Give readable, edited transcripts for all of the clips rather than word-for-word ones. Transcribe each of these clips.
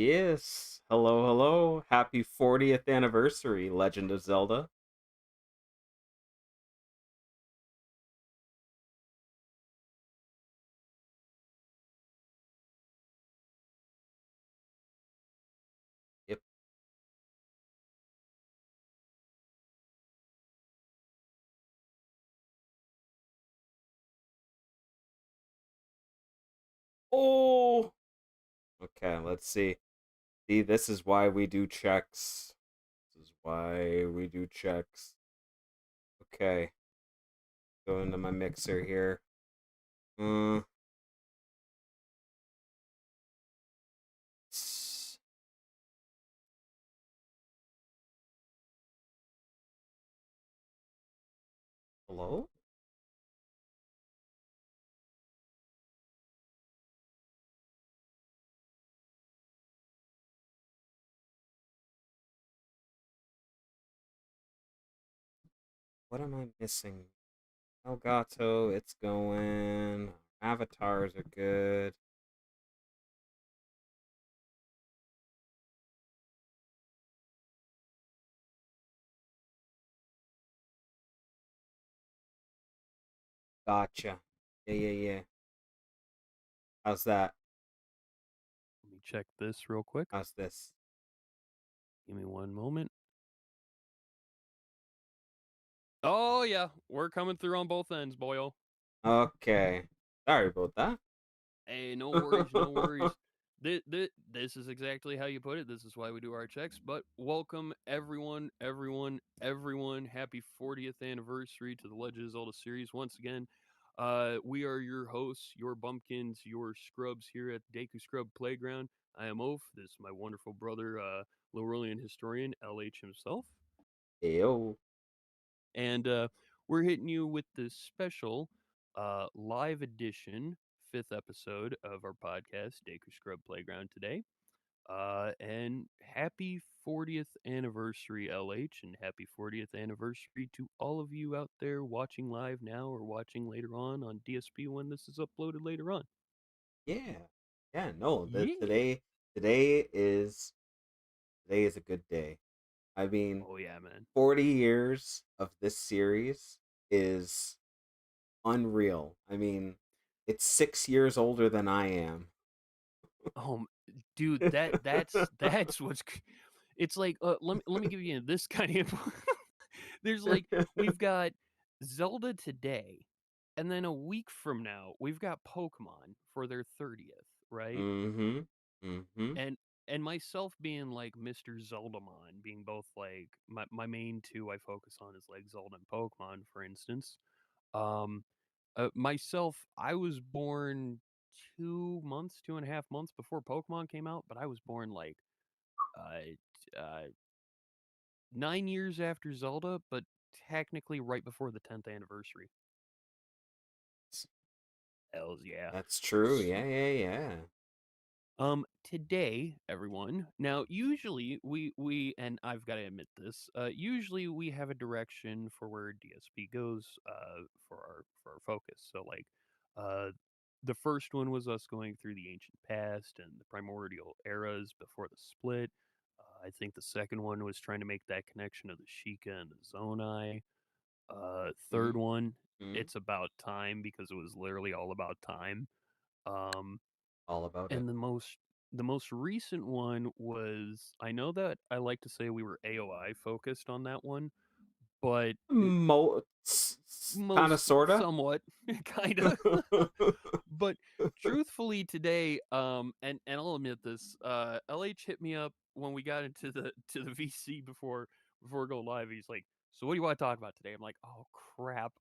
Yes. Hello, hello. Happy 40th anniversary, Legend of Zelda. Yep. Oh. Okay, let's see. See, this is why we do checks. This is why we do checks. Okay. Go into my mixer here. Uh, s- Hello? What am I missing? Elgato, it's going. Avatars are good. Gotcha. Yeah, yeah, yeah. How's that? Let me check this real quick. How's this? Give me one moment. Oh yeah, we're coming through on both ends, boyo. Okay. Sorry about that. Hey, no worries, no worries. This is exactly how you put it. This is why we do our checks. But welcome everyone, everyone. Happy 40th anniversary to the Legend of Zelda series once again. We are your hosts, your bumpkins, your scrubs here at DEKU Scrub Playground. I am Oaf. This is my wonderful brother, Laurelian historian LH himself. Ew. And we're hitting you with this special live edition, fifth episode of our podcast, Deku Scrub Playground today. And happy 40th anniversary, LH, and happy 40th anniversary to all of you out there watching live now or watching later on DSP when this is uploaded later on. Yeah. Yeah, no, Yeah. today is a good day. I mean, Oh, yeah, man. 40 years of this series is unreal. I mean, it's 6 years older than I am. Oh, dude, that's what's. It's like let me give you this kind of. There's like we've got Zelda today, and then a week from now we've got Pokemon for their 30th, right? Mhm. Mhm. And myself being like Mr. Zeldamon, being both like my main two I focus on is like Zelda and Pokemon, for instance. Um, myself, I was born 2 months, 2.5 months before Pokemon came out, but I was born like uh, 9 years after Zelda, but technically right before the 10th anniversary. Hells yeah. That's true. Yeah, yeah, yeah. Today, everyone. Now, usually we and I've got to admit this. Usually we have a direction for where DSP goes. For our focus. So like, uh, the first one was us going through the ancient past and the primordial eras before the split. I think the second one was trying to make that connection of the Sheikah and the Zonai. Third Mhm. one, Mhm. it's about time because it was literally all about time. Um, All about it. and the most recent one was, I know that I like to say we were AOI focused on that one, but Kind of most sorta. somewhat kind of. But truthfully today, and I'll admit this, LH hit me up when we got into the VC before go live. He's like, "So what do you want to talk about today?" I'm like, "Oh crap."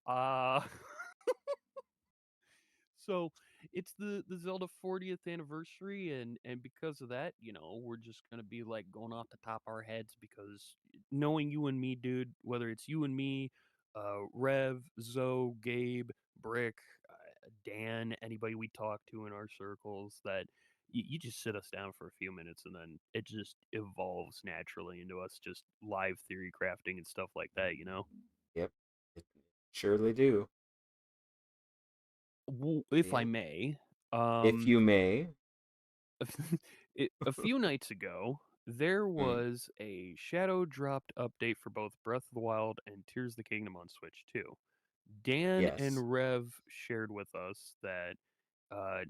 So it's the Zelda 40th anniversary, and because of that, we're just gonna be like going off the top of our heads because knowing you and me, dude, whether it's you and me, Rev, Zoe, Gabe, Brick, Dan, anybody we talk to in our circles, that you just sit us down for a few minutes and then it just evolves naturally into us just live theory crafting and stuff like that. Yep. It surely do. If I Yep. may, If um, you may. A few nights ago, there Mm, was a shadow dropped update for both Breath of the Wild and Tears of the Kingdom on Switch 2. Dan yes, and Rev shared with us that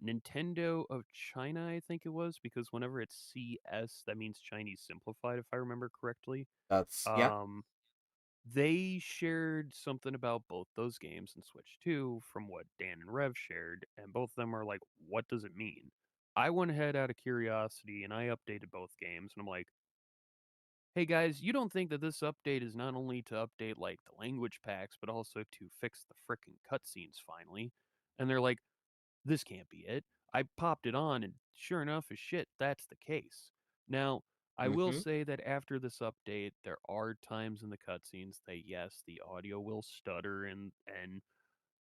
Nintendo of China, I think it was, because whenever it's CS, that means Chinese Simplified, if I remember correctly. that's yeah. Um, they shared something about both those games in Switch 2 from what Dan and Rev shared, and both of them are like, what does it mean? I went ahead out of curiosity and I updated both games, and I'm like, hey guys, you don't think that this update is not only to update like the language packs, but also to fix the frickin' cutscenes finally? And they're like, this can't be it. I popped it on, and sure enough as shit, that's the case. Now, I will Mm-hmm. say that after this update, there are times in the cutscenes that yes, the audio will stutter and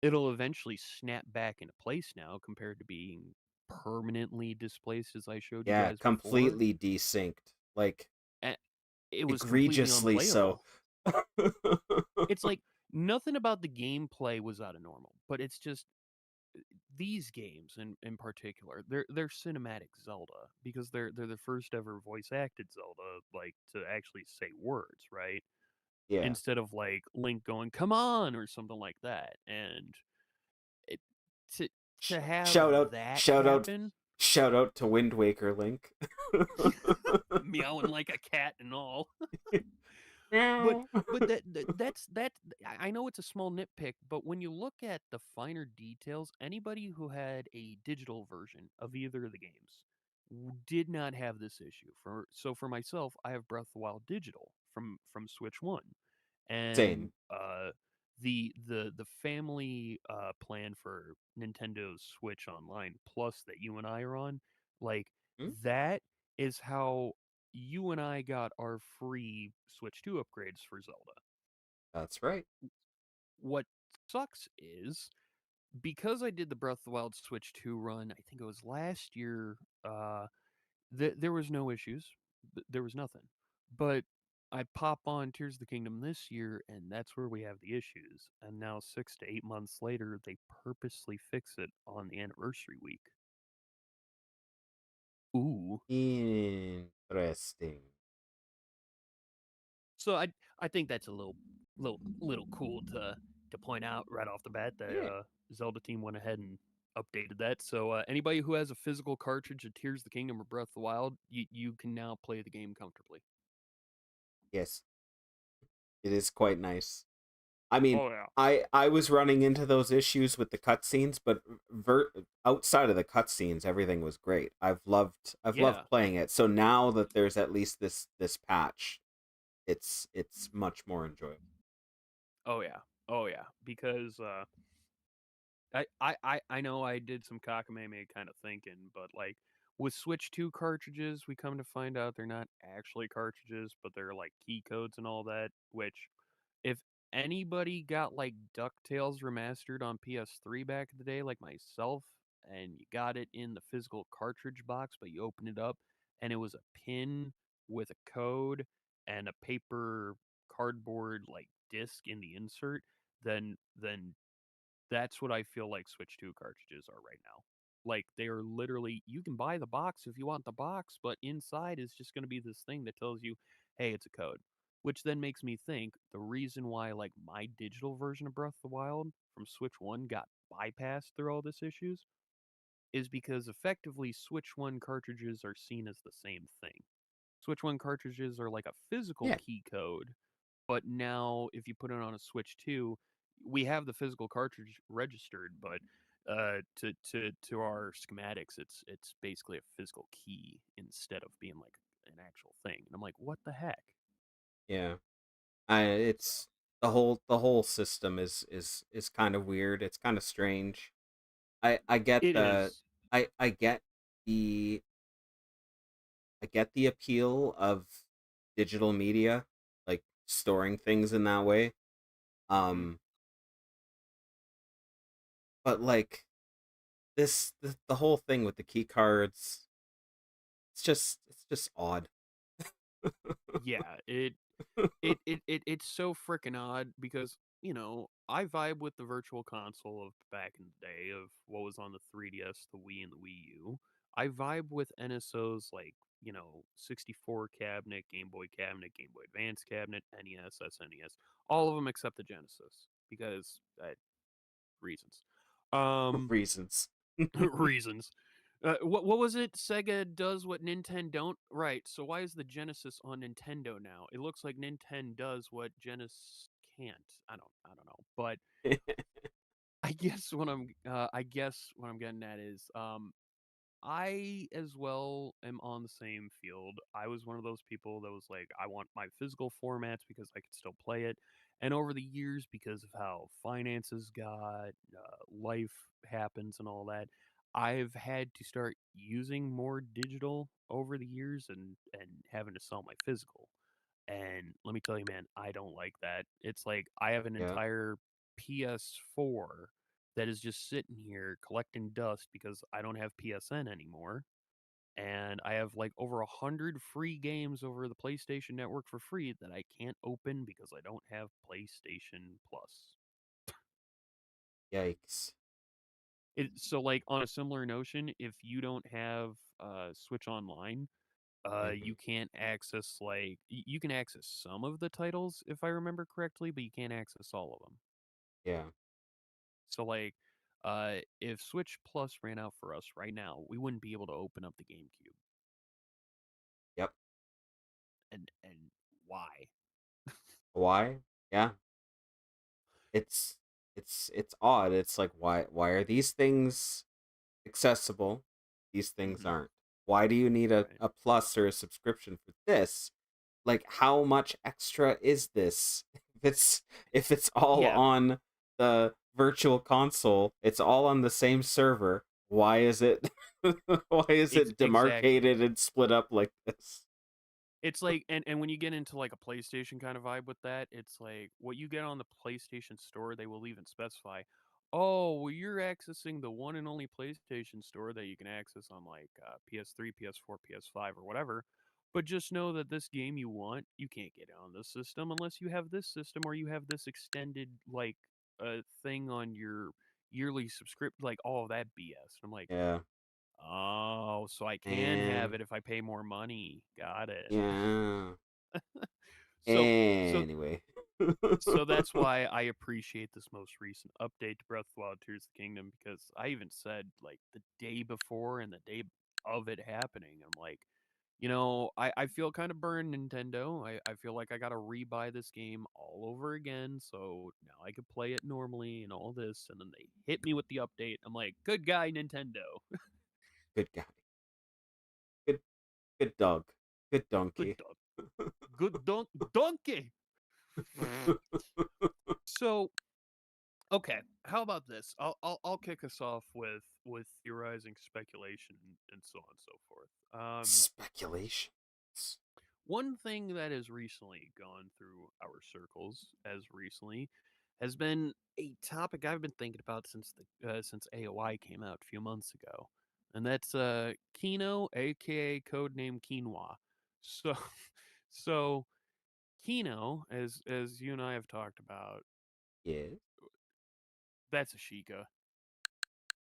it'll eventually snap back into place now compared to being permanently displaced as I showed you Yeah, guys before. completely desynced, like And it was completely egregiously so. unplayable. It's like nothing about the gameplay was out of normal, but it's just these games in particular, they're cinematic Zelda because they're the first ever voice acted Zelda like to actually say words, right? Yeah. Instead of like Link going "come on" or something like that. And it to to have Shout out, that shout out, happen, shout out to Wind Waker Link. meowing like a cat and all. But Meow. I know it's a small nitpick, but when you look at the finer details, anybody who had a digital version of either of the games did not have this issue. For myself, I have Breath of the Wild digital from Switch 1. And Same. the family plan for Nintendo's Switch Online Plus that you and I are on, like Hmm? that is how you and I got our free Switch 2 upgrades for Zelda. That's right. What sucks is because I did the Breath of the Wild Switch 2 run, I think it was last year, there was no issues. There was nothing. But I pop on Tears of the Kingdom this year, and that's where we have the issues. And now, 6 to 8 months later, they purposely fix it on the anniversary week. Ooh. Interesting. So I think that's a little cool to point out right off the bat that Yeah. Zelda team went ahead and updated that. So anybody who has a physical cartridge of Tears of the Kingdom or Breath of the Wild, you can now play the game comfortably. Yes, it is quite nice. I mean, Oh yeah. I was running into those issues with the cutscenes, but outside of the cutscenes, everything was great. I've loved Yeah. playing it. So now that there's at least this patch, it's much more enjoyable. Oh yeah. Oh yeah. Because I know I did some cockamamie kind of thinking, but like with Switch 2 cartridges, we come to find out they're not actually cartridges, but they're like key codes and all that, which if anybody got like DuckTales remastered on PS3 back in the day, like myself, and you got it in the physical cartridge box, but you open it up and it was a pin with a code and a paper cardboard like disc in the insert, then that's what I feel like Switch 2 cartridges are right now. Like they are literally you can buy the box if you want the box, but inside is just going to be this thing that tells you, "Hey, it's a code." Which then makes me think the reason why like my digital version of Breath of the Wild from Switch 1 got bypassed through all this issues is because effectively Switch 1 cartridges are seen as the same thing. Switch 1 cartridges are like a physical Yeah, key code, but now if you put it on a Switch 2, we have the physical cartridge registered, but to our schematics, it's basically a physical key instead of being like an actual thing. And I'm like, what the heck? yeah. It's the whole system is kind of weird. It's kind of strange. I get It the is. I get the appeal of digital media, like storing things in that way. Hmm. Um, but like the whole thing with the key cards, it's just odd. Yeah, it's so freaking odd because I vibe with the virtual console of back in the day of what was on the 3DS, the Wii, and the Wii U. I vibe with NSOs like, 64 cabinet, Game Boy cabinet, Game Boy Advance cabinet, NES, SNES, all of them except the Genesis because reasons. Um, Reasons. reasons. What was it? Sega does what Nintendo don't. Right. So why is the Genesis on Nintendo now? It looks like Nintendo does what Genesis can't. I don't know. But I guess what I'm getting at is I as well am on the same field. I was one of those people that was like, I want my physical formats because I could still play it. And over the years, because of how finances got, life happens, and all that, I've had to start using more digital over the years and having to sell my physical. And let me tell you, man, I don't like that. It's like I have an Yeah. entire PS4 that is just sitting here collecting dust because I don't have PSN anymore. And I have like over 100 free games over the PlayStation Network for free that I can't open because I don't have PlayStation Plus. Yikes. So, like, on a similar notion, if you don't have Switch Online, you Hmm. can't access you can access some of the titles if I remember correctly, but you can't access all of them. Yeah. So like, if Switch Plus ran out for us right now, we wouldn't be able to open up the GameCube. Yep. And why? Why? Yeah. It's it's odd. It's like why are these things accessible? These things Mm-hmm. aren't. Why do you need Right. a plus or a subscription for this? Like how much extra is this? If it's all Yeah. on the virtual console, it's all on the same server. Why is it why is it Exactly. demarcated and split up like this? It's like, and when you get into like a PlayStation kind of vibe with that, it's like what you get on the PlayStation Store, they will even specify, oh, well, you're accessing the one and only PlayStation Store that you can access on like PS3, PS4, PS5, or whatever. But just know that this game you want, you can't get it on this system unless you have this system or you have this extended like thing on your yearly subscription, like all of that BS. I'm like, Yeah. oh, so I can have And it if I pay more money. Got it. yeah. So so Anyway. so that's why I appreciate this most recent update to Breath of the Wild Tears of the Kingdom, because I even said like the day before and the day of it happening, I'm like, I feel kind of burned, Nintendo. I feel like I gotta rebuy this game all over again, so now I could play it normally and all this, and then they hit me with the update. I'm like, good guy, Nintendo. Good guy. Good good dog. Good Good donkey. dog. Good donkey. So okay, how about this? I'll kick us off with theorizing speculation and so on and so forth. Speculations. One thing that has recently gone through our circles as recently has been a topic I've been thinking about since AOI came out a few months ago, and that's Kino, aka codename Quinoa. So so Kino, as you and I have talked about, Yes. that's a Sheikah.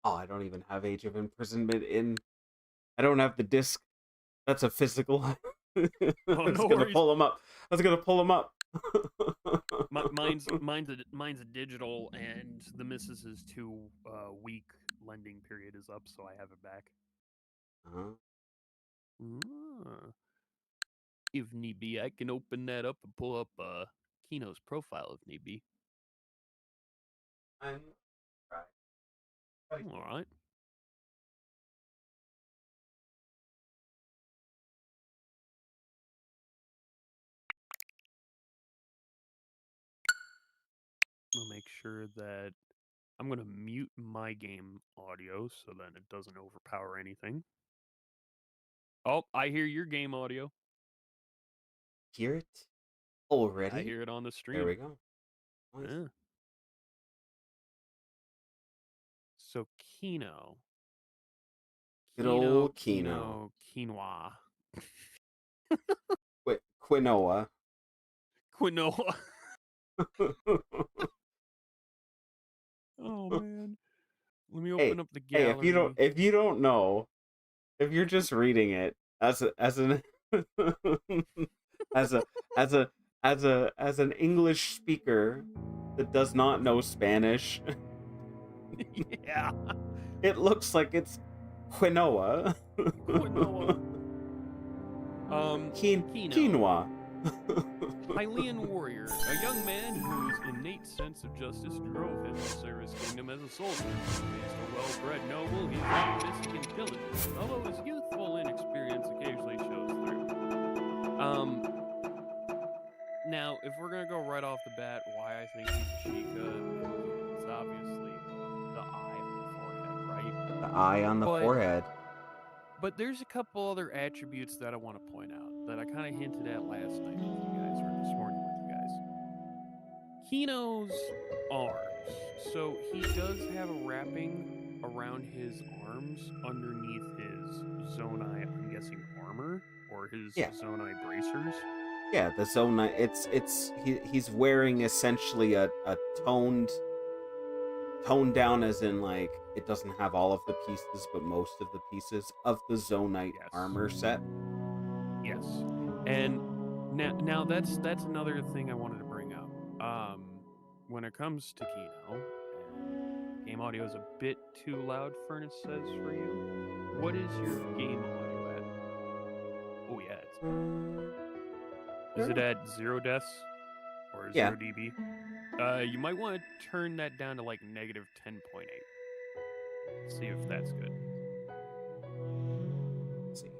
Oh, I don't even have Age of Imprisonment in. I don't have the disc. That's a physical. I Oh, was no gonna worries. pull him up. I was gonna pull him up. Mine's a digital, and the missus's 2 week lending period is up, so I have it back. uh, Ah. If need be, I can open that up and pull up Kino's profile if need be. I'm right. All right, I'll make sure that I'm gonna mute my game audio so then it doesn't overpower anything. Oh, I hear your game audio. Hear it Yeah, I already. hear it on the There stream. we go. Nice. Yeah. So Kino, Good old Kino. Quinoa, Quinoa. quinoa. Oh man. Let me hey, open up the hey, gallery. if you don't know, if you're just reading it as an as a as a as an English speaker that does not know Spanish, Yeah. it looks like it's quinoa. Quinoa. Kino. Quinoa. Hylian warrior, a young man whose innate sense of justice drove him to serve his kingdom as a soldier. He's a well-bred noble, he's optimistic and diligent, although his youthful inexperience occasionally shows through. Now, if we're gonna go right off the bat, why I think he's a Sheikah, it's obviously the eye on the forehead, right? The eye on the forehead. But there's a couple other attributes that I want to point out that I kind of hinted at last night with you guys, or this morning with you guys. Kino's arms. So he does have a wrapping around his arms underneath his Zonai, I'm guessing, armor, or his Zonai bracers. Yeah, the Zonai. He's wearing essentially a toned down, as in like it doesn't have all of the pieces, but most of the pieces of the Zonite armor set. Yes, and now that's another thing I wanted to bring up. When it comes to Kino, game audio is a bit too loud. Furnace says for you, what is your game audio at? Oh yeah, is it at 0 deaths or 0 dB? You might want to turn that down to like negative 10.8. See if that's good. Let's see.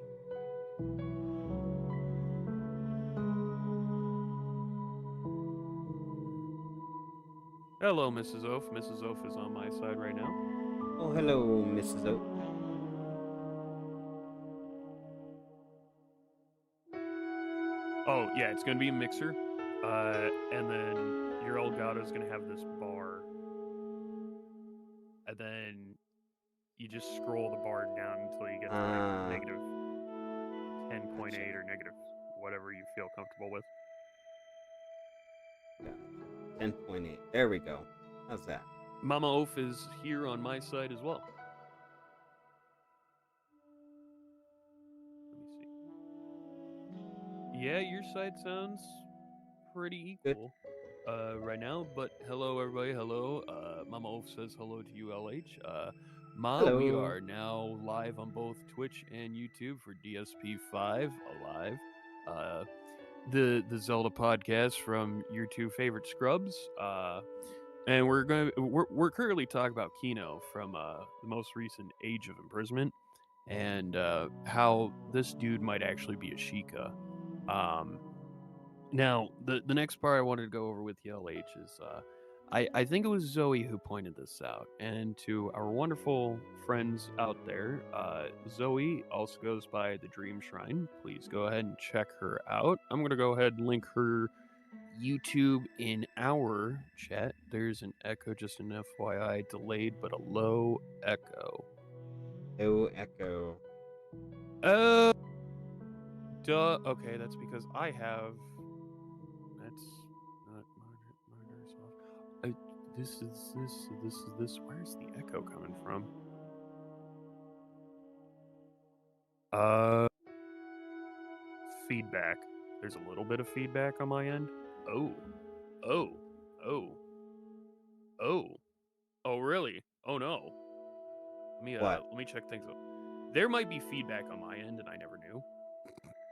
Hello, Mrs. Oaf. Mrs. Oaf is on my side right now. Oh, hello, Mrs. Oaf. Oh, yeah, it's going to be a mixer. And then your Elgato is going to have this bar. And then you just scroll the bar down until you get to like negative 10.8 or negative whatever you feel comfortable with. Yeah, 10.8. There we go. How's that? Mama Oaf is here on my side as well. Let me see. Yeah, your side sounds pretty equal right now. But hello, everybody. Hello. Mama Oaf says hello to you, LH. Hello. We are now live on both Twitch and YouTube for DSP5 Alive. The Zelda podcast from your two favorite scrubs. And we're currently talking about Kino from the most recent Age of Imprisonment, and how this dude might actually be a Sheikah. Now the next part I wanted to go over with you, LH, is I think it was Zoe who pointed this out, and to our wonderful friends out there, Zoe also goes by the Dream Shrine. Please go ahead and check her out. I'm gonna go ahead and link her YouTube in our chat. There's an echo, just an FYI, delayed but a low echo. Low echo. Duh. Okay, that's because I have. That's not miners off. This is this. Where's the echo coming from? Feedback. There's a little bit of feedback on my end. Oh, really? Oh no. Let me check things out. There might be feedback on my end, and I never knew.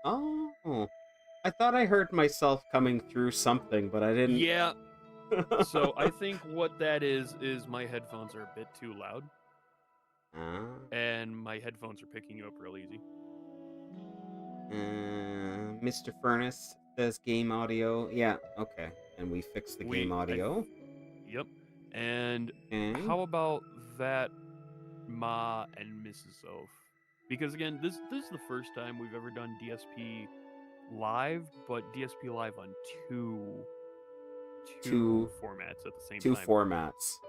Oh, I thought I heard myself coming through something, but I didn't. Yeah. So I think what that is my headphones are a bit too loud. And my headphones are picking you up real easy. Mr. Furnace says game audio. Yeah, okay. And we fixed the game audio. Yep. And how about that, Ma and Mrs. Oaf? Because again, this is the first time we've ever done DSP live, but DSP live on two formats at the same time. 2 formats.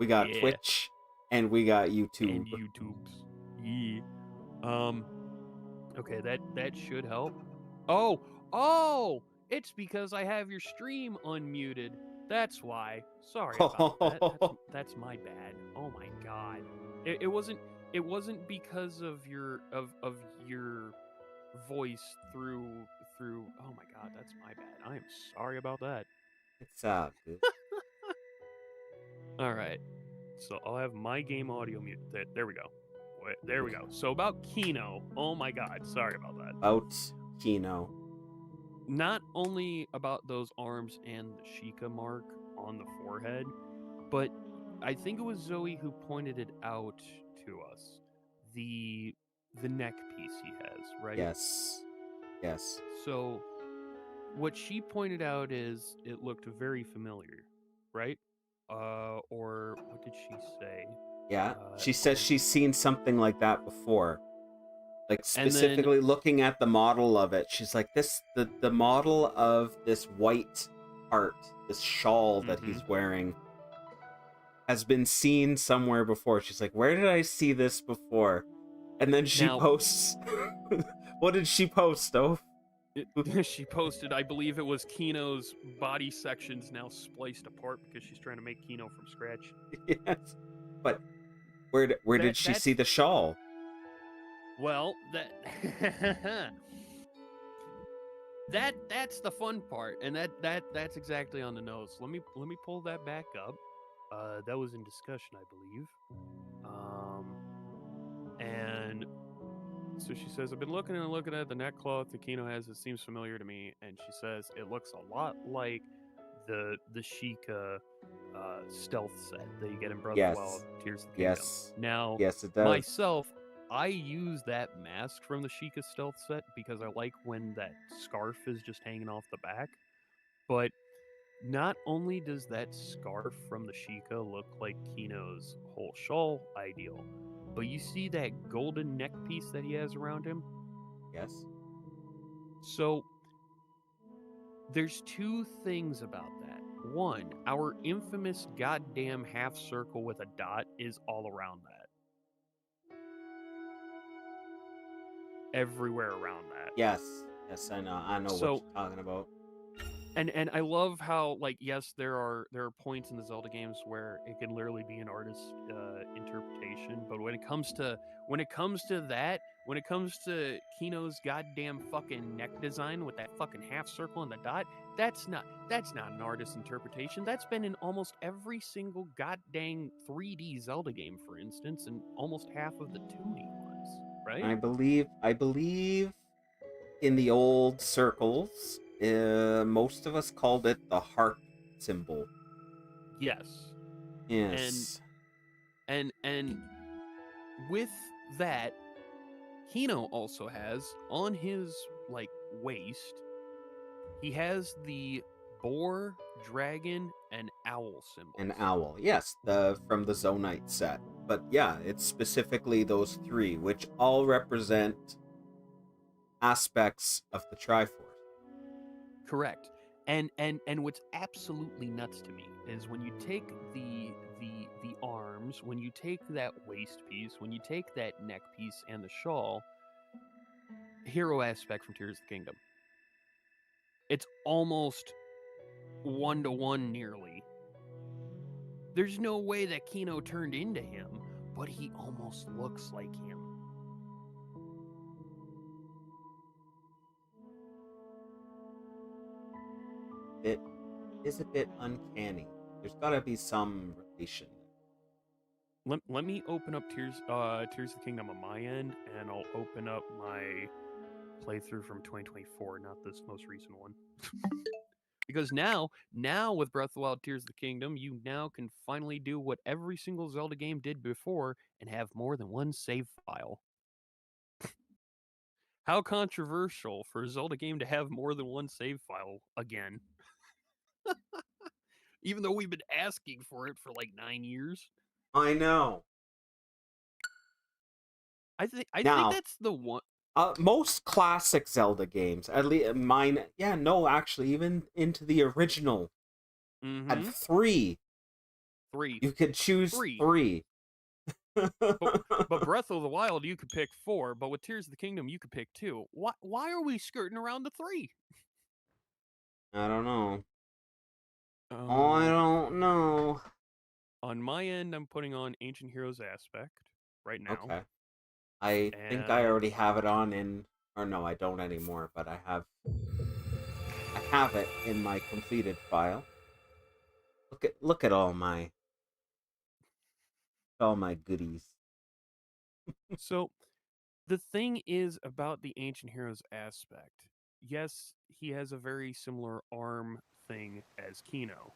We got Twitch and we got YouTube. And YouTube's. Yeah. Okay, that should help. Oh! It's because I have your stream unmuted. That's why. Sorry about that. That's my bad. Oh my god. It it wasn't because of your voice through. Oh my god, that's my bad. I am sorry about that. It's dude. All right, so I'll have my game audio mute. There we go. Wait, there we go. So about Kino. Oh my god, sorry about that. About Kino. Not only about those arms and the Sheikah mark on the forehead, but I think it was Zoe who pointed it out to us. The neck piece he has, right? Yes. Yes. So what she pointed out is it looked very familiar, right? Or what did she say? Yeah. She says she's seen something like that before. Like And then specifically looking at the model of it, she's like, the model of this white part, this shawl that he's wearing, has been seen somewhere before. She's like, where did I see this before? And then she posts. What did she post, Oaf? She posted, I believe it was Kino's body sections now spliced apart because she's trying to make Kino from scratch. Yes. But where did she see the shawl? Well, that's the fun part, and that's exactly on the nose. Let me pull that back up. That was in discussion, I believe. And so she says, I've been looking at the neck cloth that Kino has. It seems familiar to me, and she says it looks a lot like the Sheikah stealth set that you get in Breath of the Wild, Tears of the Kingdom. Now, yes, it does. Myself, I use that mask from the Sheikah stealth set because I like when that scarf is just hanging off the back. But not only does that scarf from the Sheikah look like Kino's whole shawl ideal, but you see that golden neck piece that he has around him? Yes. So there's two things about that. One, our infamous goddamn half circle with a dot is all around that. Everywhere around that. Yes. Yes, I know what you're talking about. And I love how, like, yes, there are points in the Zelda games where it can literally be an artist's interpretation, but when it comes to that, when it comes to Kino's goddamn fucking neck design with that fucking half circle and the dot, that's not an artist's interpretation. That's been in almost every single goddamn 3D Zelda game, for instance, and almost half of the 2D ones, right? I believe in the old circles, most of us called it the heart symbol. Yes. Yes. And with that, Kino also has on his like waist, he has the boar, dragon, and owl symbol. An owl, yes, from the Zonite set. But yeah, it's specifically those three, which all represent aspects of the Triforce. Correct. And what's absolutely nuts to me is when you take the arms, when you take that waist piece, when you take that neck piece and the shawl, hero aspect from Tears of the Kingdom. It's almost 1-to-1 nearly. There's no way that Kino turned into him, but he almost looks like him. It is a bit uncanny. There's got to be some relation. Let me open up Tears of the Kingdom on my end, and I'll open up my playthrough from 2024, not this most recent one. Because now with Breath of the Wild Tears of the Kingdom, you now can finally do what every single Zelda game did before and have more than one save file. How controversial for a Zelda game to have more than one save file again. Even though we've been asking for it for like 9 years. I know. I think that's the one. Most classic Zelda games, at least mine, actually, even into the original, had three. You could choose three. but Breath of the Wild, you could pick 4. But with Tears of the Kingdom, you could pick 2. Why are we skirting around the 3? I don't know. I don't know. On my end, I'm putting on Ancient Heroes Aspect. right now. Okay. I think I And already have it on in, or no, I don't anymore, but I have it in my completed file. Look at all my goodies. so the thing is about the Ancient Heroes aspect. Yes, he has a very similar arm thing as Kino.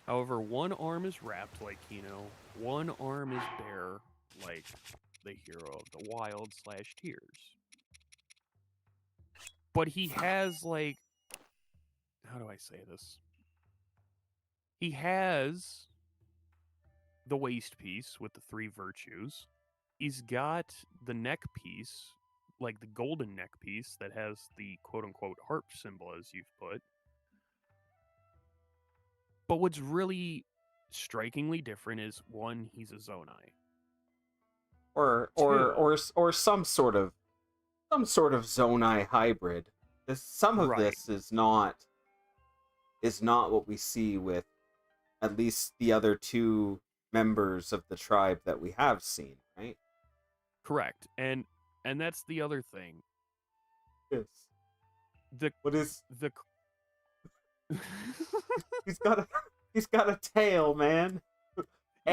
However, one arm is wrapped like Kino, one arm is bare like the hero of the wild slash tears. But he has like, how do I say this? He has the waist piece with the three virtues. He's got the neck piece, like the golden neck piece that has the quote unquote harp symbol, as you've put. But what's really strikingly different is one, he's a Zonai. Two, Or some sort of Zonai hybrid. Some of right, this is not what we see with at least the other two members of the tribe that we have seen, right? correct. And that's the other thing. Yes. The What is the he's got a he's got a tail, man.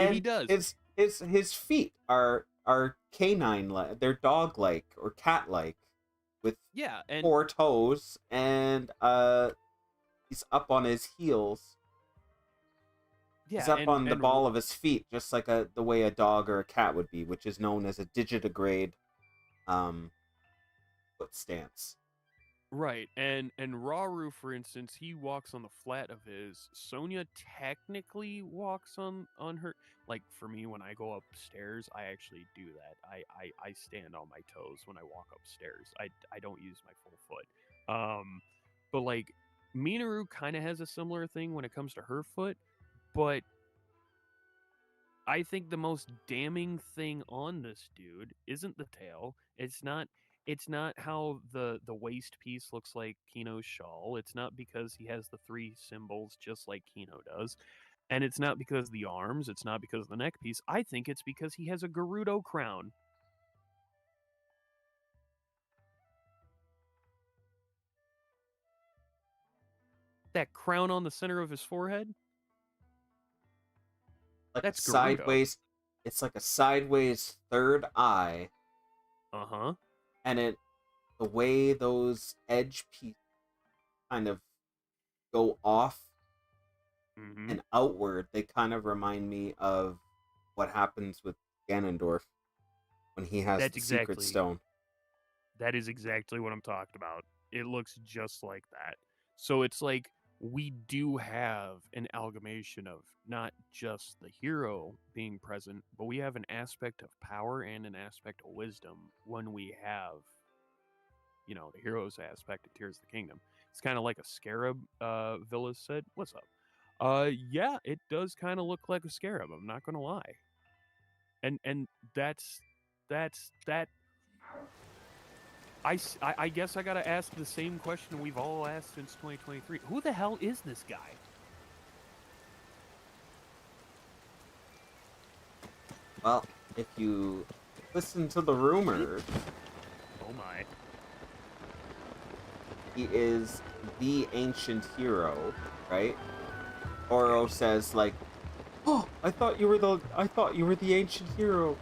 he And does. his feet are canine like, they're dog like or cat like with Yeah, and four toes, and he's up on his heels. He's yeah, up on the and ball of his feet, just like the way a dog or a cat would be, which is known as a digitigrade um foot stance. right, and Rauru, for instance, he walks on the flat of his. Sonya technically walks on her. Like for me, when I go upstairs, I actually do that. I stand on my toes when I walk upstairs. I don't use my full foot. But like Minoru kind of has a similar thing when it comes to her foot, but I think the most damning thing on this dude isn't the tail. It's not how the waist piece looks like Kino's shawl. It's not because he has the three symbols just like Kino does. And it's not because the arms, it's not because of the neck piece. I think it's because he has a Gerudo crown. That crown on the center of his forehead, Like a that's Gerudo. sideways It's like a sideways third eye, Uh-huh. and the way those edge pieces kind of go off Mm-hmm. and outward, they kind of remind me of what happens with Ganondorf when he has That's the secret exactly stone. That is exactly what I'm talking about. It looks just like that. So it's like we do have an amalgamation of not just the hero being present, but we have an aspect of power and an aspect of wisdom when we have, the hero's aspect of Tears of the Kingdom. It's kind of like a scarab, Villa said. What's up? Yeah, it does kind of look like a scarab. I'm not gonna lie. And that I guess I gotta ask the same question we've all asked since 2023. Who the hell is this guy? Well, if you listen to the rumors, Oh my. he is the ancient hero, right? Oro says like, "Oh, I thought you were the ancient hero."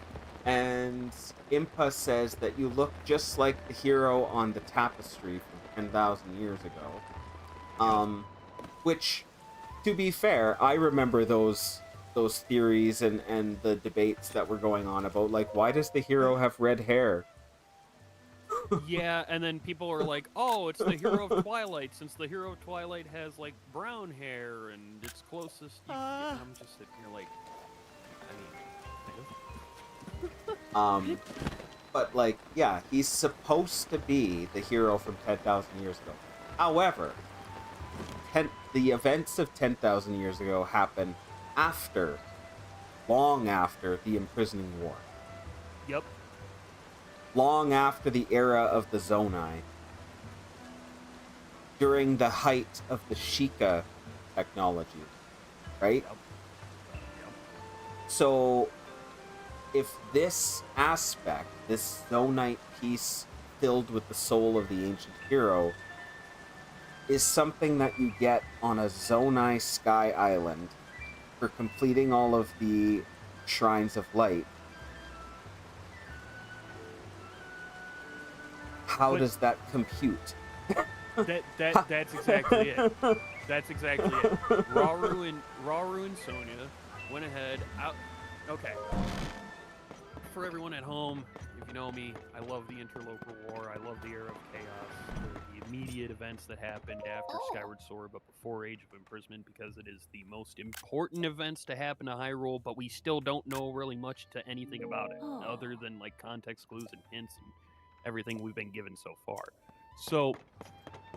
And Impa says that you look just like the hero on the tapestry from 10,000 years ago. Yep. Which, to be fair, I remember those theories and the debates that were going on about like, why does the hero have red hair? Yeah, and then people are like, "Oh, it's the hero of Twilight, since the hero of Twilight has like brown hair and it's closest." And I'm just sitting here like, I mean, Um, but like, yeah, he's supposed to be the hero from 10,000 years ago. However, the events of 10,000 years ago happen after, long after the imprisoning war, yep. long after the era of the Zonai, during the height of the Sheikah technology, right? Yep. Yep. So if this aspect, this Zonite piece filled with the soul of the ancient hero, is something that you get on a Zonai Sky Island for completing all of the Shrines of Light, how But does that compute? that's exactly it. That's exactly it. Rauru and Sonya went ahead out. Okay. For everyone at home, if you know me, I love the Interloper War. I love the Era of Chaos, the immediate events that happened after Skyward Sword, but before Age of Imprisonment, because it is the most important events to happen to Hyrule. But we still don't know really much to anything about it, other than like context clues and hints and everything we've been given so far. So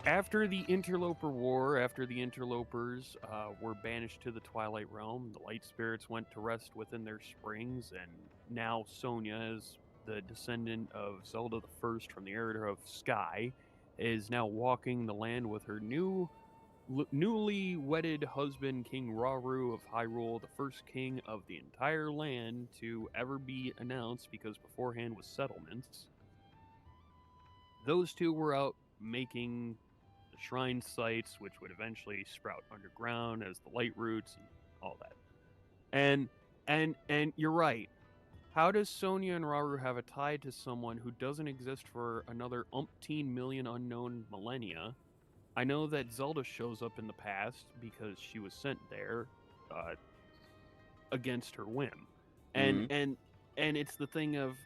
after the Interloper War, after the Interlopers were banished to the Twilight Realm, the Light Spirits went to rest within their springs, and now Sonya, as the descendant of Zelda the First from the Era of Sky, is now walking the land with her newly wedded husband, King Rauru of Hyrule, the first king of the entire land to ever be announced, because beforehand was settlements. Those two were out making the shrine sites, which would eventually sprout underground as the light roots and all that. And you're right. How does Sonya and Rauru have a tie to someone who doesn't exist for another umpteen million unknown millennia? I know that Zelda shows up in the past because she was sent there against her whim, and Mm. and it's the thing of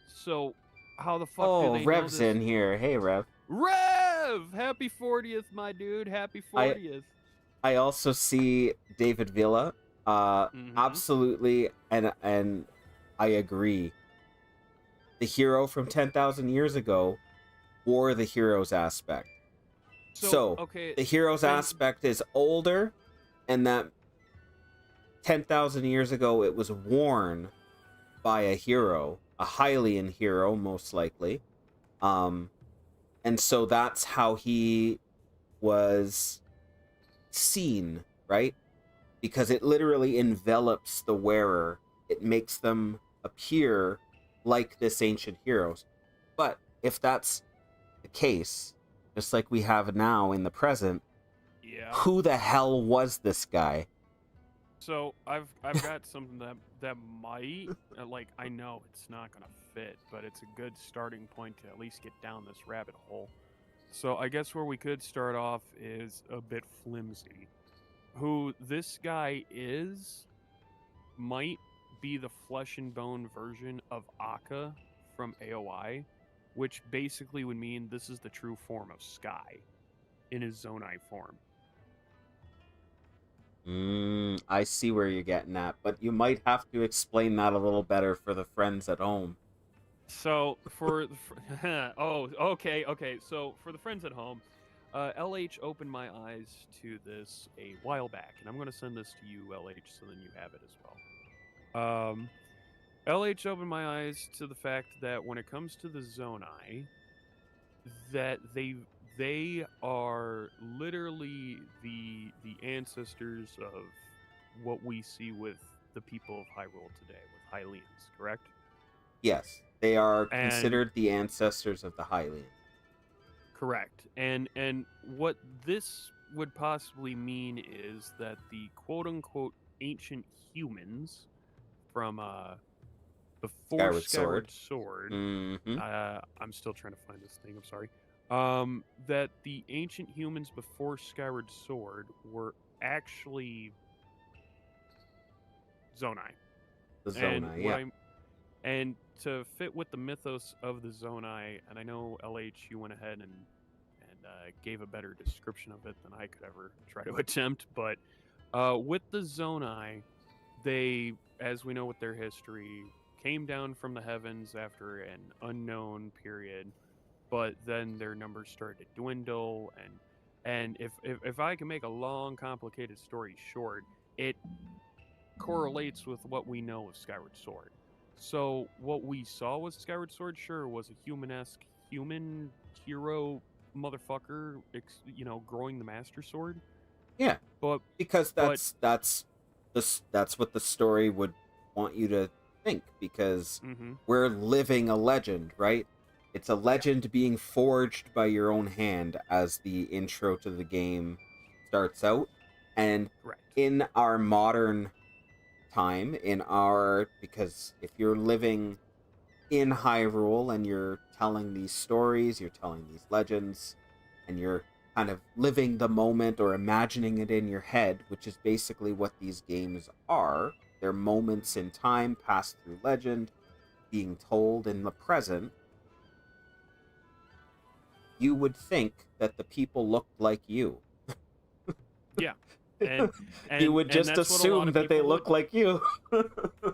so how the fuck do Oh, they know Rev's this? in here. Hey, Rev. Rev! Happy 40th, my dude. Happy 40th. I also see David Villa. Mm-hmm. Absolutely, and I agree. The hero from 10,000 years ago, or the hero's aspect. So, So, okay, the hero's then, aspect is older, and that 10,000 years ago it was worn by a hero, a Hylian hero, most likely. Um, and so that's how he was seen, right? Because it literally envelops the wearer. It makes them appear like this ancient heroes. But if that's the case, just like we have now in the present, yeah. who the hell was this guy? So I've got something that might like I know it's not gonna fit, but it's a good starting point to at least get down this rabbit hole. So I guess where we could start off is a bit flimsy. Who this guy is might be the flesh and bone version of Akka from AOI, which basically would mean this is the true form of Sky in his Zonai form. I see where you're getting at, but you might have to explain that a little better for the friends at home. So for oh, okay. So for the friends at home, LH opened my eyes to this a while back, and I'm going to send this to you, LH, so then you have it as well. LH opened my eyes to the fact that when it comes to the Zonai, that they are literally the ancestors of what we see with the people of Hyrule today, with Hylians, correct? Yes, they are And considered the ancestors of the Hylian. correct. And what this would possibly mean is that the quote unquote ancient humans from before Skyward Sword. Skyward Sword, Mm-hmm. I'm still trying to find this thing, I'm sorry. That the ancient humans before Skyward Sword were actually Zonai. The And Zona, what yeah. I'm and to fit with the mythos of the Zonai, and I know LH, you went ahead and gave a better description of it than I could ever try to attempt. But with the Zonai, they, as we know with their history, came down from the heavens after an unknown period, but then their numbers started to dwindle, and if I can make a long, complicated story short, it correlates with what we know of Skyward Sword. So what we saw with Skyward Sword, sure, was a human-esque human hero motherfucker, growing the Master Sword. Yeah, But because but that's what the story would want you to think, because Mm-hmm. we're living a legend, right? It's a legend being forged by your own hand, as the intro to the game starts out. And Right. in our modern time, because if you're living in Hyrule and you're telling these stories, you're telling these legends, and you're kind of living the moment or imagining it in your head, which is basically what these games are. They're moments in time passed through legend, being told in the present. You would think that the people looked like you. Yeah. And You and would and just that's what a lot assume of that they people would. look like you.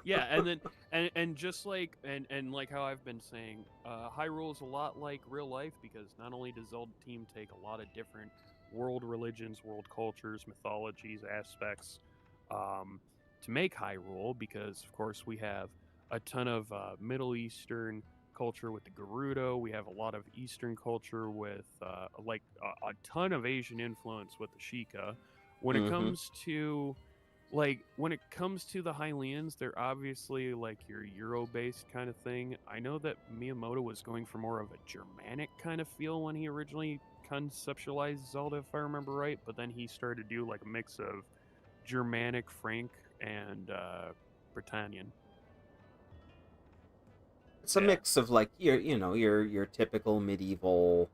Yeah, and then and just like and like how I've been saying, Hyrule is a lot like real life because not only does Zelda team take a lot of different world religions, world cultures, mythologies, aspects, um, to make Hyrule, because of course we have a ton of Middle Eastern culture with the Gerudo. We have a lot of Eastern culture with a ton of Asian influence with the Sheikah. When it Hmm. comes to the Hylians, they're obviously like your Euro-based kind of thing. I know that Miyamoto was going for more of a Germanic kind of feel when he originally conceptualized Zelda, if I remember right. But then he started to do like a mix of Germanic, Frank, and Britannian. It's a Yeah. mix of like your typical medieval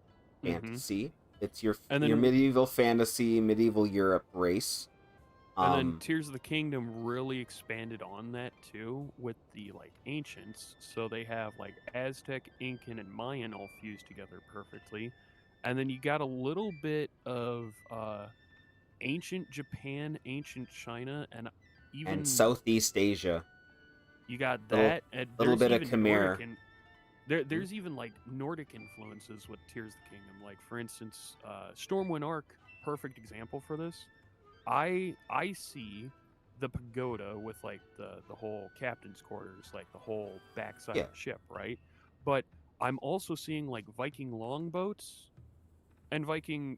Mm-hmm. fantasy. It's your And your then medieval fantasy, medieval Europe race. And then Um, Tears of the Kingdom really expanded on that too with the like ancients. So they have like Aztec, Incan, and Mayan all fused together perfectly. And then you got a little bit of ancient Japan, ancient China, and and even Southeast Asia, you got little that. And little there's bit of even Nordic Khmer. and Hmm? there's even like Nordic influences with Tears of the Kingdom. Like for instance, Stormwind Arc, perfect example for this. I see the pagoda with like the whole captain's quarters, like the whole backside Yeah, of the ship, right? But I'm also seeing like Viking longboats and Viking,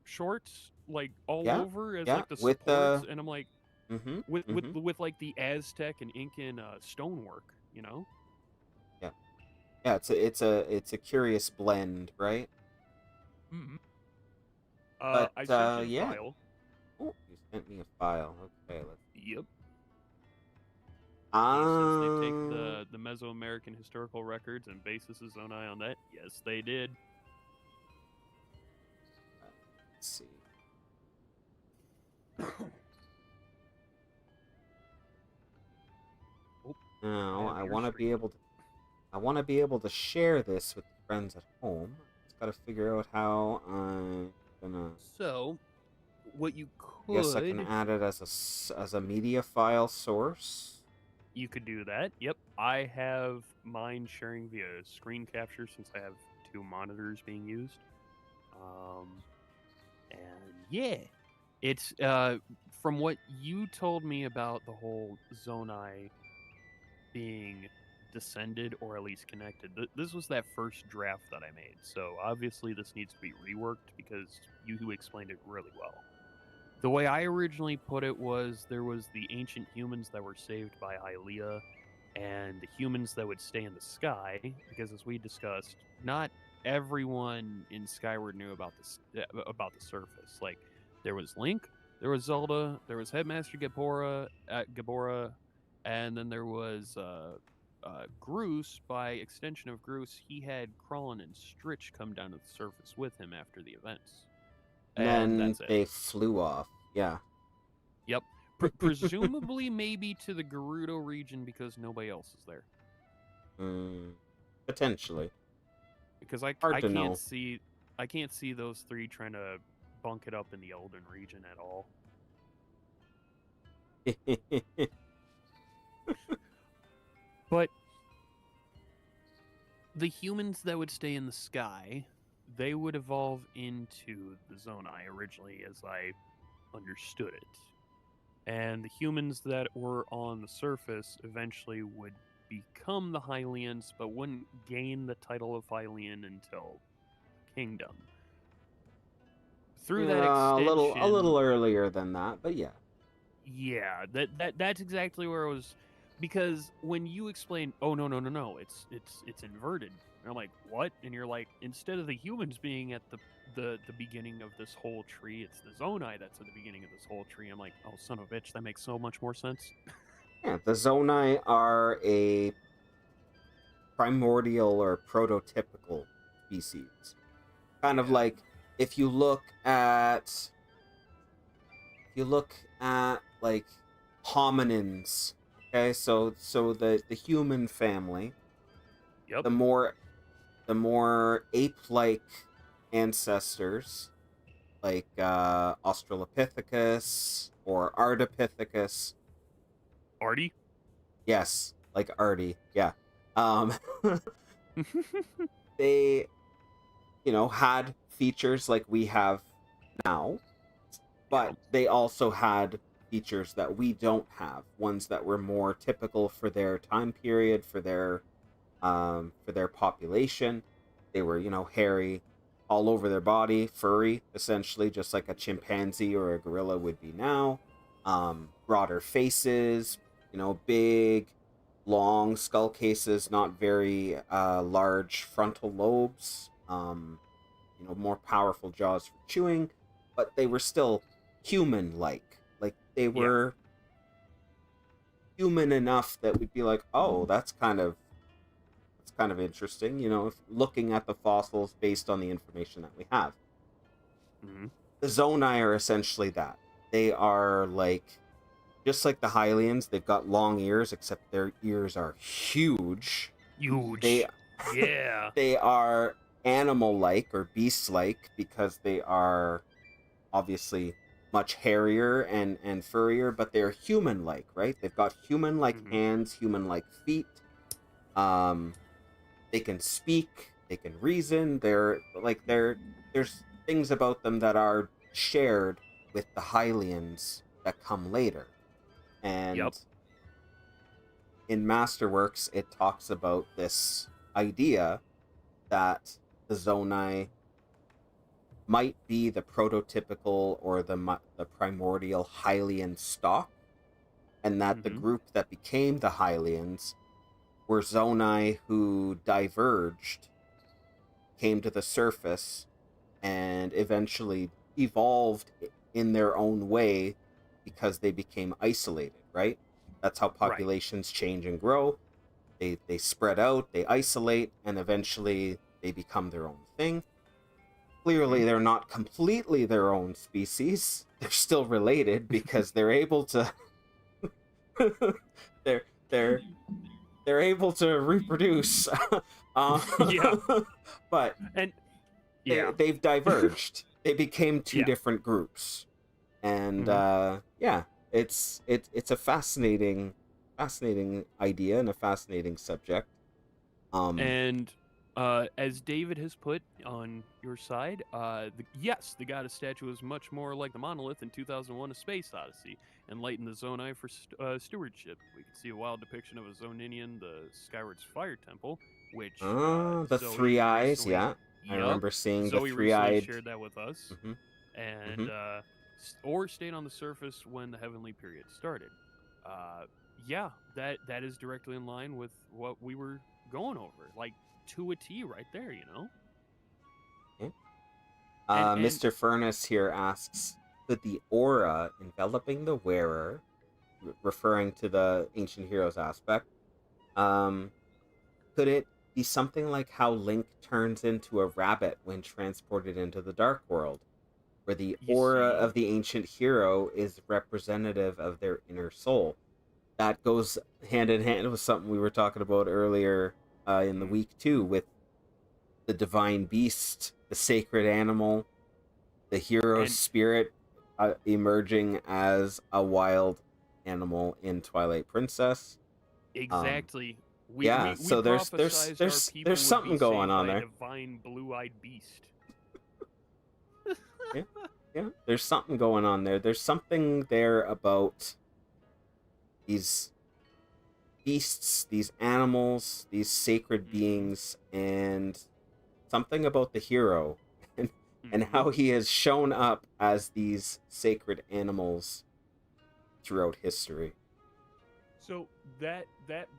shorts like all yeah, over as yeah. like the With supports, and I'm like mm-hmm, with with mm-hmm, with like the Aztec and Incan stonework. yeah, yeah. It's a curious blend, right? Mm-hmm. But I sent you the yeah. file. Oh, you sent me a file. Okay, let's. Yep. He says they take Um, the Mesoamerican historical records and basis his own eye on that. Yes, they did. let's see. Oh, Now, have your screen up. I want to be able to share this with friends at home. Just got to figure out how I'm gonna. So, what I guess I can add it as as a media file source. you could do that. Yep, I have mine sharing via screen capture since I have two monitors being used. Um, and yeah, it's from what you told me about the whole Zonai being descended or at least connected. This was that first draft that I made, so obviously this needs to be reworked because you explained it really well. The way I originally put it was there was the ancient humans that were saved by Hylia and the humans that would stay in the sky, because as we discussed, not everyone in Skyward knew about about the surface. Like there was Link, there was Zelda, there was Headmaster Gabora, and then there was Groose. By extension of Groose, he had Krillin and Stritch come down to the surface with him after the events, And and then that's it. they flew off. Yeah. Yep. Presumably, maybe to the Gerudo region because nobody else is there. Mm, potentially. Because I, Hard I to can't know. see I can't see those three trying to bunk it up in the Elden region at all. But the humans that would stay in the sky, they would evolve into the Zonai originally, as I understood it. And the humans that were on the surface eventually would become the Hylians, but wouldn't gain the title of Hylian until Kingdom. Through that Yeah, a little extension, earlier than that, but yeah. yeah, that's exactly where I was. because when you explain, oh no, it's inverted. And I'm like, what? And you're like, instead of the humans being at the beginning of this whole tree, it's the Zonai that's at the beginning of this whole tree. I'm like, oh son of a bitch, that makes so much more sense. Yeah, the Zonai are a primordial or prototypical species. Kind of Yeah. like if you look at like hominins, okay? So the human family, Yep. the more ape-like ancestors like Australopithecus or Ardipithecus. Artie. Yes, like Artie. Yeah. Um they, had features like we have now, Yeah. but they also had features that we don't have, ones that were more typical for their time period, for their population. They were, hairy all over their body, furry, essentially, just like a chimpanzee or a gorilla would be now. Broader faces, big, long skull cases, not very large frontal lobes. More powerful jaws for chewing, but they were still human-like. Like they Yeah. were human enough that we'd be like, oh, that's kind of interesting, if looking at the fossils based on the information that we have. Mm-hmm. The Zonai are essentially that. They are just like the Hylians, they've got long ears, except their ears are huge. They Huge. Yeah. they are animal-like or beast-like because they are obviously much hairier and furrier, but they're human-like, right? They've got human-like Mm-hmm. hands, human-like feet. Um, they can speak, they can reason. There's things about them that are shared with the Hylians that come later. Yep. And in Masterworks, it talks about this idea that the Zonai might be the prototypical or the primordial Hylian stock, and that the Mm-hmm. group that became the Hylians were Zonai who diverged, came to the surface, and eventually evolved in their own way because they became isolated, right? That's how Right. populations change and grow. They spread out, they isolate, and eventually they become their own thing. Mm-hmm. Clearly, they're not completely their own species. They're still related because they're able to they're they're they're able to reproduce. uh, Yeah. but And yeah. they've diverged. They became two Yeah. different groups, and Mm-hmm. yeah, it's a fascinating idea and a fascinating subject. Um, And as David has put on your side, yes, the goddess statue is much more like the monolith in 2001: A Space Odyssey, enlightened the Zonai for stewardship. We can see a wild depiction of a Zoninian, the Skyward's Fire Temple, which the three Zoe eyes, recently, yeah, I yup, remember seeing the Zoe recently three-eyed. shared that with us, Mm-hmm, and mm-hmm. or stayed on the surface when the heavenly period started. Uh, yeah, that is directly in line with what we were going over, like to a T, right there. Yeah. And Mr. Furnace here asks, could the aura enveloping the wearer, referring to the ancient heroes aspect, um, could it be something like how Link turns into a rabbit when transported into the Dark World, where the you aura see, of the ancient hero is representative of their inner soul? That goes hand in hand with something we were talking about earlier in the mm, week too, with the divine beast, the sacred animal, the hero's and spirit emerging as a wild animal in Twilight Princess. Um, exactly, yeah, we so prophesized our there's people would be something going saved on by a there. divine blue-eyed beast. Yeah, yeah, there's something going on there. There's something there about these beasts, these animals, these sacred Mm-hmm. beings, and something about the hero and Mm-hmm. how he has shown up as these sacred animals throughout history. So that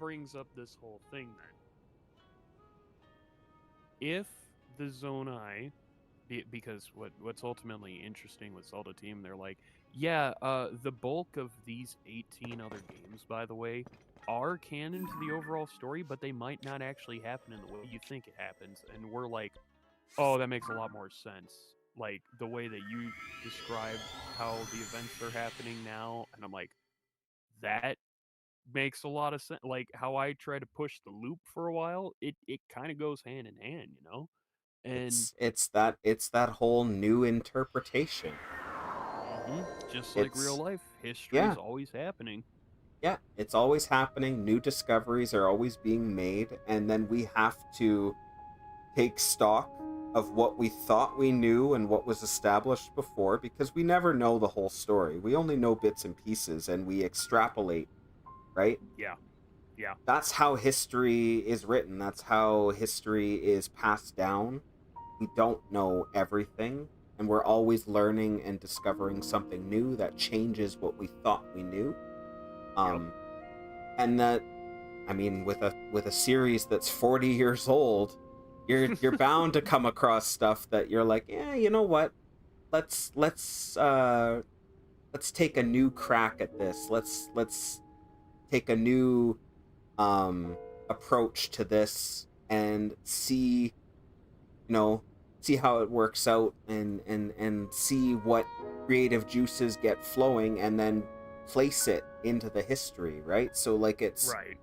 brings up this whole thing then. If the Zonai, because what's ultimately interesting with Zelda-themed, they're like, yeah, the bulk of these 18 other games, by the way, are canon to the overall story, but they might not actually happen in the way you think it happens. And we're like, oh, that makes a lot more sense. Like the way that you described how the events are happening now, and I'm like, that makes a lot of sense. Like how I try to push the loop for a while, it kind of goes hand in hand, you know? And It's that whole new interpretation. just like real It's life, history yeah, is always happening. yeah, it's always happening. New discoveries are always being made, and then we have to take stock of what we thought we knew and what was established before, because we never know the whole story. We only know bits and pieces, and we extrapolate, right? Yeah, yeah, That's how history is written. That's how history is passed down. We don't know everything, and we're always learning and discovering something new that changes what we thought we knew. yep. Um, and that, I mean, with a series that's 40 years old, you're bound to come across stuff that you're like, yeah, you know what? Let's take a new crack at this. Let's take a new approach to this and see, you know, see how it works out, and see what creative juices get flowing, and then place it into the history, right? So like Right.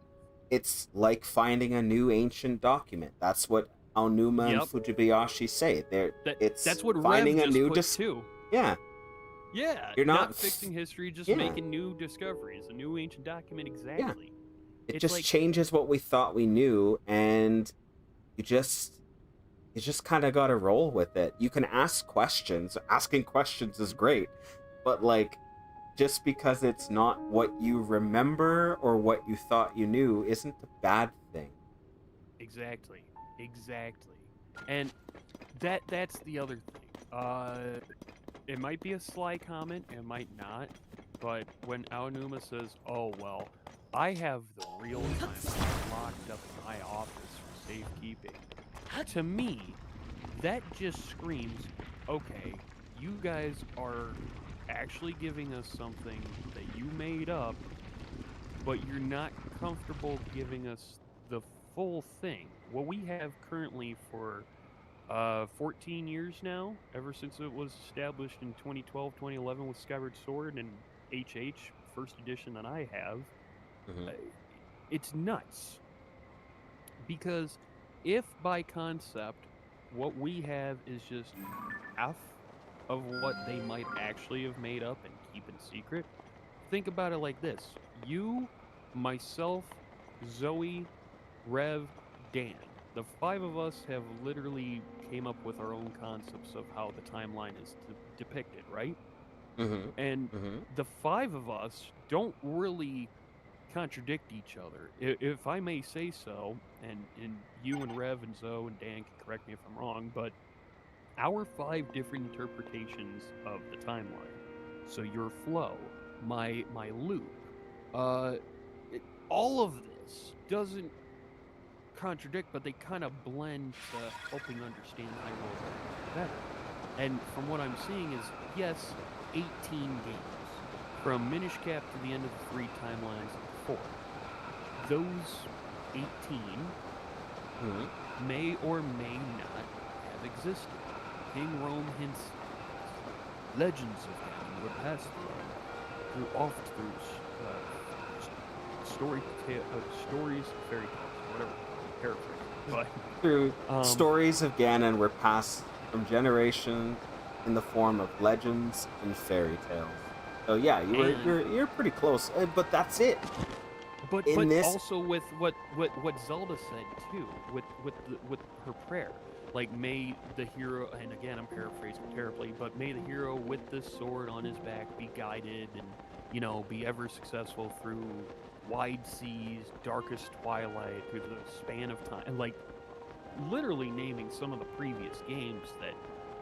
it's like finding a new ancient document. That's what Aonuma and Yep. Fujibayashi say. It's That's what Rev finding a just new put too. yeah. Yeah, You're not fixing history, just yeah, making new discoveries, a new ancient document. yeah. Exactly. It It's just like, changes what we thought we knew, and you just kind of got to roll with it. You can ask questions. Asking questions is great, but like, just because it's not what you remember or what you thought you knew isn't a bad thing. exactly, exactly. And that's the other thing. It might be a sly comment, it might not, but when Aonuma says, "Oh well, I have the real time locked up in my office for safekeeping," to me, that just screams, okay, you guys are actually giving us something that you made up, but you're not comfortable giving us the full thing. What we have currently for 14 years now, ever since it was established in 2012, 2011 with Skyward Sword and HH, first edition that I have, Mm-hmm. uh, it's nuts. Because if by concept, what we have is just half of what they might actually have made up and keep in secret, think about it like this: you, myself, Zoe, Rev, Dan. The five of us have literally came up with our own concepts of how the timeline is depicted, right? Mm-hmm. And Mm-hmm. the five of us don't really contradict each other, if I may say so. And you and Rev and Zoe and Dan can correct me if I'm wrong, but our five different interpretations of the timeline. So your flow, my loop, uh, all of this doesn't contradict, but they kind of blend to helping understand Hyrule better. And from what I'm seeing is, yes, 18 games. From Minish Cap to the end of the three timelines of the four. Those 18 Mm-hmm. may or may not have existed. King Rome hints legends of them were passed through oft through stories, fairy tales, whatever, paraphrase. But Through um, stories of Ganon were passed from generation in the form of legends and fairy tales. So yeah, and you're pretty close, but that's it. but In this, also with what Zelda said too, with her prayer, like may the hero, and again I'm paraphrasing terribly, but may the hero with this sword on his back be guided and be ever successful through wide seas, darkest twilight, through the span of time, and like literally naming some of the previous games that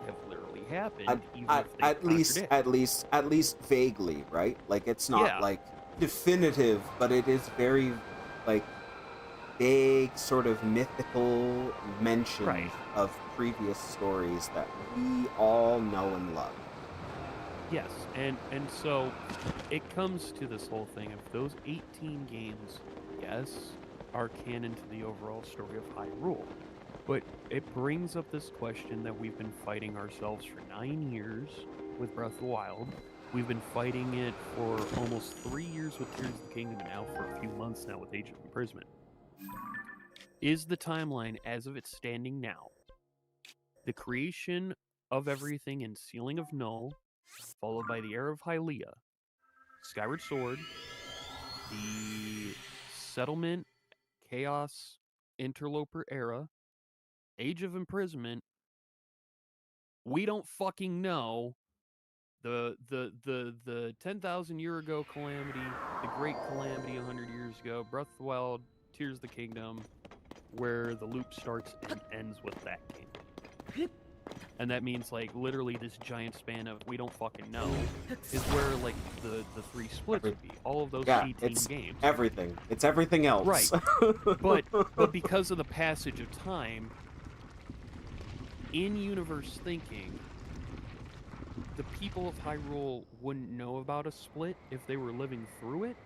have literally happened, even if they at least contradict. at least at least vaguely, right? Like it's not Yeah, like definitive, but it is very, like, vague, sort of mythical mentions Right. of previous stories that we all know and love. Yes, and so it comes to this whole thing of those 18 games, yes, are canon to the overall story of Hyrule. But it brings up this question that we've been fighting ourselves for 9 years with Breath of the Wild. We've been fighting it for almost 3 years with Tears of the Kingdom, and now for a few months now with Age of Imprisonment. Is the timeline as of its standing now the creation of everything in Sealing of Null, followed by the Era of Hylia, Skyward Sword, the Settlement, Chaos, Interloper Era, Age of Imprisonment? We don't fucking know. The 10,000 year ago calamity, the great calamity 100 years ago, Breath of the Wild, Tears of the Kingdom, where the loop starts and ends with that game. And that means, like, literally this giant span of we don't fucking know is where, like, the three splits would be. All of those Yeah, 18 it's games. everything. It's everything else. Right. But because of the passage of time, in-universe thinking, the people of Hyrule wouldn't know about a split if they were living through it.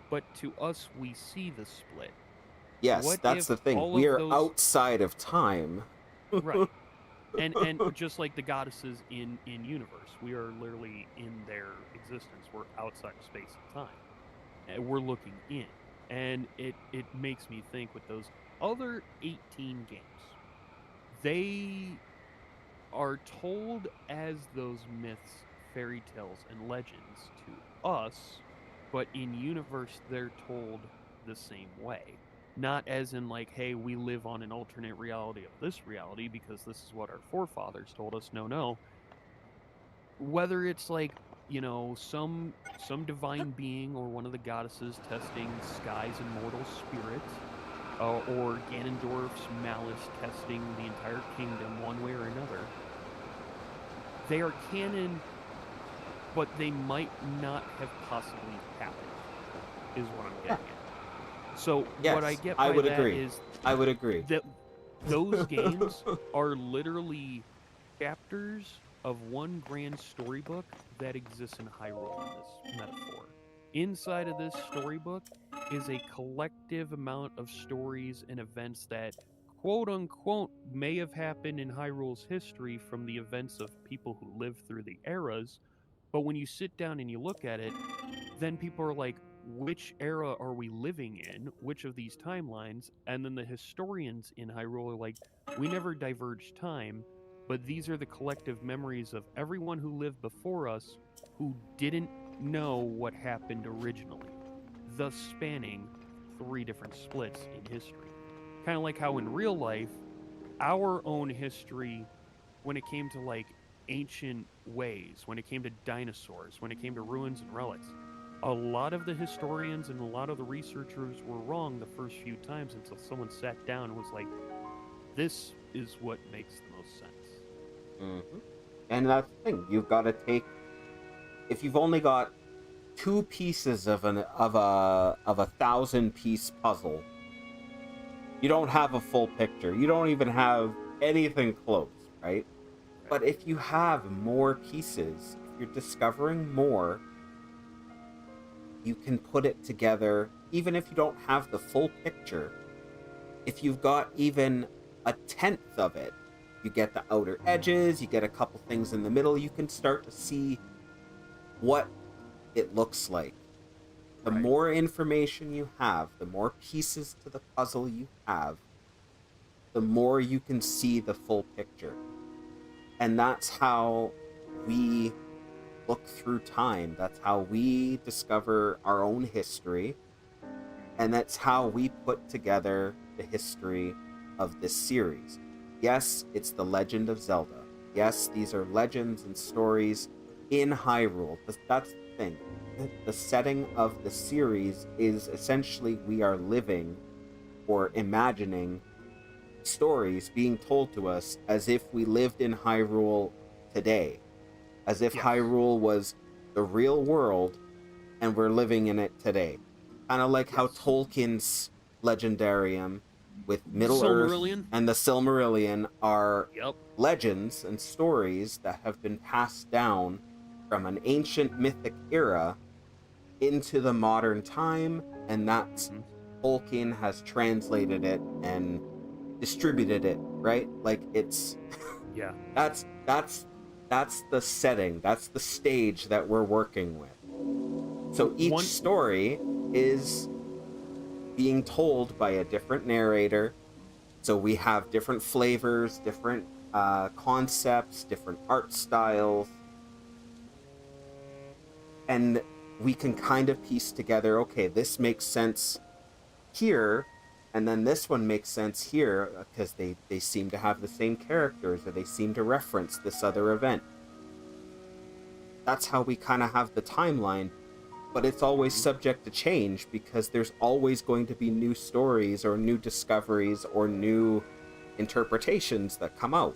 But to us, we see the split. Yes, What that's if the thing. all We of are those... outside of time. Right. And just like the goddesses in universe, we are literally in their existence. We're outside of space and time, and we're looking in. And it makes me think with those other 18 games, they are told as those myths, fairy tales, and legends to us, but in universe they're told the same way. Not as in, like, hey, we live on an alternate reality of this reality because this is what our forefathers told us. No, no. Whether it's like, some divine being or one of the goddesses testing Sky's immortal spirit, or Ganondorf's malice testing the entire kingdom one way or another, they are canon, but they might not have possibly happened, is what I'm getting at. So what I Yes, get I by would that agree. is I would agree. that those games are literally chapters of one grand storybook that exists in Hyrule in this metaphor. Inside of this storybook is a collective amount of stories and events that, quote unquote, may have happened in Hyrule's history from the events of people who lived through the eras. But when you sit down and you look at it, then people are like, which era are we living in? Which of these timelines? And then the historians in Hyrule are like, we never diverged time, but these are the collective memories of everyone who lived before us who didn't know what happened originally, thus spanning 3 different splits in history. Kind of like how in real life, our own history, when it came to like ancient ways, when it came to dinosaurs, when it came to ruins and relics, a lot of the historians and a lot of the researchers were wrong the first few times until someone sat down and was like, this is what makes the most sense. Mm-hmm. And that's the thing. You've got to take. If you've only got 2 pieces of a 1,000-piece puzzle, you don't have a full picture. You don't even have anything close, right? But if you have more pieces, if you're discovering more, you can put it together. Even if you don't have the full picture, if you've got even a tenth of it, you get the outer edges, you get a couple things in the middle, you can start to see what it looks like. The Right. more information you have, the more pieces to the puzzle you have, the more you can see the full picture. And that's how we look through time. That's how we discover our own history. And that's how we put together the history of this series. Yes, it's the Legend of Zelda. Yes, these are legends and stories in Hyrule. That's the thing. The setting of the series is essentially we are living or imagining stories being told to us as if we lived in Hyrule today. As if Yes. Hyrule was the real world and we're living in it today. Kind of like how Yes. Tolkien's Legendarium with Middle Earth Silmarillion. and the Silmarillion are Yep. legends and stories that have been passed down from an ancient mythic era into the modern time, and that's Mhm. Tolkien has translated it and distributed it, right? Like it's Yeah. that's the setting, that's the stage that we're working with. So each One. story is being told by a different narrator. So we have different flavors, different concepts, different art styles, and we can kind of piece together, okay, this makes sense here, and then this one makes sense here because they seem to have the same characters or they seem to reference this other event. That's how we kind of have the timeline, but it's always Mhm. subject to change because there's always going to be new stories or new discoveries or new interpretations that come out.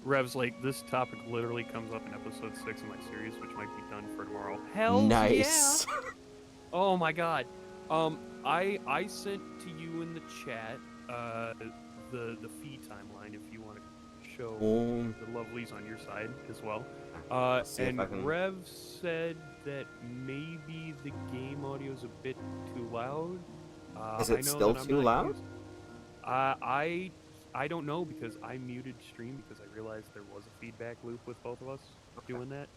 Rev's like, this topic literally comes up in episode 6 of my series, which might be done for tomorrow. Hells yeah! Nice. Oh my god. I sent to you in the chat the fee timeline if you want to show the lovelies on your side as well. I'll see if And I can. Rev said that maybe the game audio is a bit too loud. Is I it know still that I'm too not loud? used. I don't know because I muted stream because I realized there was a feedback loop with both of us doing that.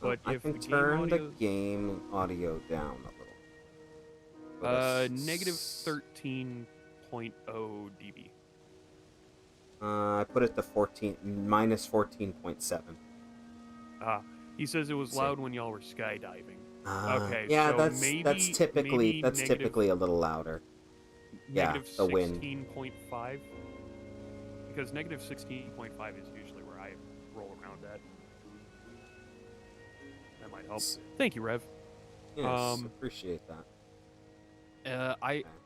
But I if can the game turn the audio game audio down a little. For this. negative 13.0 dB. I put it to 14 minus 14.7. He says it was loud when y'all were skydiving. Okay, Yeah, so that's typically negative a little louder. Yeah, negative the wind. 16.5 because negative 16.5 is usually where I roll around at. That might help. Thank you, Rev. Yes, appreciate that.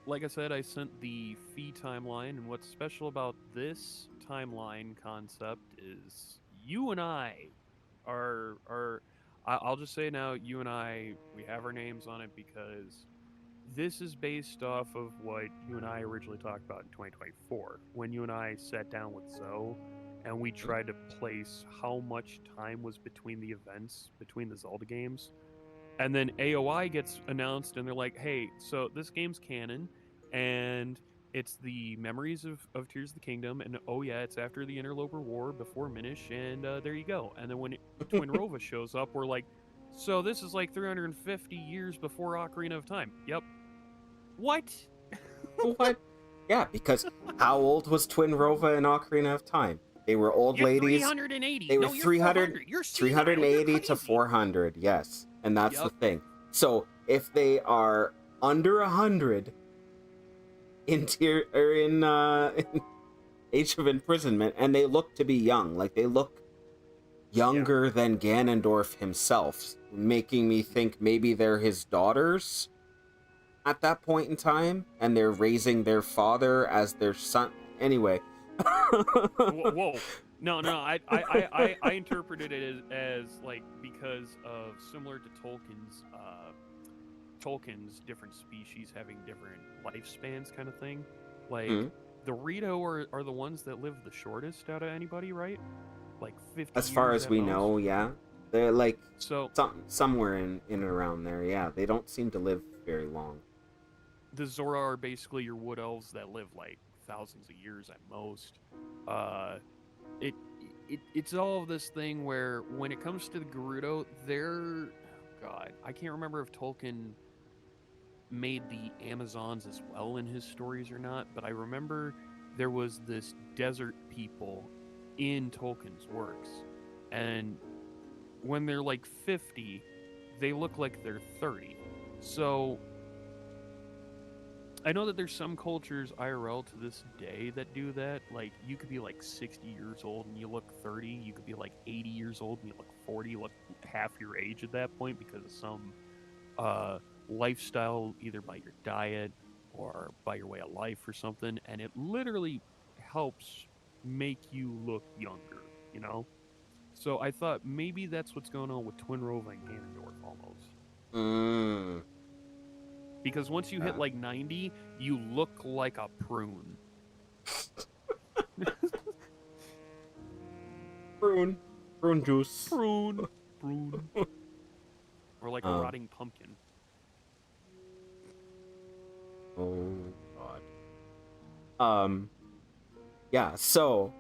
Like I said, I sent the fee timeline, and what's special about this timeline concept is you and I I'll just say now, you and I, we have our names on it because this is based off of what you and I originally talked about in 2024 when you and I sat down with Zoe and we tried to place how much time was between the events between the Zelda games. And then AOI gets announced, and they're like, "Hey, so this game's canon, and it's the memories of Tears of the Kingdom, and oh yeah, it's after the Interloper War, before Minish, and there you go." And then when Twin Rova shows up, we're like, "So this is like 350 years before Ocarina of Time." Yep. What? What? Yeah, because how old was Twin Rova and Ocarina of Time? They were old You're ladies. 380. They were No, you're 400. You're senile. You're 380 to crazy. 400, yes. And that's the Yep. thing. So if they are under 100 in tier or in Age of Imprisonment, and they look to be young, like they look younger than Ganondorf himself, making me think maybe they're his daughters at that point in time, and they're raising their father as their son. Anyway. Whoa. No, I interpreted it as like because of similar to Tolkien's different species having different lifespans kind of thing. Like the Rito are the ones that live the shortest out of anybody, right? Like 50 As far years as at we most. know, yeah. They're like So somewhere in and around there, yeah. They don't seem to live very long. the Zora are basically your wood elves that live like thousands of years at most. Uh it it's all of this thing where when it comes to the Gerudo, they're God, I can't remember if Tolkien made the Amazons as well in his stories or not, but I remember there was this desert people in Tolkien's works. And when they're like 50, they look like they're 30. So I know that there's some cultures IRL to this day that do that. Like, you could be like 60 years old and you look 30. You could be like 80 years old and you look 40. You look half your age at that point because of some lifestyle, either by your diet or by your way of life or something. And it literally helps make you look younger, you know? So I thought maybe that's what's going on with Twinrove and Ganondorf almost. Mm. Because once you hit like 90, you look like a prune. Prune. Prune juice. Prune. Prune. Or like a rotting pumpkin. Oh god. Yeah, so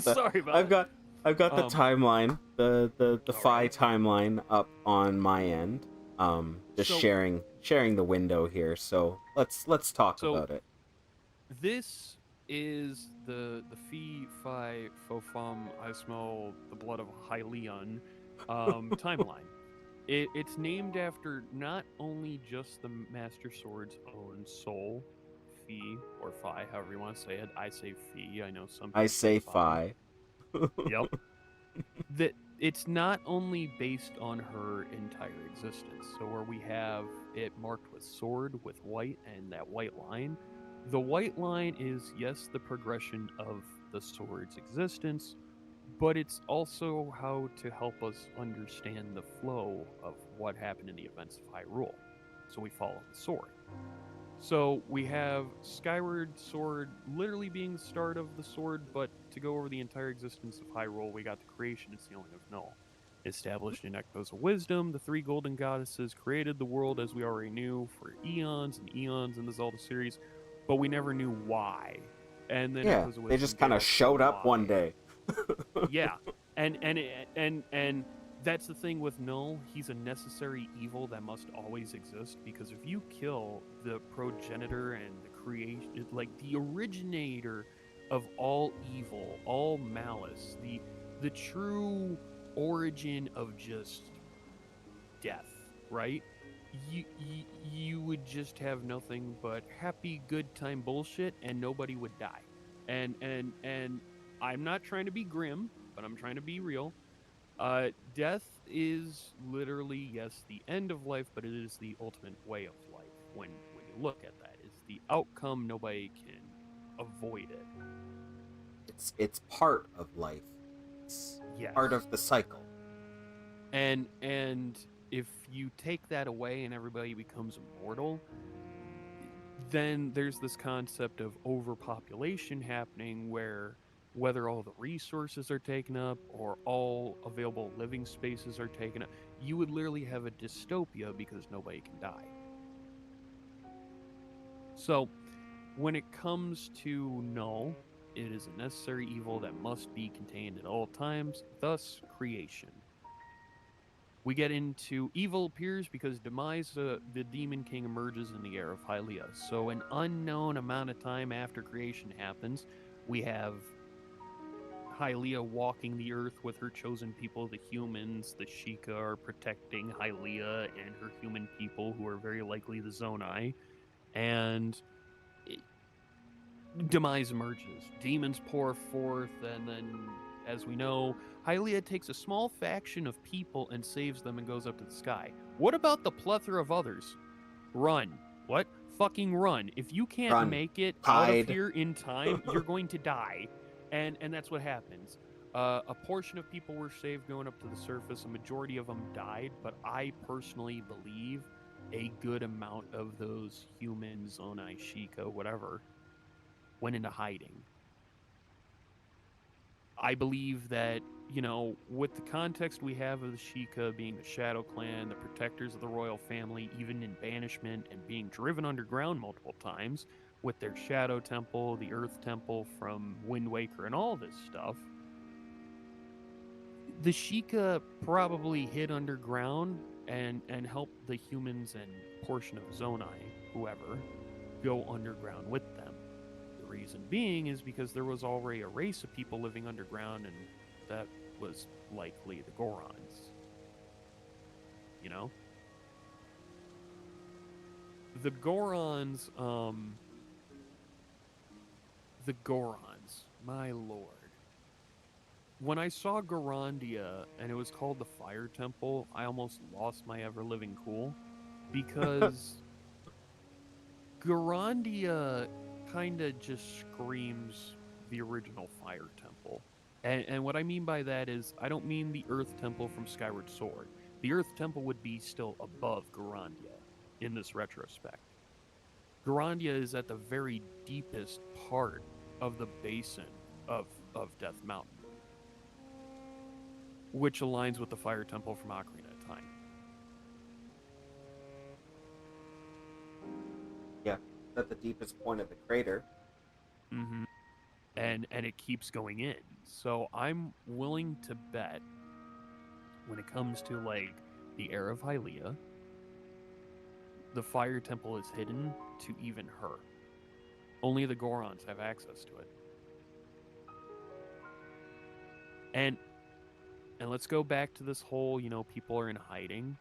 Sorry about I've got I've got the Um, timeline, the Phi right. timeline up on my end. Just So sharing the window here. So let's talk so about it. this is the Fee Fi Fo Fum I smell the blood of Hylian timeline. It's named after not only just the Master Sword's own soul, Fee or Phi, however you want to say it. I say Fee. I know some I people say say Phi. Phi. Yep. That it's not only based on her entire existence. So where we have it marked with sword with white and that white line, the white line is yes the progression of the sword's existence, but it's also how to help us understand the flow of what happened in the events of Hyrule. So we follow the sword. So we have Skyward Sword literally being the start of the sword, but to go over the entire existence of Hyrule, we got the creation and sealing of Null. Established in Echoes of Wisdom, the three golden goddesses created the world as we already knew for eons and eons in the Zelda series, but we never knew why. And then Yeah, Echoes of they Wisdom just kind gave of us the showed up one why. day. Yeah, and that's the thing with Null. He's a necessary evil that must always exist because if you kill the progenitor and the creation, like the originator of all evil, all malice, the true origin of just death, right? You would just have nothing but happy good time bullshit and nobody would die. And I'm not trying to be grim, but I'm trying to be real. Death is literally yes the end of life, but it is the ultimate way of life. When you look at that, is the outcome. Nobody can avoid it. It's part of life. It's Yes, part of the cycle. and if you take that away and everybody becomes immortal, then there's this concept of overpopulation happening where whether all the resources are taken up or all available living spaces are taken up, you would literally have a dystopia because nobody can die. So, when it comes to Null, it is a necessary evil that must be contained at all times, thus creation. We get into evil appears because Demise, the Demon King, emerges in the air of Hylia. So, an unknown amount of time after creation happens, we have Hylia walking the earth with her chosen people, the humans. The Sheikah are protecting Hylia and her human people, who are very likely the Zonai. And Demise emerges. Demons pour forth, and then, as we know, Hylia takes a small faction of people and saves them and goes up to the sky. What about the plethora of others? Run. What? Fucking run. If you can't Run. make it out of Hide. here in time, you're going to die. And that's what happens. A portion of people were saved going up to the surface. A majority of them died, but I personally believe a good amount of those humans, Zonai, Sheikah, whatever, went into hiding. I believe that, with the context we have of the Sheikah being the Shadow Clan, the protectors of the royal family, even in banishment and being driven underground multiple times with their Shadow Temple, the Earth Temple from Wind Waker, and all this stuff, the Sheikah probably hid underground and helped the humans and portion of Zonai, whoever, go underground with them. The reason being is because there was already a race of people living underground, and that was likely the Gorons. You know? The Gorons, my lord. When I saw Gorondia and it was called the Fire Temple, I almost lost my ever living cool because Gorondia kind of just screams the original Fire Temple. And what I mean by that is, I don't mean the Earth Temple from Skyward Sword. The Earth Temple would be still above Garandia in this retrospect. Garandia is at the very deepest part of the basin of Death Mountain, which aligns with the Fire Temple from Ocarina of Time. Yeah, at the deepest point of the crater. Mm-hmm. And it keeps going in. So I'm willing to bet when it comes to like the Heir of Hylia, the Fire Temple is hidden to even her. Only the Gorons have access to it. And let's go back to this whole, people are in hiding.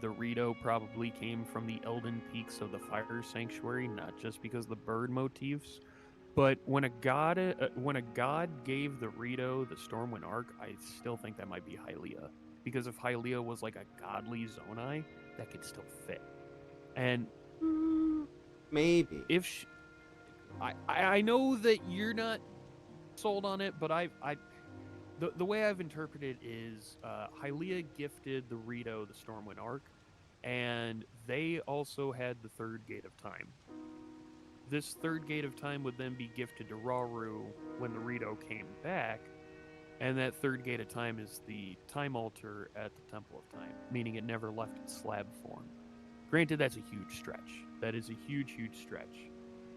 The Rito probably came from the Elden Peaks of the Fire Sanctuary, not just because of the bird motifs, but when a god gave the Rito the Stormwind Arc, I still think that might be Hylia, because if Hylia was like a godly Zonai, that could still fit. And Maybe. if she, I know that you're not sold on it, but the way I've interpreted it is Hylia gifted the Rito the Stormwind Arc, and they also had the Third Gate of Time. This Third Gate of Time would then be gifted to Rauru when the Rito came back, and that Third Gate of Time is the time altar at the Temple of Time, meaning it never left its slab form. Granted, that's a huge stretch. That is a huge, huge stretch.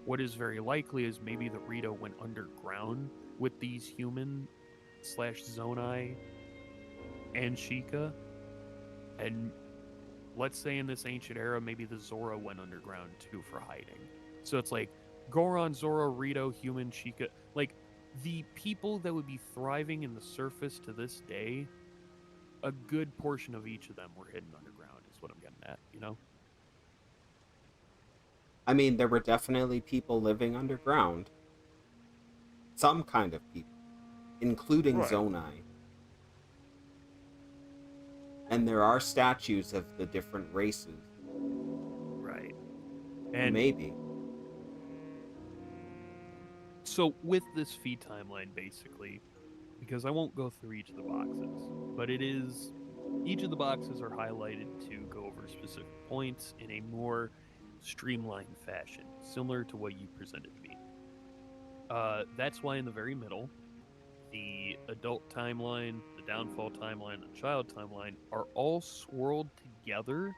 What is very likely is maybe the Rito went underground with these human / Zonai and Sheikah, and let's say in this ancient era, maybe the Zora went underground too for hiding. So it's like Goron, Zora, Rito, human, Sheikah, like the people that would be thriving in the surface to this day, a good portion of each of them were hidden underground, is what I'm getting at, I mean, there were definitely people living underground. Some kind of people, including Right. Zonai. And there are statues of the different races. Right. And maybe. So with this feed timeline, basically, because I won't go through each of the boxes, but each of the boxes are highlighted to go over specific points in a more streamlined fashion, similar to what you presented to me. That's why in the very middle, the adult timeline, the downfall timeline, and the child timeline are all swirled together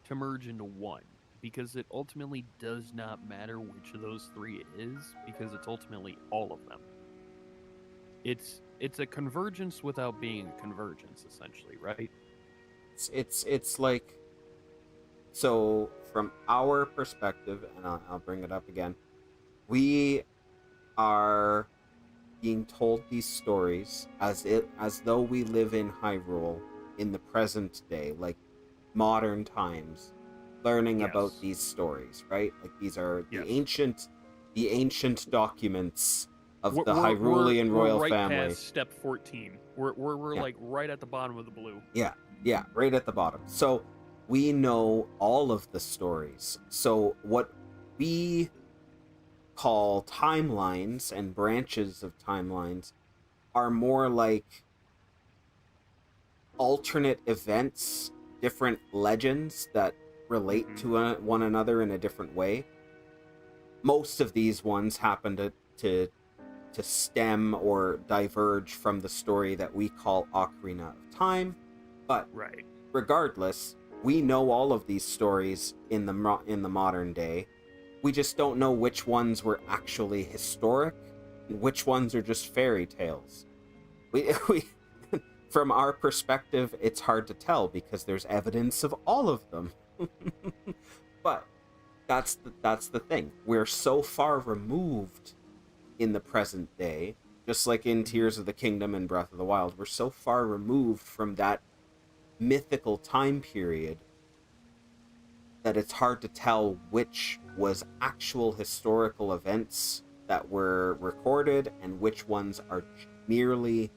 to merge into one, because it ultimately does not matter which of those three it is, because it's ultimately all of them. It's a convergence without being a convergence, essentially, right? It's like, so from our perspective, and I'll bring it up again, we are being told these stories as though we live in Hyrule in the present day, like modern times, learning about these stories, right? Like these are the ancient documents of the Hyrulean royal right family. Past step 14. We're like right at the bottom of the blue. Yeah, right at the bottom. So we know all of the stories. So what we call timelines and branches of timelines are more like alternate events, different legends that relate to one another in a different way. Most of these ones happen to stem or diverge from the story that we call Ocarina of Time, but regardless, we know all of these stories in the modern day. We just don't know which ones were actually historic and which ones are just fairy tales. We from our perspective, it's hard to tell because there's evidence of all of them. But that's the thing. We're so far removed in the present day, just like in Tears of the Kingdom and Breath of the Wild, we're so far removed from that mythical time period that it's hard to tell which was actual historical events that were recorded and which ones are merely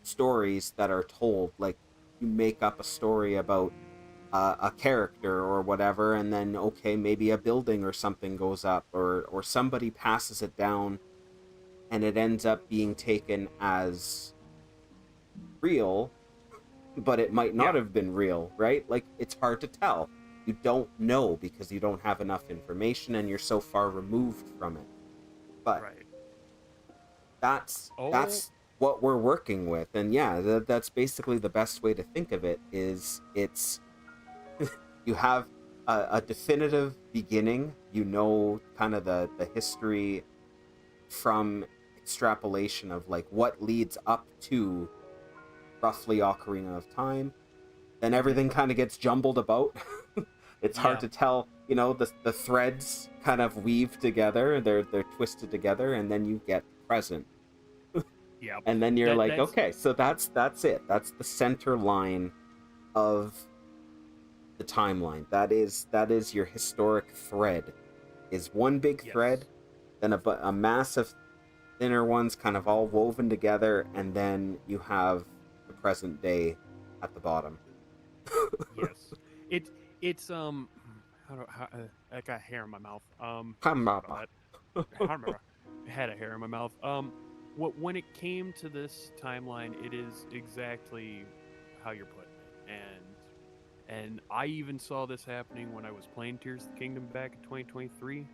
stories that are told. Like, you make up a story about a character or whatever, and then, okay, maybe a building or something goes up, or somebody passes it down and it ends up being taken as real, but it might not Yeah. have been real, right? Like, it's hard to tell. You don't know because you don't have enough information and you're so far removed from it. But Right. that's Oh, that's what we're working with. And yeah, that's basically the best way to think of it. Is it's you have a definitive beginning, you know, kind of the history from extrapolation of like what leads up to roughly Ocarina of Time. Then mhm. everything kind of gets jumbled about. It's hard Yeah. to tell, you know, the threads kind of weave together, they're twisted together, and then you get present. Yeah. And then you're like, That's okay, so that's it. That's the center line of the timeline. That is your historic thread. Is one big thread, yes. then a massive thinner ones kind of all woven together, and then you have the present day at the bottom. Yes. It's I got hair in my mouth. Sorry about Kamaba. that. I remember I had a hair in my mouth. When it came to this timeline, it is exactly how you're putting it, and I even saw this happening when I was playing Tears of the Kingdom back in 2023.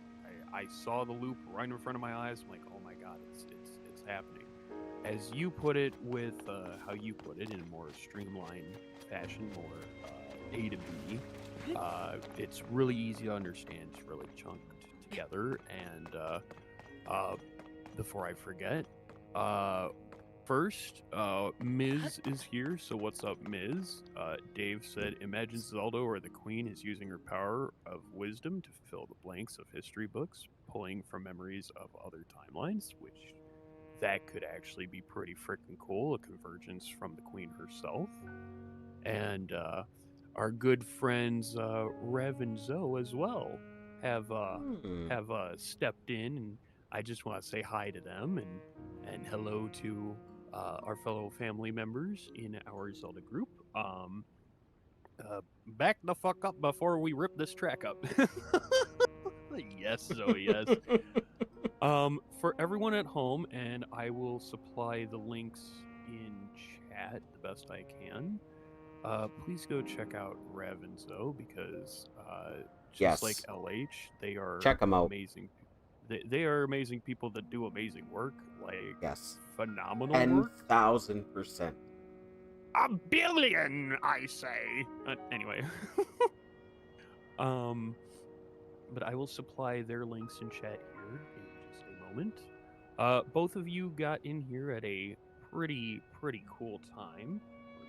I saw the loop right in front of my eyes. I'm like, oh my god, it's happening. As you put it, with how you put it in a more streamlined fashion, more A to B. It's really easy to understand. It's really chunked together. And before I forget, uh, first, Ms. is here. So what's up, Ms.? Dave said, imagine Zelda or the Queen is using her power of wisdom to fill the blanks of history books, pulling from memories of other timelines, which that could actually be pretty freaking cool. A convergence from the Queen herself. And our good friends Rev and Zoe as well have Hmm. stepped in, and I just want to say hi to them and hello to our fellow family members in our Zelda group. Back the fuck up before we rip this track up. Yes, Zoe. Yes. For everyone at home, and I will supply the links in chat the best I can. Please go check out Rev and Zoe because just like Yes. LH, they are Check them out. amazing. They are amazing people that do amazing work, like Yes. phenomenal work. 10,000%. A billion, I say. Anyway, um, but I will supply their links in chat here in just a moment. Both of you got in here at a pretty cool time.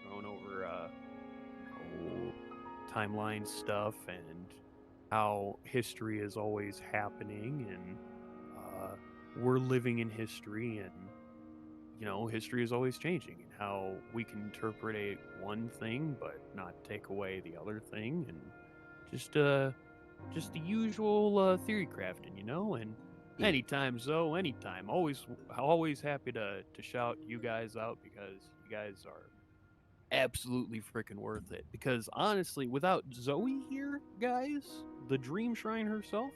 We're going over timeline stuff and how history is always happening, and we're living in history, and history is always changing, and how we can interpret one thing but not take away the other thing, and just the usual theory crafting, and Yeah. anytime, Zoe, anytime, always happy to shout you guys out because you guys are absolutely freaking worth it. Because honestly, without Zoe here, guys, the Dream Shrine herself,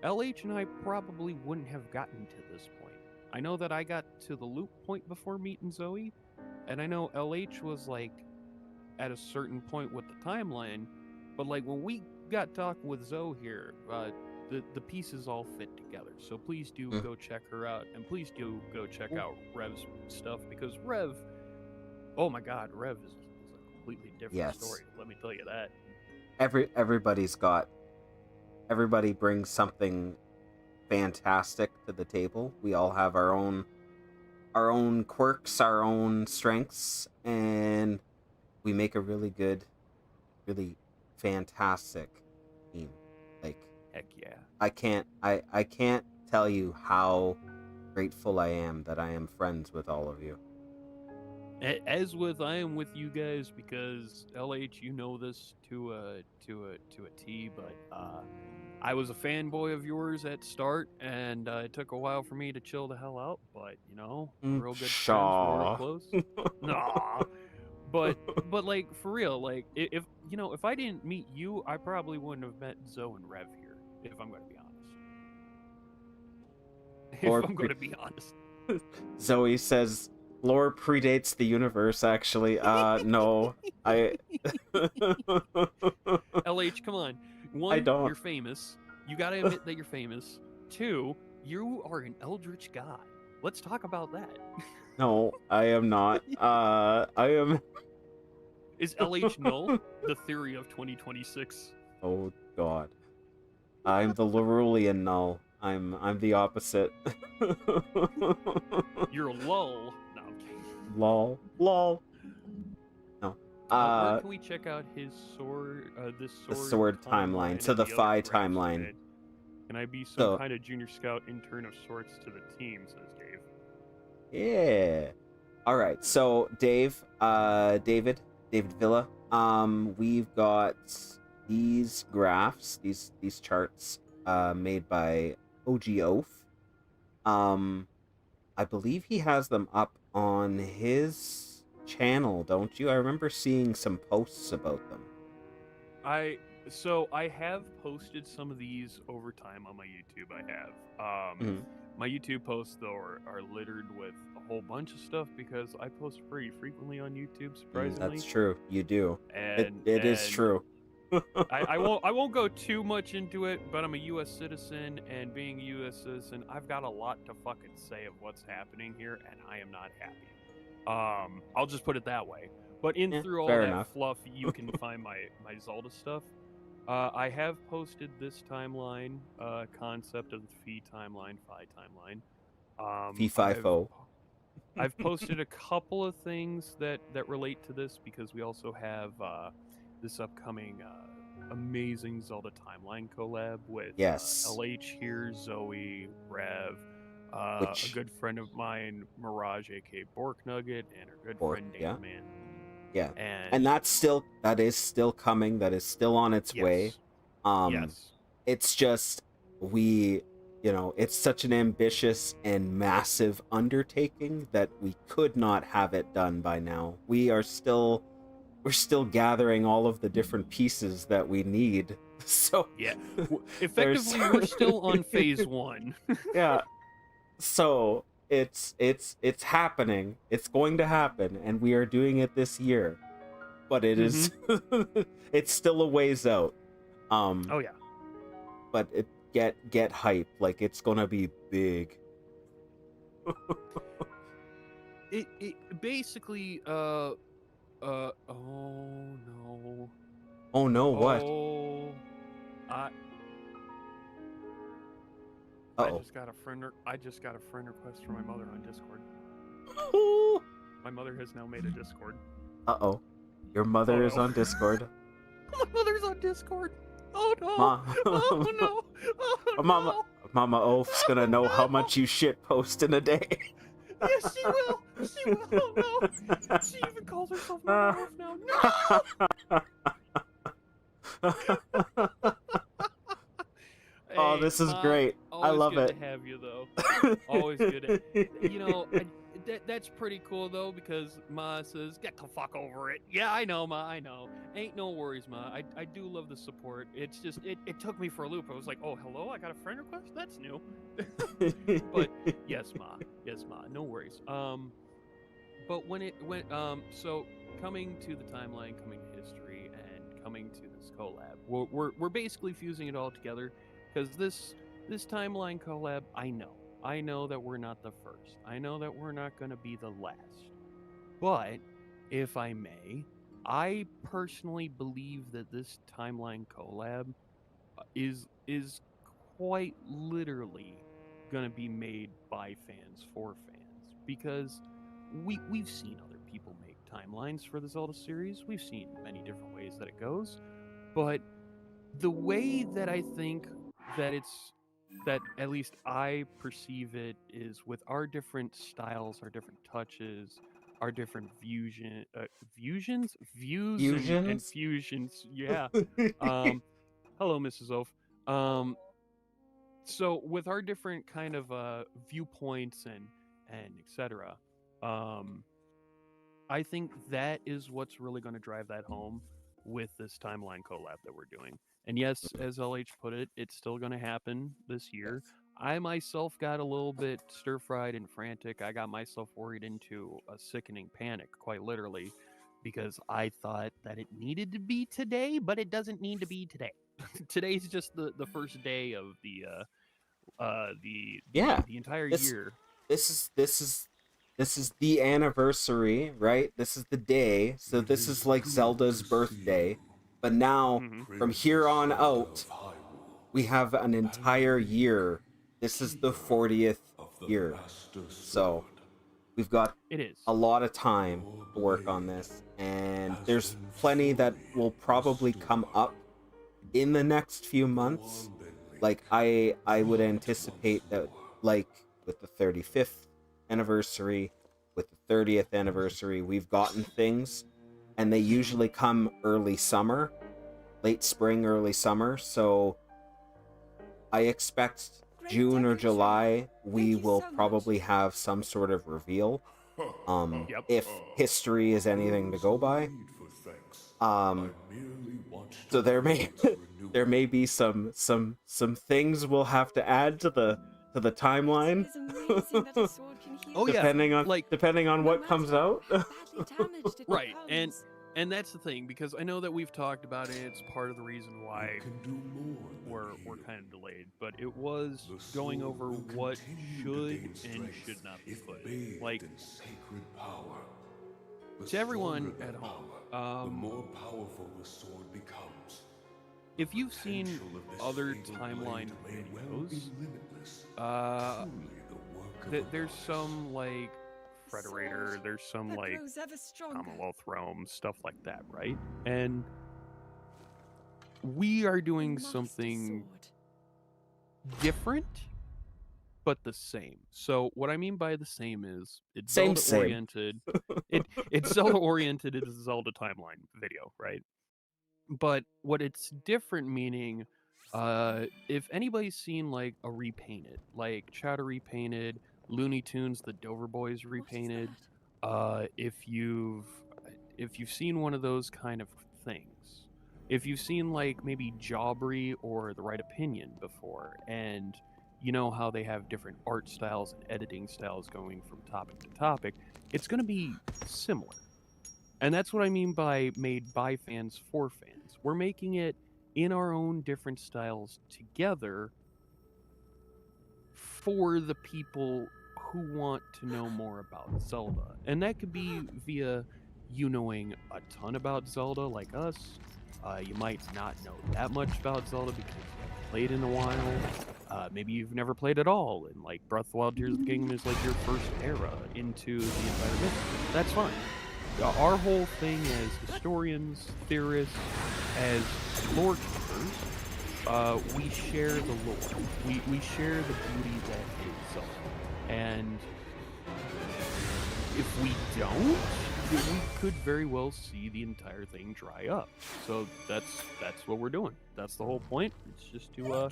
LH and I probably wouldn't have gotten to this point. I know that I got to the loop point before meeting Zoe, and I know LH was like at a certain point with the timeline, but like when we got talking with Zoe here, the pieces all fit together. So please do Mm. go check her out, and please do go check out Rev's stuff, because Rev, oh my God, Rev is a completely different Yes. story. Let me tell you that. Everybody brings something fantastic to the table. We all have our own quirks, our own strengths, and we make a really good, really fantastic team. Like, Heck yeah. I can't tell you how grateful I am that I am friends with all of you. As with I am with you guys, because LH, you know this to a T, but I was a fanboy of yours at start, and it took a while for me to chill the hell out. But real good friends, real Shaw. close. Nah, but like for real, like if I didn't meet you, I probably wouldn't have met Zoe and Rev here. If I'm going to be honest. If or I'm pre- going to be honest. Zoe says lore predates the universe. Actually, no, I LH, come on. I One, don't. you're famous. You gotta admit that you're famous. Two, you are an eldritch god. Let's talk about that. No, I am not. I am. Is LH null the theory of 2026? Oh God, I'm the Larulian null. I'm the opposite. You're a lull. No, I'm kidding. Lol, lol. No. Where can we check out his sword? This The sword sword timeline. So and the the other Phi crafts you timeline. made? Can I be some So kind of junior scout intern of sorts to the team? Says Dave. yeah. All right. So Dave, David Villa. We've got these graphs, these charts, made by OG Oaf. I believe he has them up on his channel, don't you? I remember seeing some posts about them. I have posted some of these over time on my YouTube. I have. Mhm. My YouTube posts though are littered with a whole bunch of stuff because I post pretty frequently on YouTube, surprisingly. That's true. You do. And It is true. I won't go too much into it, but I'm a U.S. citizen, and being a U.S. citizen, I've got a lot to fucking say of what's happening here, and I am not happy. I'll just put it that way. But through all fair that enough. fluff, you can find my Zelda stuff. I have posted this timeline concept of the Phi timeline. FIFO. I've posted a couple of things that relate to this because we also have this upcoming amazing Zelda timeline collab with Yes. LH here, Zoe, Rev, a Which good friend of mine, Mirage, aka Bork Nugget, and her good friend yeah. Dana Man. Yeah. And that is still coming. That is still on its way. Yes. It's just it's such an ambitious and massive undertaking that we could not have it done by now. We're still gathering all of the different pieces that we need. So yeah, effectively we're still on phase 1. Yeah. So it's happening. It's going to happen, and we are doing it this year. But it is it's still a ways out. Oh yeah. But get hype. Like, it's gonna be big. It basically oh no. Oh no, what? Oh, I Uh-oh. I just got a friend request from my mother on Discord. My mother has now made a Discord. Uh-oh. Your mother is on Discord. My mother's on Discord. Oh no. Oh no. Oh no. Mama Oaf's gonna know how much you shit post in a day. Yes, she will. She will. Oh no. She even calls herself Mama Oaf now. No. Oh, this is great. I love it. Always good to have you, though. Always good. That's pretty cool, though, because Ma says, get the fuck over it. Yeah, I know, Ma, I know. Ain't no worries, Ma. I do love the support. It's just, it took me for a loop. I was like, oh, hello, I got a friend request? That's new. But, yes, Ma. Yes, Ma. No worries. But when it went, so coming to the timeline, coming to history, and coming to this collab, we're basically fusing it all together. Because this timeline collab, I know that we're not the first. I know that we're not going to be the last. But, if I may, I personally believe that this timeline collab is quite literally going to be made by fans for fans. Because we've seen other people make timelines for the Zelda series. We've seen many different ways that it goes. But the way that I think that at least I perceive it is with our different styles, our different touches, our different views and Fusions? fusions. Yeah. Hello, Mrs. Oaf. So with our different kind of viewpoints and etc. I think that is what's really going to drive that home with this timeline collab that we're doing. And yes, as LH put it, it's still going to happen this year. I myself got a little bit stir-fried and frantic. I got myself worried into a sickening panic, quite literally, because I thought that it needed to be today, but it doesn't need to be today. Today's just the first day of Yeah. the entire This year. this is this is this is the anniversary, right? This is the day. So this is like Zelda's birthday. But now Hmm. from here on out, we have an entire year. This is the 40th year. So we've got It is. a lot of time to work on this, and there's plenty that will probably come up in the next few months. Like I would anticipate that, like with the 35th anniversary, with the 30th anniversary, we've gotten things, and they usually come early summer, late spring, early summer. So I expect June or July we will probably have some sort of reveal. Yep. If history is anything to go by. So there may be some things we'll have to add to the timeline. Oh yeah, Depending on what comes out. right. And that's the thing, because I know that we've talked about it. It's part of the reason why we're kind of delayed, but it was going over what should and should not be put. Like, to everyone at home, the more powerful the sword becomes. if you've seen other timeline videos, there's some like Frederator, there's some like Commonwealth Realm, stuff like that, right? And we are doing something different, but the same. So what I mean by the same is it's Same. Zelda oriented. It's Zelda oriented. It's a Zelda timeline video, right? But what it's different meaning, if anybody's seen like a repainted, like Chowder repainted, Looney Tunes, the Dover Boys repainted, if you've seen one of those kind of things, if you've seen like maybe Jawbreed or The Right Opinion before, and you know how they have different art styles and editing styles going from topic to topic, it's going to be similar. And that's what I mean by made by fans for fans. We're making it in our own different styles together for the people who want to know more about Zelda. And that could be via you knowing a ton about Zelda like us. You might not know that much about Zelda because you haven't played in a while. Maybe you've never played at all, and like Breath of the Wild Tears of the Kingdom is like your first era into the entire history. That's fine. Our whole thing as historians, theorists, as lore keepers, we share the lore. We share the beauty that is Zelda. And if we don't, we could very well see the entire thing dry up. So that's what we're doing. That's the whole point. It's just to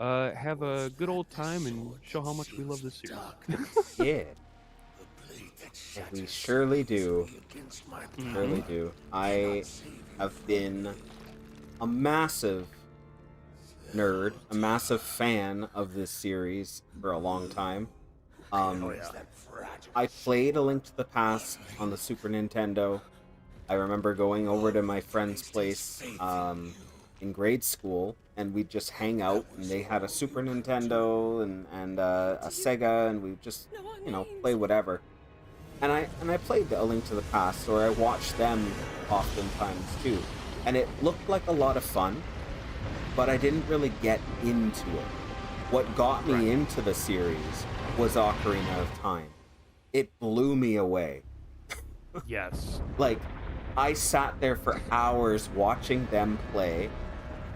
have a good old time and show how much we love this series. Yeah. And we surely do. Surely do. I have been a massive nerd, a massive fan of this series for a long time. I played A Link to the Past on the Super Nintendo. I remember going over to my friend's place in grade school, and we'd just hang out, and they had a Super Nintendo and a Sega, and we'd just, play whatever. And I played A Link to the Past, or I watched them oftentimes too. And it looked like a lot of fun, but I didn't really get into it. What got me into the series was Ocarina of Time. It blew me away. Yes. Like, I sat there for hours watching them play,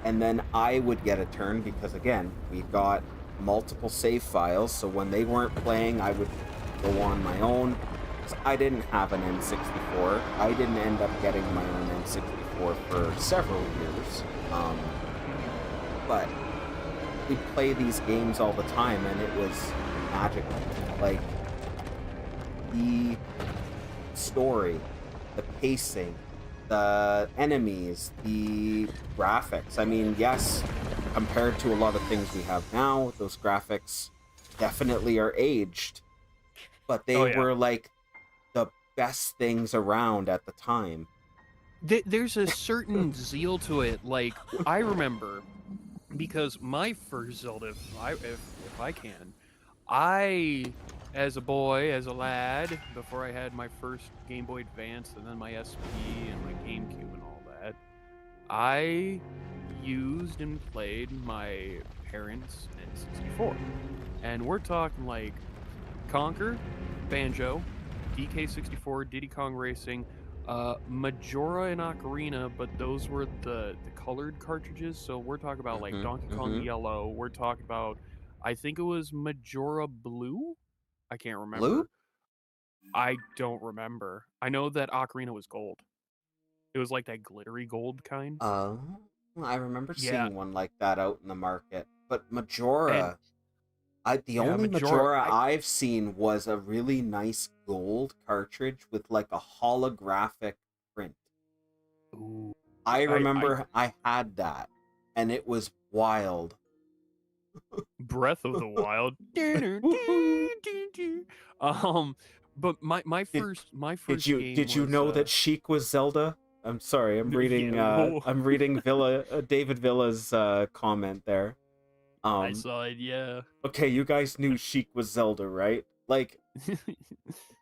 and then I would get a turn because, again, we've got multiple save files, so when they weren't playing, I would go on my own. I didn't have an N64. I didn't end up getting my own N64 for several years. But we'd play these games all the time, and it was magical. Like, the story, the pacing, the enemies, the graphics. I mean, yes, compared to a lot of things we have now, those graphics definitely are aged. But they were like the best things around at the time. There's a certain zeal to it. Like, I remember, because my first Zelda, if I can, as a boy, as a lad, before I had my first Game Boy Advance and then my SP and my GameCube and all that, I used and played my parents' N64. And we're talking like Conker, Banjo, DK64, Diddy Kong Racing, Majora and Ocarina, but those were the colored cartridges. So we're talking about like Donkey Kong Yellow. We're talking about, I think it was Majora Blue. I can't remember. Blue? I don't remember. I know that Ocarina was gold. It was like that glittery gold kind. I remember Yeah. seeing one like that out in the market. But Majora, the yeah, only Majora, I've seen was a really nice gold cartridge with like a holographic print. Ooh. I remember I had that, and it was wild. Breath of the Wild. But my first game did you was, know that Sheik was Zelda? I'm sorry, I'm reading I'm reading David Villa's comment there. I saw it, yeah. Okay, you guys knew Sheik was Zelda, right? Like,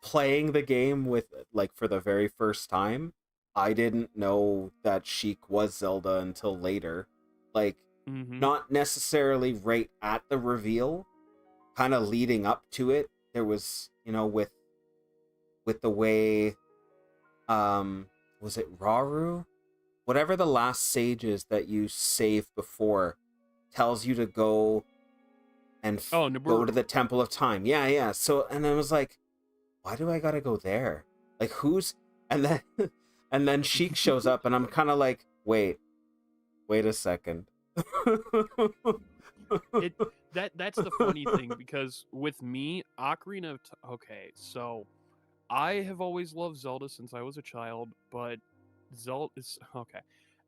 playing the game with, like, for the very first time, I didn't know that Sheik was Zelda until later. Like, not necessarily right at the reveal, kind of leading up to it. There was, you know, with the way, was it Rauru? Whatever the last sage is that you save before tells you to go and go to the Temple of Time. Yeah. So, and I was like, why do I gotta go there? Like, who's... And then and then Sheik shows up, and I'm kind of like, wait a second. That's the funny thing, because with me, Ocarina of okay, so I have always loved Zelda since I was a child, but Zelda is okay.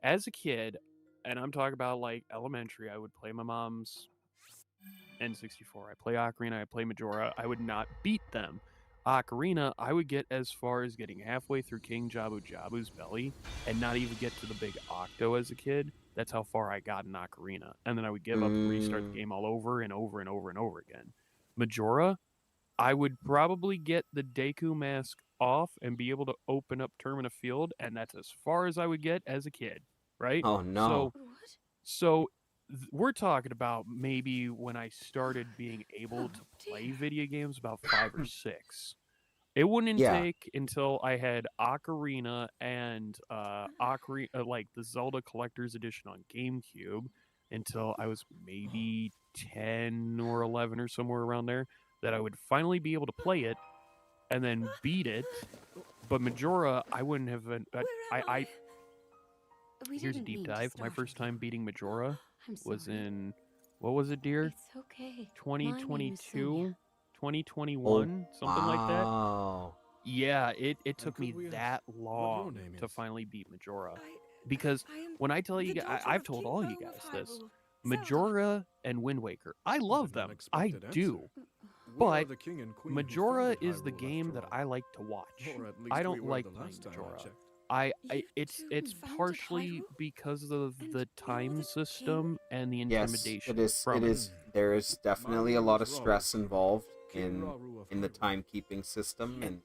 As a kid, and I'm talking about like elementary, I would play my mom's N64. I play Ocarina, I play Majora. I would not beat them. Ocarina, I would get as far as getting halfway through King Jabu Jabu's belly and not even get to the big Octo as a kid. That's how far I got in Ocarina. And then I would give up and restart the game all over and over and over and over again. Majora, I would probably get the Deku mask off and be able to open up Termina Field, and that's as far as I would get as a kid, right? Oh, no. So we're talking about maybe when I started being able to play video games, about 5 or 6. It wouldn't take until I had Ocarina and like the Zelda Collector's Edition on GameCube, until I was maybe 10 or 11 or somewhere around there, that I would finally be able to play it and then beat it. But Majora, I wouldn't have been... Here's a deep dive. My first time beating Majora was in... What was it, dear? It's okay. 2022? 2021? Something like that? Yeah, it took me that long to finally beat Majora. Because when I tell you guys... I've told all you guys this. Majora and Wind Waker, I love them. I do. But Majora is the game that I like to watch. I don't like playing Majora. It's partially because of the time system and the intimidation. Yes, it is. There is definitely a lot of stress involved in the timekeeping system,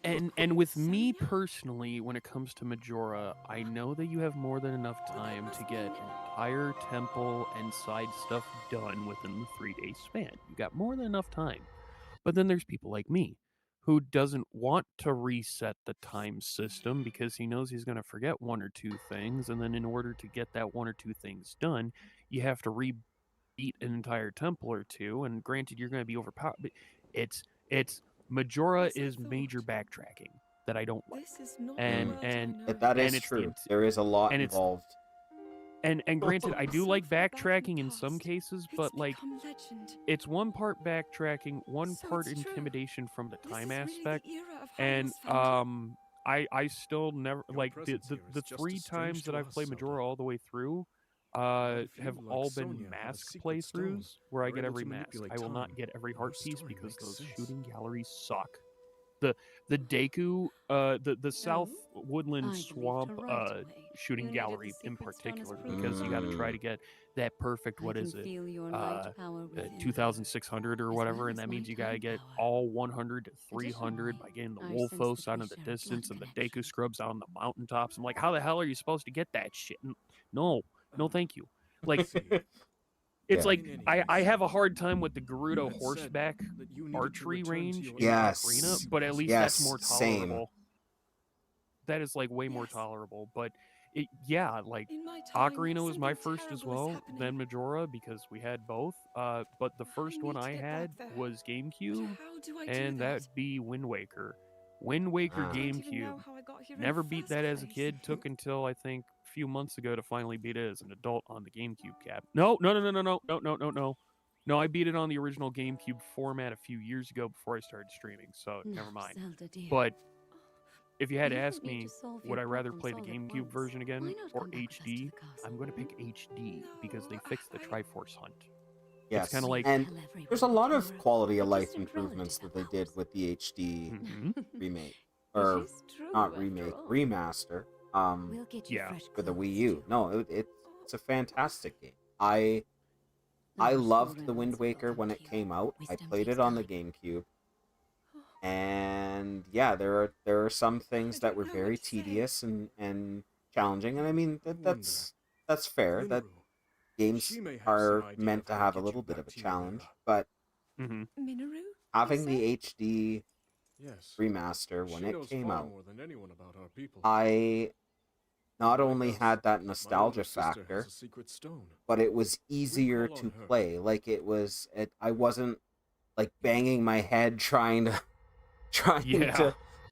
and with me personally, when it comes to Majora, I know that you have more than enough time to get an entire temple and side stuff done within the 3-day span. You got more than enough time. But then there's people like me, who doesn't want to reset the time system because he knows he's going to forget 1 or 2 things, and then in order to get that 1 or 2 things done, you have to beat an entire temple or 2, and granted, you're going to be overpowered, but it's Majora is major backtracking that I don't like. And that is true. There is a lot involved. And granted, I do like backtracking in some cases, but like, it's 1 part backtracking, 1 part intimidation from the time aspect, and I still never, like, the 3 times that I've played Majora all the way through, have all been mask playthroughs where I get every mask. I will not get every heart piece because those shooting galleries suck. The Deku, the South Woodland Swamp shooting gallery in particular, because you got to try to get that perfect, what is it, 2,600 or whatever, and that means you got to get all 100 to 300 by getting the Wolfos out in the distance and the Deku Scrubs out on the mountaintops. I'm like, how the hell are you supposed to get that shit? No, thank you. Like, it's like I have a hard time with the Gerudo horseback archery range in Ocarina, but at least that's more tolerable. That is like way more tolerable. But yeah, like Ocarina was my first as well, then Majora, because we had both. But the first one I had was GameCube, and that'd be Wind Waker. Wind Waker GameCube. Never beat that as a kid. Took until I think a few months ago to finally beat it as an adult on the GameCube cap. No. No, I beat it on the original GameCube format a few years ago before I started streaming, so never mind. But if you had to ask me, would I rather play the GameCube version again or HD? I'm going to pick HD because they fixed the Triforce Hunt. Yes, it's kind of like, and there's a lot of quality of life improvements that they did with the HD remake, or not remake, remaster. Yeah, for the Wii U. No, it's a fantastic game. I loved the Wind Waker when it came out. I played it on the GameCube, and yeah, there are some things that were very tedious and challenging, and I mean that's fair. That games are meant to have a little bit of a challenge, but having the HD remaster when it came out, I not only had that nostalgia factor, but it was easier to play. Like I wasn't like banging my head trying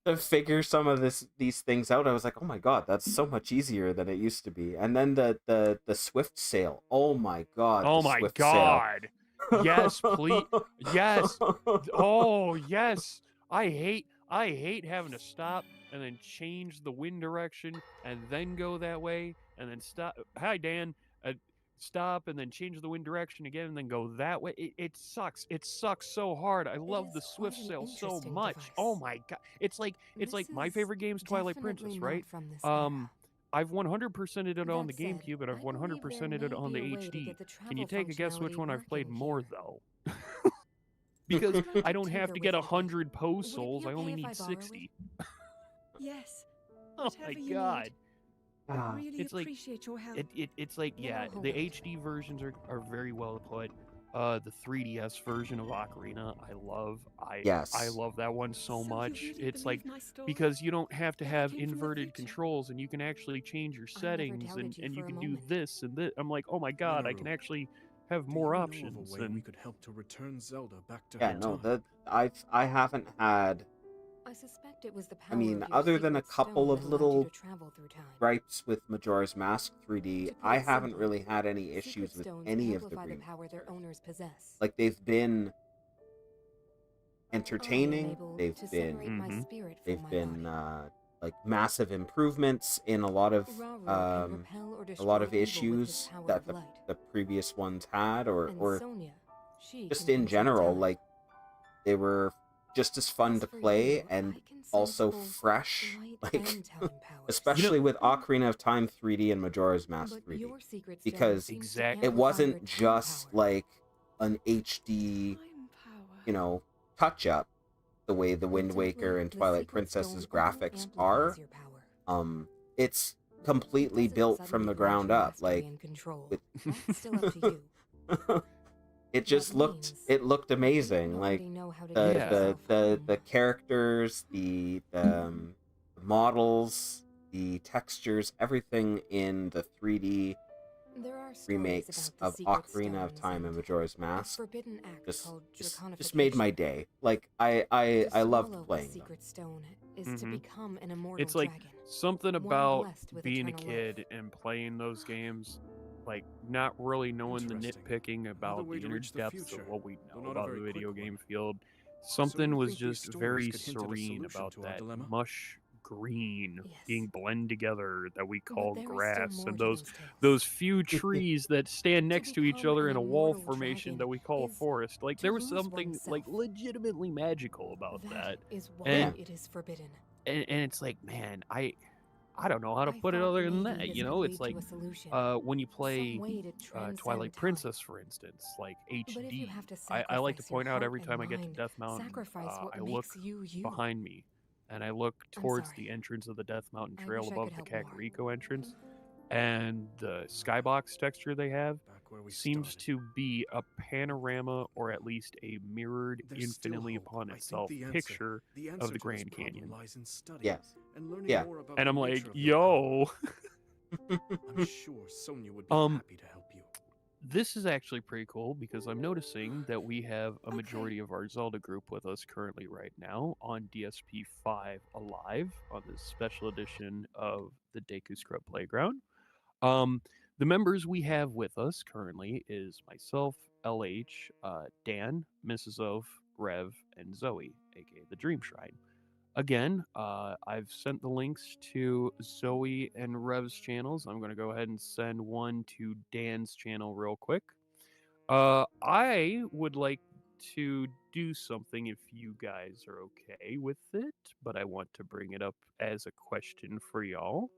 to figure some of these things out. I was like, oh my god, that's so much easier than it used to be. And then the Swift Sail. Oh my god. Oh my god. Yes, please. Yes. Oh yes. I hate having to stop and then change the wind direction and then go that way and then stop. Hi Dan. Stop and then change the wind direction again and then go that way. It sucks. It sucks so hard. I love the Swift Sail so much. Oh my god. It's like my favorite game's Twilight Princess, right? I've 100%ed it on the GameCube and I've 100%ed it on the HD. Can you take a guess which one I've played more though? Because I don't have to get 100 Poe Souls. I only need 60. Yes. Oh my god. It's like it's like, yeah, the HD versions are very well put. The 3DS version of Ocarina, I love. I love that one so much. It's like, because you don't have to have inverted controls and you can actually change your settings and you can do this and this. I'm like, oh my god, I can actually have more options. And we could help to return Zelda back to yeah, no, I haven't had. I suspect it was the power I mean, of your other than a secret couple stone of that little allowed you to travel through time. gripes with Majora's Mask 3D, To put I it haven't simply, really had any secret issues with stones any of the amplify the remakes. power their owners possess. Like, they've been entertaining, I am able they've to been separate my spirit from they've my been body. like massive improvements in a lot of Rauru can repel or destroy evil with his issues power that of light. the previous ones had, And or Sonia, she just can in control general, time. like they were just as fun As to for play you, and I can sense also both fresh, light like and time powers. especially with Ocarina of Time 3D and Majora's Mask But 3D, your secret stone because seems to Exactly. it amplify wasn't your time just power. like an HD, touch up the way the Wind Gently, Waker and the Twilight secret Princess's stone only graphics amplifies are. your power. It's completely Doesn't built from suddenly the grant ground you up. mastery Like and control. with That's still up to you. it just That looked means amazing. you Like already know how to the get yourself home. the characters, the models, the textures, everything in the 3D There are stories remakes about of the secret Ocarina of stones Time and and Majora's a Mask forbidden act called just made my draconification. day. Like I To loved swallow playing the them. secret stone is to become an immortal it's like dragon. something One about blessed with being a eternal kid life. and playing those games, like not really knowing the Interesting. nitpicking about way the to inner reach the depths future, of what we though know not a about the very video quick game one. field. So Something you was think these just stories very could hint at a serene solution about to our that dilemma? mush green being Yes. blend together that we But call there is still grass, more and to those those tales. few trees that stand To next to each become other an in a wall immortal formation dragon that we call a is forest. Like to there was lose something like oneself. legitimately magical about That that. is why Yeah. And it is forbidden. it's like, man, I don't know how to I put it thought other than maybe that. this You could know, it's lead like to a solution. when you Some play way to transcend Twilight time. Princess, for instance, like But if you HD. have to I like to sacrifice your point out heart every and time I get to mind, Death Mountain, sacrifice what I look makes you you. behind me and I look I'm towards sorry. the entrance of the Death Mountain I Trail wish I above could the help more. Kakariko entrance, and the skybox texture they have Back where we seems started. to be a panorama or at least a mirrored There's still infinitely hope. upon I think itself the picture answer of the to this Grand problem Canyon. lies in studying Yes. and learning Yeah. more about And the I'm like, nature of your power. yo. I'm sure Sonia would be Um, happy to help you. This is actually pretty cool because I'm noticing that we have a Okay. majority of our Zelda group with us currently right now on DSP 5 Alive on this special edition of the Deku Scrub Playground. The members we have with us currently is myself, LH, Dan, Mrs. Oaf, Rev, and Zoe, aka the Dream Shrine. Again, I've sent the links to Zoe and Rev's channels. I'm going to go ahead and send one to Dan's channel real quick. I would like to do something if you guys are okay with it, but I want to bring it up as a question for y'all.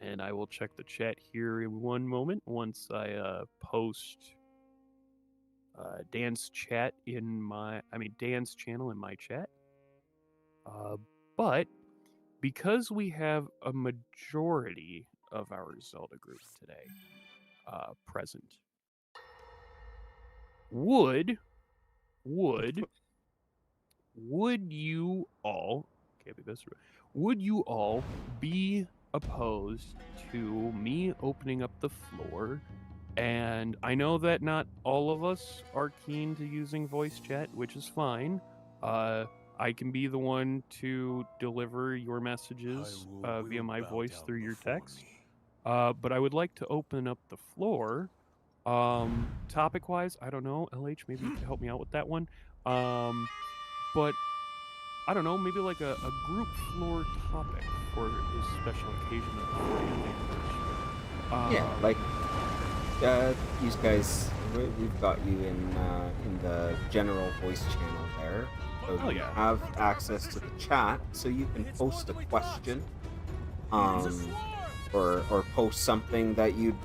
And I will check the chat here in one moment once I post Dan's chat in Dan's channel in my chat. But because we have a majority of our Zelda group today present, would you all can't be this would you all be opposed to me opening up the floor? And I know that not all of us are keen to using voice chat, which is fine. I can be the one to deliver your messages via my voice through your text. But I would like to open up the floor. Topic wise, I don't know. LH, maybe you could help me out with that one. But I don't know, maybe like a group floor topic for this special occasion of the 40th anniversary. Yeah, like these guys, we've got you in the general voice channel there, so Oh, you yeah. have access to the chat, so you can post a question, or post something that you'd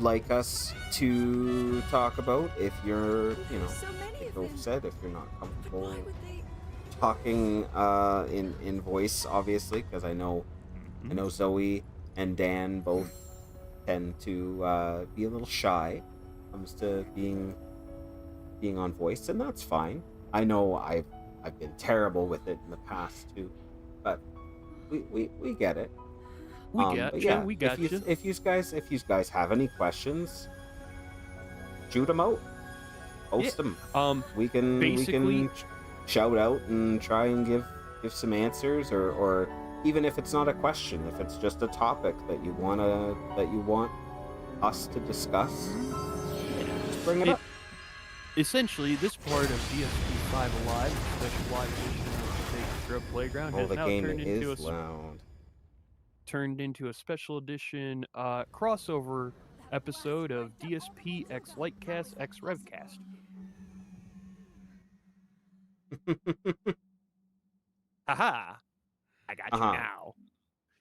like us to talk about. If you're, like Oaf said, if you're not comfortable talking in voice, obviously, because I know Zoe and Dan both tend to be a little shy when it comes to being on voice, and that's fine. I know I've been terrible with it in the past too, but we get it. We got But you. yeah, We got you. if you guys have any questions, shoot them out, post them. We Basically, can shout out and try and give some answers, or even if it's not a question, if it's just a topic that you want us to discuss, just bring it up. essentially, this part of DSP 5 Alive, the special live edition of the Deku Scrub Playground, Oh, has the now game turned into is loud. a special edition crossover episode of DSP X Lightcast X Revcast. Haha! I got you now.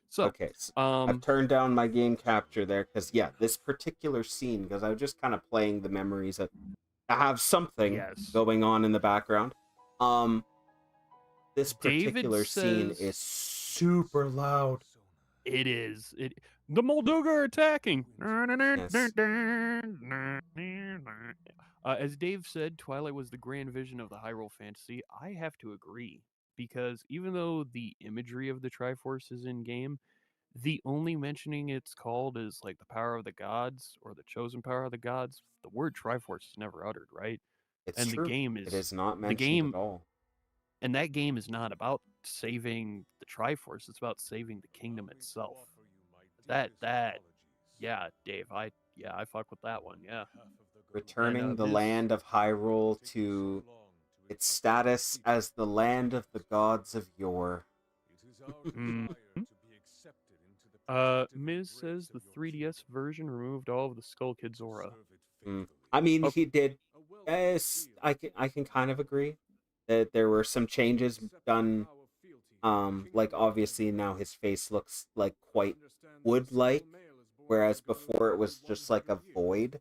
So, okay, so I've turned down my game capture there because this particular scene, because I was just kind of playing the memories of I have something going on in the background. This particular scene is super loud. It is. The Molduga are attacking. As Dave said, Twilight was the grand vision of the Hyrule Fantasy. I have to agree, because even though the imagery of the Triforce is in game, the only mentioning it's called is like the power of the gods or the chosen power of the gods. The word Triforce is never uttered, right? It's And true. the game is It is not the mentioned game, at all. and that game is not about saving the Triforce. It's about saving the kingdom itself. Yeah, Dave. I fuck with that one. Yeah. Returning the land of Hyrule to its status as the land of the gods of yore. Miz says the 3DS version removed all of the Skull Kid's aura. I mean, Okay. he did. Yes, I can kind of agree that there were some changes done. Like obviously now his face looks like quite wood-like, whereas before it was just like a void.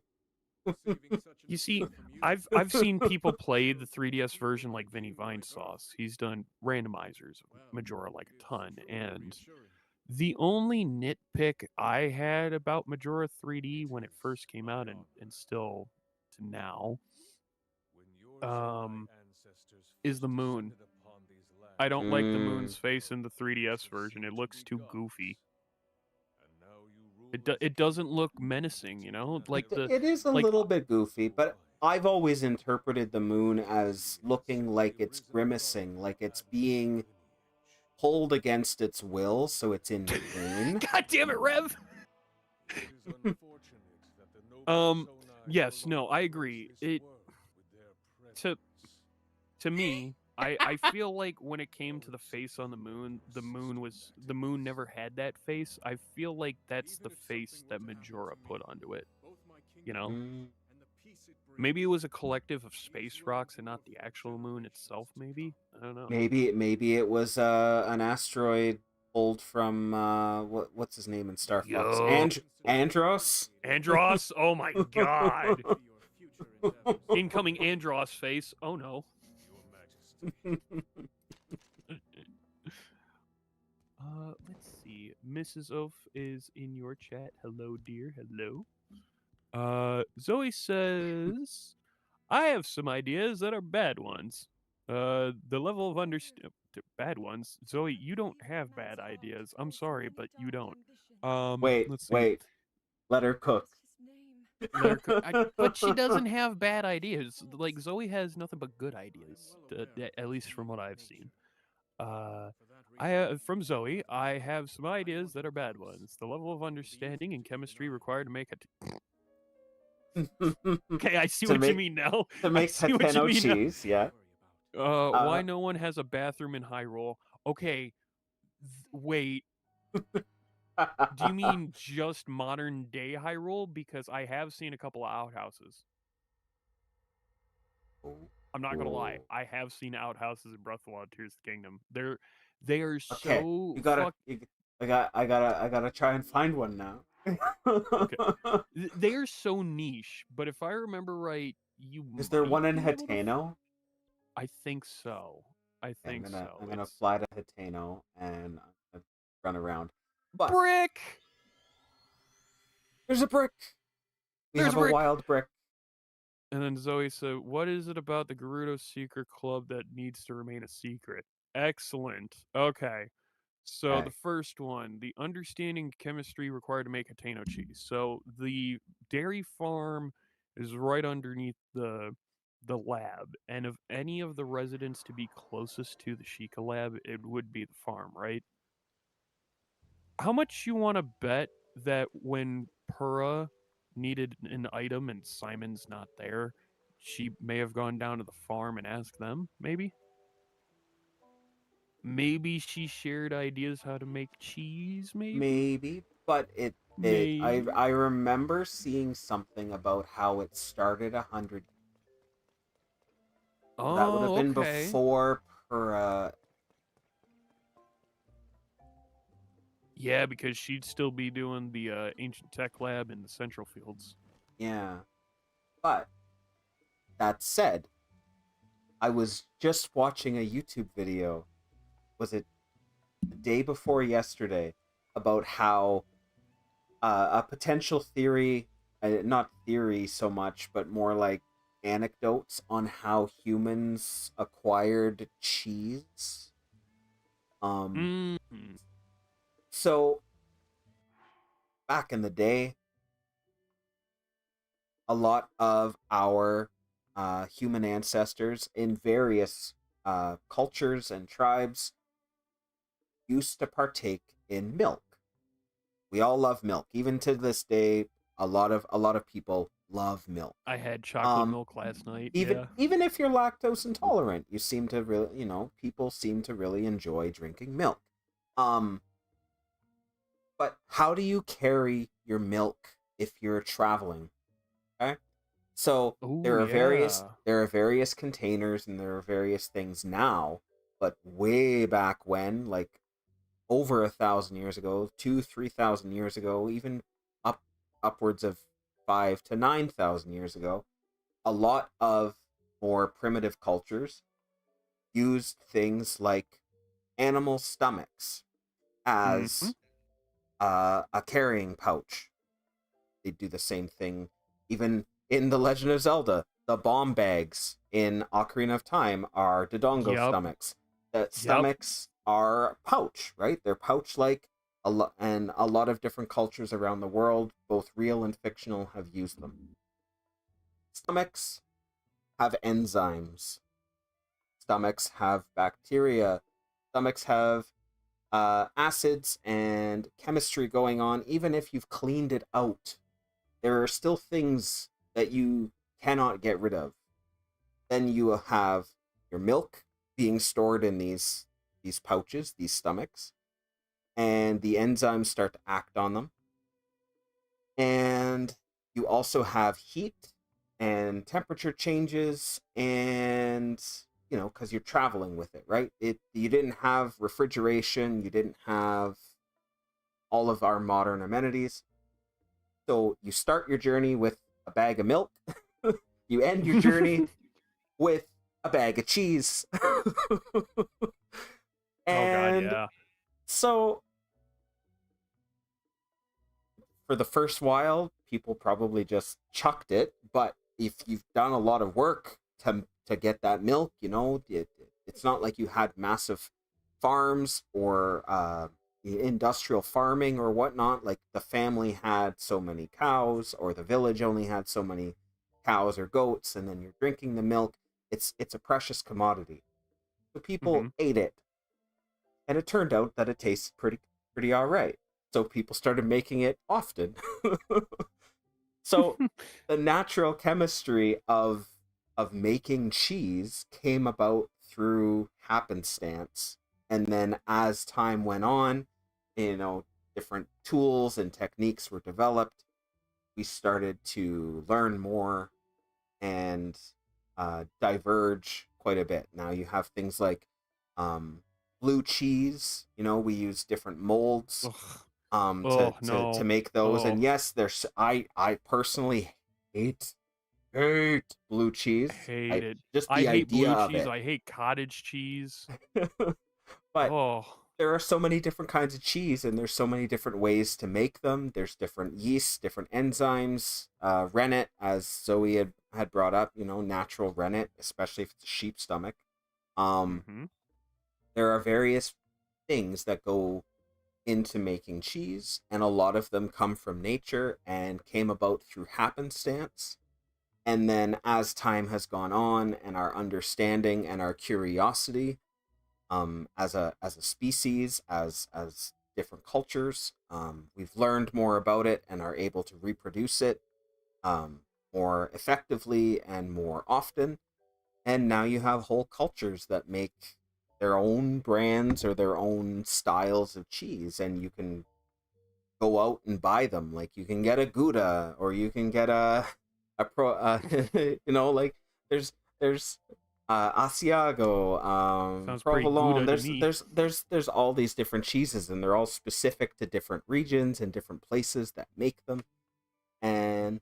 You see, I've seen people play the 3DS version like Vinny Vine Sauce. He's done randomizers of Majora like a ton, and the only nitpick I had about Majora 3D when it first came out and still to now is the moon. I don't like the moon's face in the 3DS version. It looks too goofy. It doesn't look menacing, you know? Like It is a little bit goofy, but I've always interpreted the moon as looking like it's grimacing, like it's being pulled against its will, so it's in pain. God damn it, Rev! Yes, no, I agree. To me, I feel like when it came to the face on the moon never had that face. I feel like that's the face that Majora put onto it. You know? Maybe it was a collective of space rocks and not the actual moon itself, maybe? I don't know. Maybe it was an asteroid pulled from what's his name in Star Fox? Andros? Andros? Oh my god. Incoming Andros face. Oh no. Let's see. Mrs. Oaf is in your chat. Hello, dear. Hello. Zoe says, I have some ideas that are bad ones. The level of bad ones. Zoe, you don't have bad ideas. I'm sorry, but you don't. Let's see. Wait. Let her cook. Let her cook. But she doesn't have bad ideas. Like, Zoe has nothing but good ideas, at least from what I've seen. From Zoe, I have some ideas that are bad ones. The level of understanding and chemistry required to make Okay, I see what you mean now. To make Hateno cheese, yeah. Why no one has a bathroom in Hyrule? Okay, wait. Do you mean just modern day Hyrule? Because I have seen a couple of outhouses. I'm not gonna lie, I have seen outhouses in Breath of the Wild: Tears of the Kingdom. They are okay. so. I gotta try and find one now. Okay. They are so niche, but if I remember right, is there one in Hateno? I think so. I'm gonna fly to Hateno and I'm gonna run around. But brick. There's a brick. There's a wild brick. And then Zoe said, "What is it about the Gerudo Secret Club that needs to remain a secret?" Excellent. Okay. So the first one, the understanding chemistry required to make Hateno cheese. So the dairy farm is right underneath the lab, and of any of the residents to be closest to the Sheikah lab, it would be the farm, right? How much you want to bet that when Pura needed an item and Simon's not there, she may have gone down to the farm and asked them, maybe? Maybe she shared ideas how to make cheese, Maybe, but I remember seeing something about how it started 100. Oh, that would have been before Pura. Yeah, because she'd still be doing the ancient tech lab in the central fields. Yeah, but that said, I was just watching a YouTube video. Was it the day before yesterday, about how a potential theory, not theory so much, but more like anecdotes on how humans acquired cheese. So back in the day, a lot of our human ancestors in various cultures and tribes used to partake in milk. We all love milk. Even to this day, a lot of people love milk. I had chocolate milk last night. Even if you're lactose intolerant, you seem to really, people seem to really enjoy drinking milk. But how do you carry your milk if you're traveling? Okay. So Oh there are various yeah. containers and there are various things now, but way back when, like over 1,000 years ago, 3,000 years ago, even up upwards of 5 to 9,000 years ago, a lot of more primitive cultures used things like animal stomachs Mm-hmm. as a carrying pouch. They do the same thing even in The Legend of Zelda. The bomb bags in Ocarina of Time are Dodongo Yep. stomachs. The Yep. stomachs are pouch, right? They're pouch like, and a lot of different cultures around the world, both real and fictional, have used them. Stomachs have enzymes. Stomachs have bacteria. Stomachs have acids and chemistry going on. Even if you've cleaned it out, there are still things that you cannot get rid of. Then you have your milk being stored in these pouches, these stomachs, and the enzymes start to act on them. And you also have heat and temperature changes, and because you're traveling with it, right? You didn't have refrigeration, you didn't have all of our modern amenities. So you start your journey with a bag of milk. You end your journey with a bag of cheese. Oh god, And yeah. so for the first while, people probably just chucked it. But if you've done a lot of work to get that milk, it's not like you had massive farms or industrial farming or whatnot. Like the family had so many cows, or the village only had so many cows or goats, and then you're drinking the milk. It's a precious commodity. So people ate it, and it turned out that it tasted pretty all right. So people started making it often. So the natural chemistry of making cheese came about through happenstance, and then as time went on, different tools and techniques were developed. We started to learn more and diverge quite a bit. Now you have things like blue cheese. We use different molds Ugh. to Oh no. make those. Oh, And yes, there's I personally hate blue cheese. hate it. Just I the hate idea blue of cheese. it. I hate cottage cheese. But Oh. there are so many different kinds of cheese, and there's so many different ways to make them. There's different yeasts, different enzymes. Rennet, as Zoe had brought up, natural rennet, especially if it's a sheep stomach. Mm-hmm. There are various things that go into making cheese, and a lot of them come from nature and came about through happenstance. And then as time has gone on, and our understanding and our curiosity, as a species, as different cultures, we've learned more about it and are able to reproduce it more effectively and more often. And now you have whole cultures that make their own brands or their own styles of cheese, and you can go out and buy them. Like you can get a Gouda, or you can get a pro like there's Asiago, Sounds pretty provolone. Gouda to me. There's all these different cheeses, and they're all specific to different regions and different places that make them, and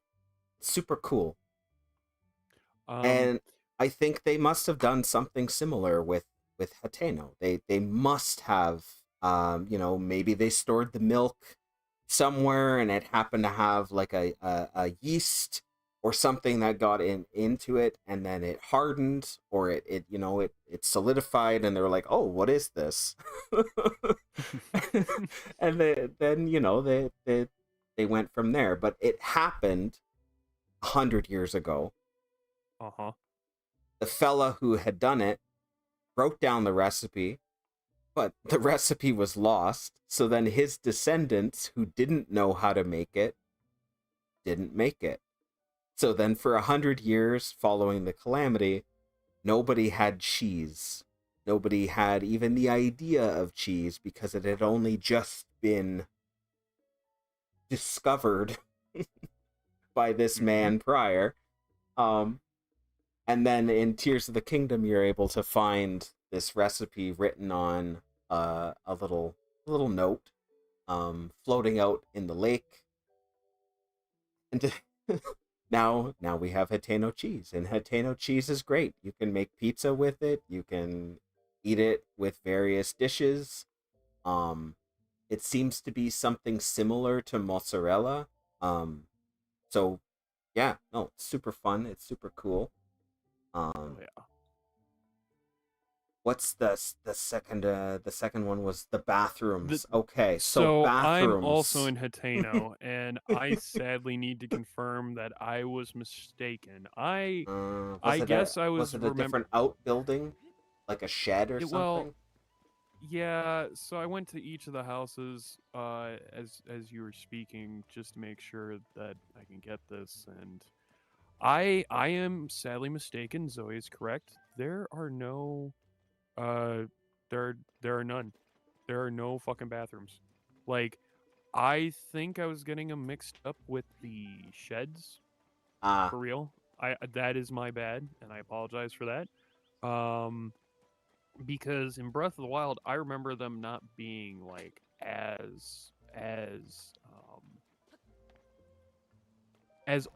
it's super cool. And I think they must have done something similar with Hateno. They must have, maybe they stored the milk somewhere, and it happened to have like a yeast or something that got into it, and then it hardened, or it solidified, and they were like, oh, what is this? And then they went from there. But it happened 100 years ago. Uh-huh. The fella who had done it wrote down the recipe, but the recipe was lost. So then his descendants, who didn't know how to make it, didn't make it. So then for 100 years following the calamity, nobody had cheese. Nobody had even the idea of cheese, because it had only just been discovered by this Mhm. man prior. And then in Tears of the Kingdom, you're able to find this recipe written on a little note, floating out in the lake. And now we have Hateno cheese, and Hateno cheese is great. You can make pizza with it. You can eat it with various dishes. It seems to be something similar to mozzarella. So yeah, no, it's super fun. It's super cool. Oh yeah. What's the second one was the bathrooms. Okay, so So bathrooms. I'm also in Hateno, and I sadly need to confirm that I was mistaken. I guess I was was it a different outbuilding, like a shed or well, something? yeah. So I went to each of the houses as you were speaking, just to make sure that I can get this, and I am sadly mistaken. Zoe is correct. There are no there are none. There are no fucking bathrooms. Like, I think I was getting them mixed up with the sheds. Ah, For real. That is my bad, and I apologize for that. Because in Breath of the Wild, I remember them not being like as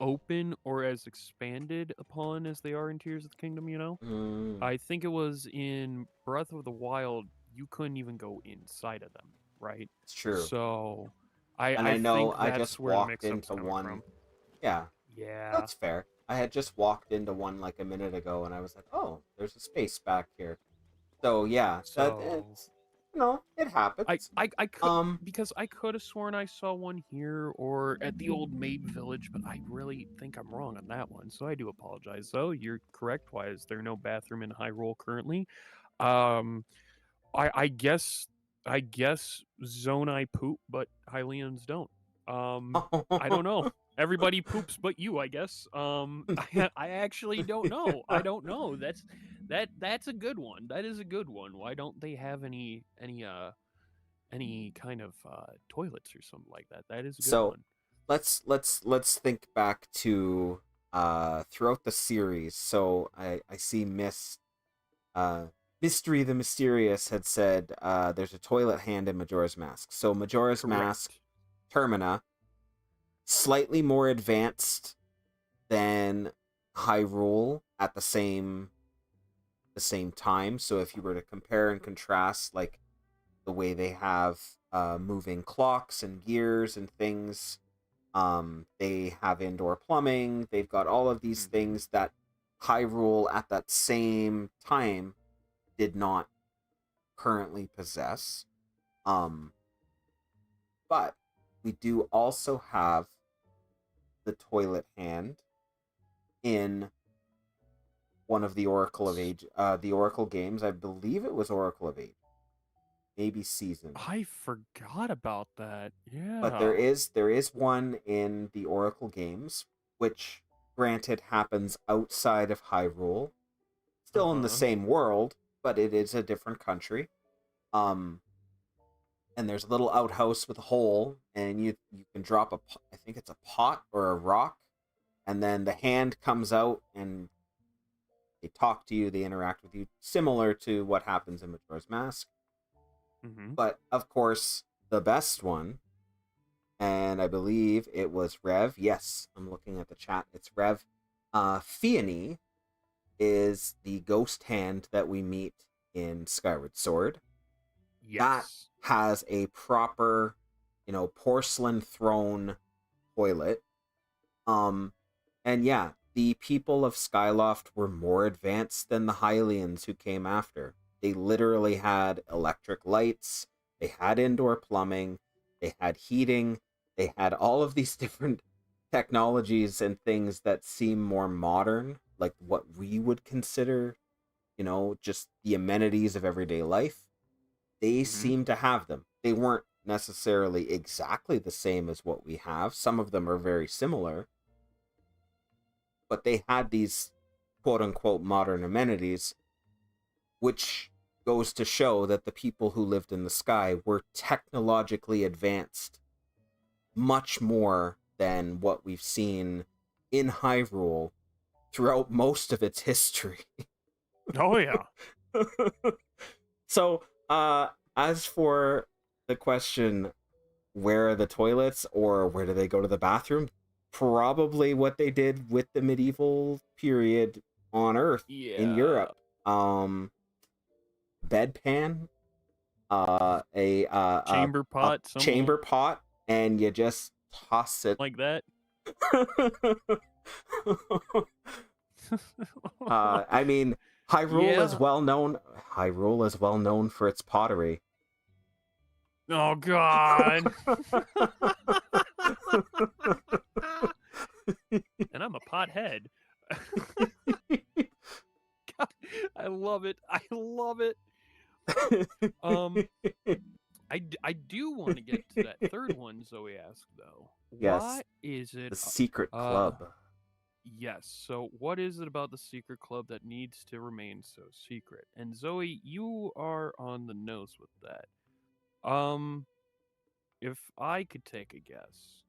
open or as expanded upon as they are in Tears of the Kingdom, you know? I think it was in Breath of the Wild, you couldn't even go inside of them, right? it's true. So And I know think I that's just where the walked mix-up's into coming one. from. Yeah, Yeah. that's fair. I had just walked into one like a minute ago, and I was like, "Oh, there's a space back here." So yeah, that So it's it happens. I could because I could have sworn I saw one here or at the old maid village, but I really think I'm wrong on that one. So I do apologize. Though you're correct. Why is there no bathroom in Hyrule currently? Um, I guess Zonai poop, but Hylians don't. I don't know. Everybody poops but you, I guess. I actually don't know. I don't know. That's a good one. That is a good one. Why don't they have any kind of toilets or something like that? That is a good So one. let's think back to throughout the series. So I see Mystery the Mysterious had said there's a toilet hand in Majora's Mask. So Majora's Mask Termina, slightly more advanced than Hyrule at the same time. So if you were to compare and contrast, like the way they have moving clocks and gears and things, they have indoor plumbing. They've got all of these things that Hyrule at that same time did not currently possess. But we do also have the toilet hand in one of the Oracle of Age, the Oracle games. I believe it was Oracle of Age, maybe Season. I forgot about that. Yeah. But there is one in the Oracle games, which granted happens outside of Hyrule, still in the same world, but it is a different country. And there's a little outhouse with a hole, and you can drop I think it's a pot or a rock, and then the hand comes out and they talk to you, they interact with you, similar to what happens in Majora's Mask. But of course, the best one, and I believe it was Rev. Yes, I'm looking at the chat. It's Rev. Fione is the ghost hand that we meet in Skyward Sword. Yes. That has a proper, porcelain throne toilet. And yeah, the people of Skyloft were more advanced than the Hylians who came after. They literally had electric lights, they had indoor plumbing, they had heating, they had all of these different technologies and things that seem more modern, like what we would consider, just the amenities of everyday life. They seem to have them. They weren't necessarily exactly the same as what we have. Some of them are very similar. But they had these quote-unquote modern amenities, which goes to show that the people who lived in the sky were technologically advanced much more than what we've seen in Hyrule throughout most of its history. Oh yeah. So, as for the question, where are the toilets or where do they go to the bathroom? Probably what they did with the medieval period on Earth in Yeah. Europe. Bedpan, a Chamber pot, chamber pot, and you just toss it like that. I mean, Hyrule is Yeah. well known. Hyrule is well known for its pottery. Oh God. And I'm a pothead. God, I love it. I love it. I do want to get to that third one Zoe asked though. Yes, What is it? the secret club. Yes. So what is it about the secret club that needs to remain so secret? And Zoe, you are on the nose with that. If I could take a guess,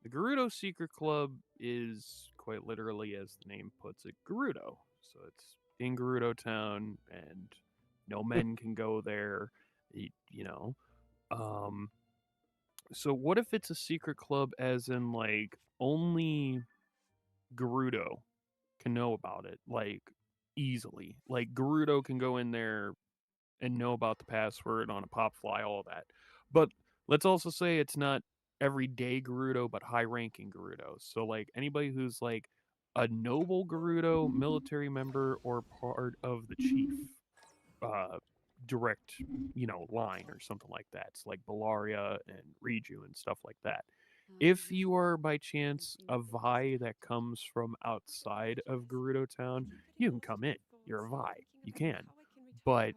the Gerudo Secret Club is quite literally, as the name puts it, Gerudo. So it's in Gerudo Town, and no men can go there. You know. So what if it's a secret club, as in like only Gerudo can know about it, like easily. Like Gerudo can go in there and know about the password on a pop fly, all that. But let's also say it's not everyday Gerudo, but high ranking Gerudo. So like anybody who's like a noble Gerudo, military member, or part of the chief direct, line or something like that. It's like Bellaria and Riju and stuff like that. If you are by chance a Vi that comes from outside of Gerudo Town, you can come in. You're a Vi. You can. But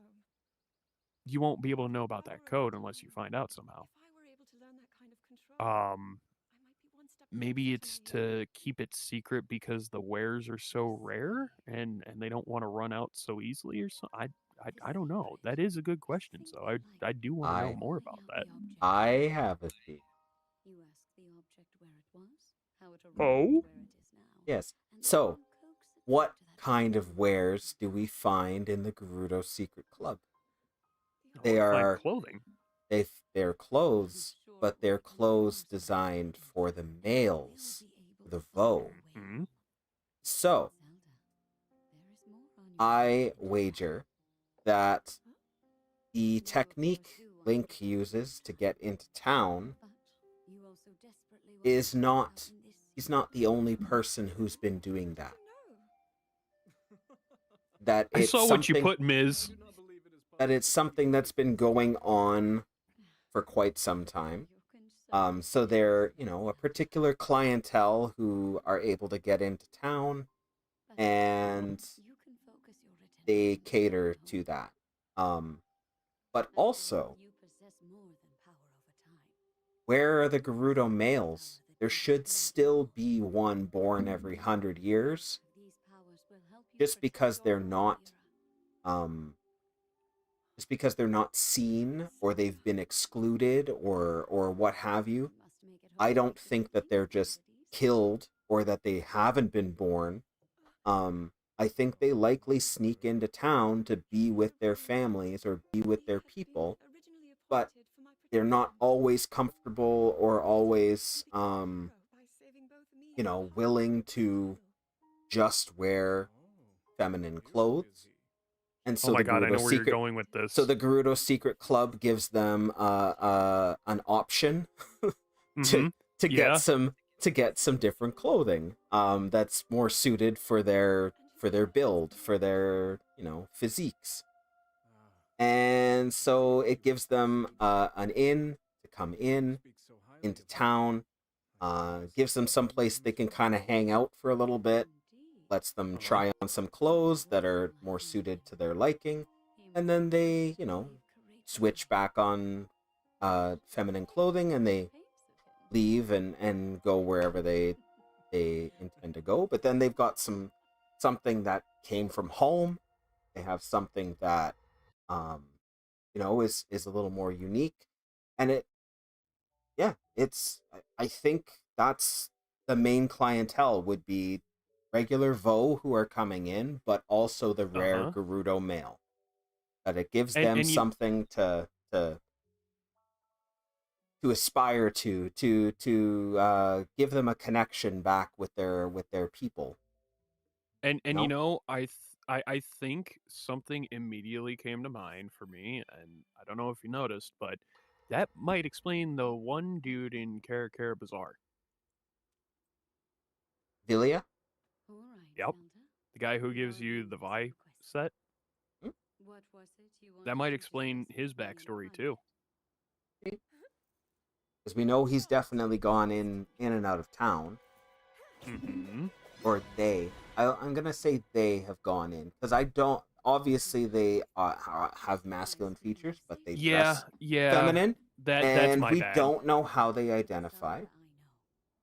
you won't be able to know about that code unless you find out somehow. Maybe it's to keep it secret because the wares are so rare and they don't want to run out so easily or so. I don't know. That is a good question. So I do want to know more about that. I have a theory. Oh? Yes. So, what kind of wares do we find in the Gerudo Secret Club? They are clothing. They're clothes, but they're clothes designed for the males, the Vo. Mm-hmm. So, I wager that the technique Link uses to get into town he's not the only person who's been doing that. That I it's saw what you put, Ms. That it's something that's been going on for quite some time. So they're, a particular clientele who are able to get into town, and they cater to that. But also, where are the Gerudo males? There should still be one born every 100 years. Just because they're not seen, or they've been excluded, or what have you, I don't think that they're just killed or that they haven't been born. I think they likely sneak into town to be with their families or be with their people, but they're not always comfortable or always willing to just wear feminine clothes. And so oh my God, I know where you're going with this. So the Gerudo Secret Club gives them an option to get some different clothing that's more suited for their build, for their physiques. And so it gives them an inn to come into town, gives them some place they can kind of hang out for a little bit, lets them try on some clothes that are more suited to their liking, and then they, switch back on feminine clothing, and they leave and go wherever they intend to go. But then they've got something that came from home. They have something that is a little more unique, and it's I think that's the main clientele would be regular Vo who are coming in, but also the rare Uh-huh. Gerudo male. That it gives And them and you something to aspire to give them a connection back with their people. and You you know? know, I think something immediately came to mind for me, and I don't know if you noticed, but that might explain the one dude in Kara Kara Bazaar. Villia? All right, Yep. Zelda. The guy who gives Now you then, the as Vi requested. set. What was it you That wanted might to explain just his before you backstory departed? too. Because we know he's definitely gone in and out of town. Mm-hmm. Or they. I'm gonna say they have gone in. Because I don't... Obviously, they have masculine features, but they Yeah, dress yeah. feminine. That's And my we bad. don't know how they identify.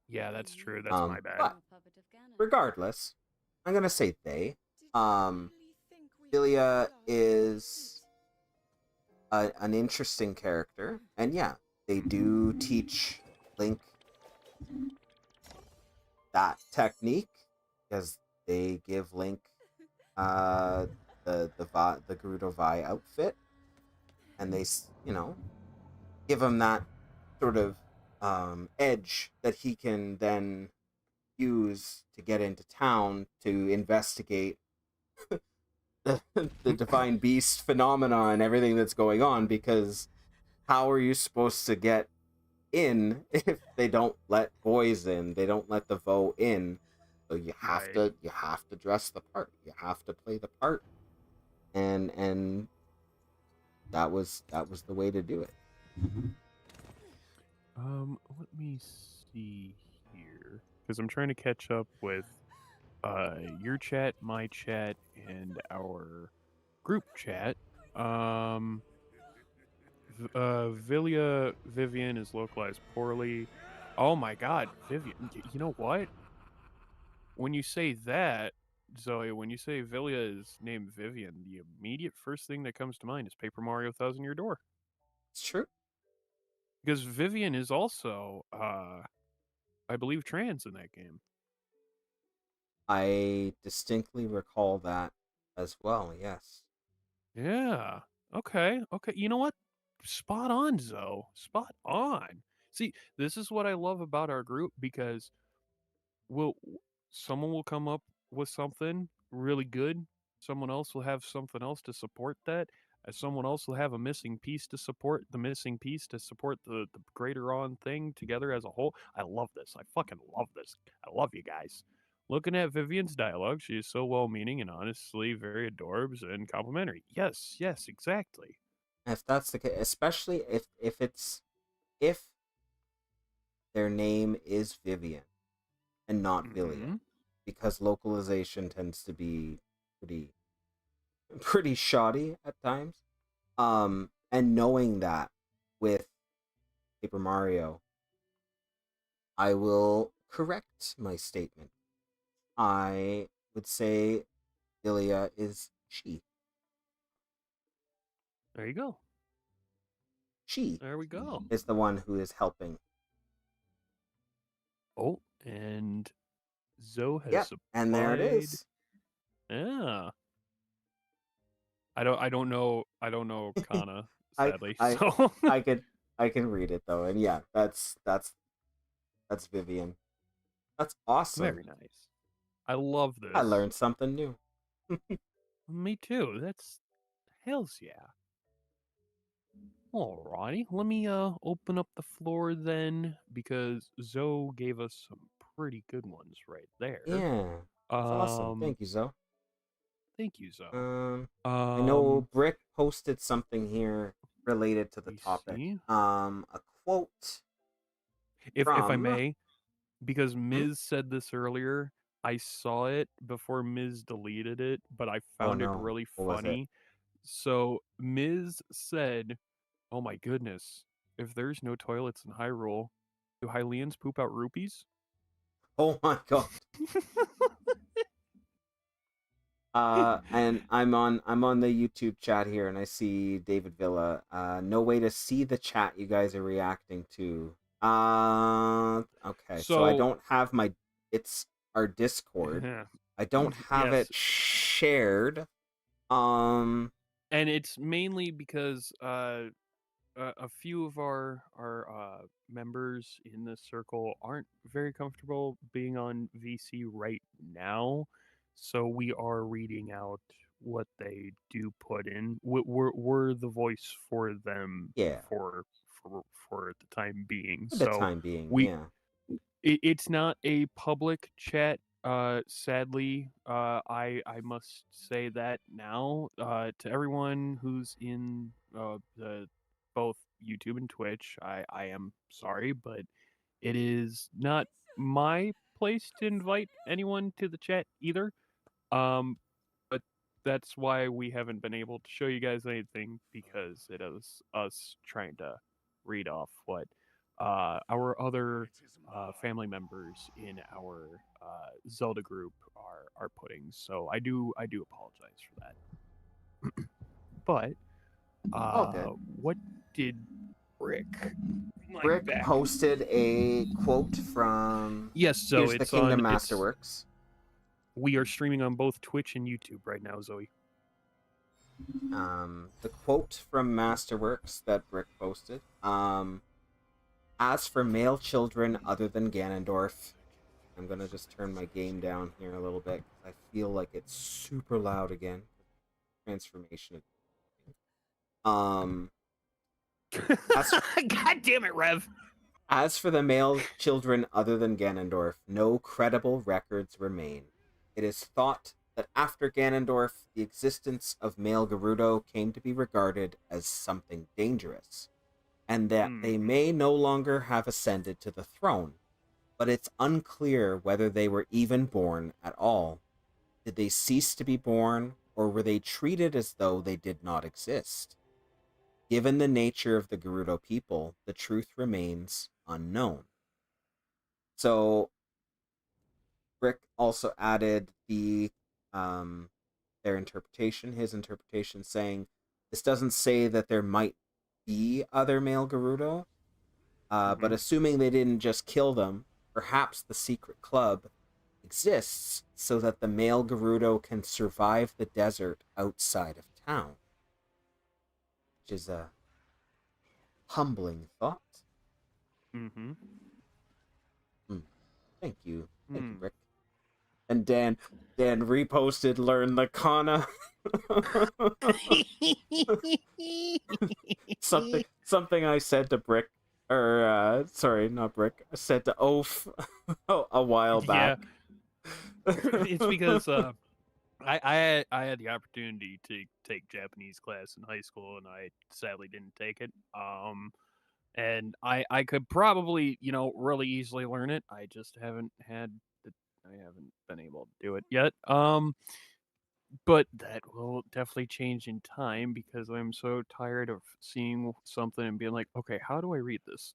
Yeah, that's true. That's my bad. But regardless, I'm gonna say they. Villia is an interesting character, and yeah, they do teach Link that technique because they give Link the Gerudo Vi outfit, and they give him that sort of edge that he can then use to get into town to investigate the divine beast phenomena and everything that's going on, because how are you supposed to get in if they don't let boys in? They don't let the Vo in. So you have Right. to dress the part. You have to play the part. And that was the way to do it. Let me see here, because I'm trying to catch up with your chat, my chat, and our group chat. Vivian is localized poorly. Oh my God, Vivian! You know what? When you say that, Zoe, when you say Villia is named Vivian, the immediate first thing that comes to mind is Paper Mario Thousand Year Door. It's true. Because Vivian is also, I believe, trans in that game. I distinctly recall that as well, yes. Yeah. Okay. Okay. You know what? Spot on, Zoe. Spot on. See, this is what I love about our group, because will someone will come up with something really good, someone else will have something else to support that, and someone else will have a missing piece to support the missing piece to support the greater on thing together as a whole. I love this. I fucking love this. I love you guys. Looking at Vivian's dialogue, she is so well-meaning and honestly very adorbs and complimentary. Yes, yes, exactly. If that's the case, especially if their name is Vivian and not Villia, because localization tends to be pretty shoddy at times. And knowing that with Paper Mario, I will correct my statement. I would say Villia is she. There you go. She There we go. is the one who is helping. Oh, and Zoe has Yep, supplied. and there it is. Yeah. I don't know Kana, sadly. I So I can read it though, and yeah, that's Vivian. That's awesome. very nice. I love this. I learned something new. Me too. That's hells yeah. Alrighty, let me open up the floor then, because Zoe gave us some pretty good ones right there. Yeah, that's awesome. Thank you, Zoe. Thank you, Zoe. I know Brick posted something here related to the topic. see. A quote. If I from... may, because Ms. said this earlier, I saw it before Ms. deleted it, but I found it really funny. So Ms. said, "Oh my goodness, if there's no toilets in Hyrule, do Hylians poop out rupees?" Oh my god. And I'm on the YouTube chat here, and I see David Villa. No way to see the chat you guys are reacting to Okay. So I So don't have my. It's our Discord. I don't have yes, it shared. Um. and it's mainly because a few of our members in this circle aren't very comfortable being on VC right now, so we are reading out what they do put in. We're the voice for them Yeah. for the time being. For the So time being, we yeah. it's not a public chat. Sadly, I must say that now to everyone who's in the both YouTube and Twitch. I am sorry, but it is not my place to invite anyone to the chat either. But that's why we haven't been able to show you guys anything, because it is us trying to read off what our other family members in our Zelda group are putting. So I do apologize for that. But All good. what did Rick Rick back? posted a quote from Yes, so Here's the it's Kingdom on. Masterworks. We are streaming on both Twitch and YouTube right now, Zoe. The quote from Masterworks that Rick posted. As for male children other than Ganondorf, I'm gonna just turn my game down here a little bit because I feel like it's super loud again. Transformation. God damn it, Rev. As for the male children other than Ganondorf, no credible records remain. It is thought that after Ganondorf, the existence of male Gerudo came to be regarded as something dangerous, and that they may no longer have ascended to the throne, but it's unclear whether they were even born at all. Did they cease to be born, or were they treated as though they did not exist? Given the nature of the Gerudo people, the truth remains unknown. So Rick also added their interpretation, his interpretation, saying this doesn't say that there might be other male Gerudo, but assuming they didn't just kill them, perhaps the secret club exists so that the male Gerudo can survive the desert outside of town, which is a humbling thought. Thank you, Rick. And Dan reposted learn the kana. something I said to Brick, or sorry, not Brick. I said to Oaf a while back. Yeah. It's because I had the opportunity to take Japanese class in high school, and I sadly didn't take it. And I could probably, really easily learn it. I just haven't been able to do it yet. But that will definitely change in time, because I'm so tired of seeing something and being like, okay, how do I read this?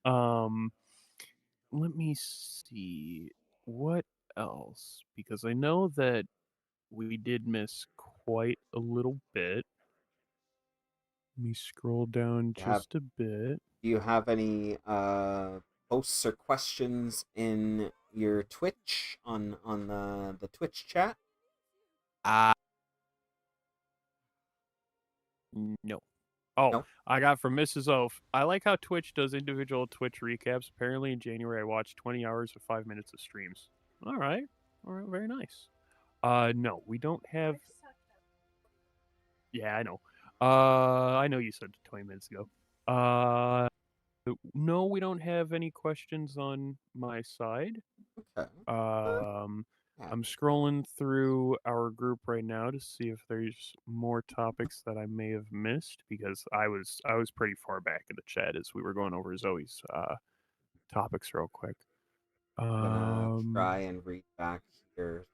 Let me see what else, because I know that we did miss quite a little bit. Let me scroll down just a bit. Do you have any posts or questions in your Twitch on the Twitch chat? No. Oh, No? I got from Mrs. Oaf. I like how Twitch does individual Twitch recaps. Apparently in January I watched 20 hours of 5 minutes of streams. All right, very nice. No, we don't have. Yeah, I know. I know you said 20 minutes ago. No, we don't have any questions on my side. Okay. I'm scrolling through our group right now to see if there's more topics that I may have missed, because I was pretty far back in the chat as we were going over Zoe's topics real quick. I'm gonna try and read back here.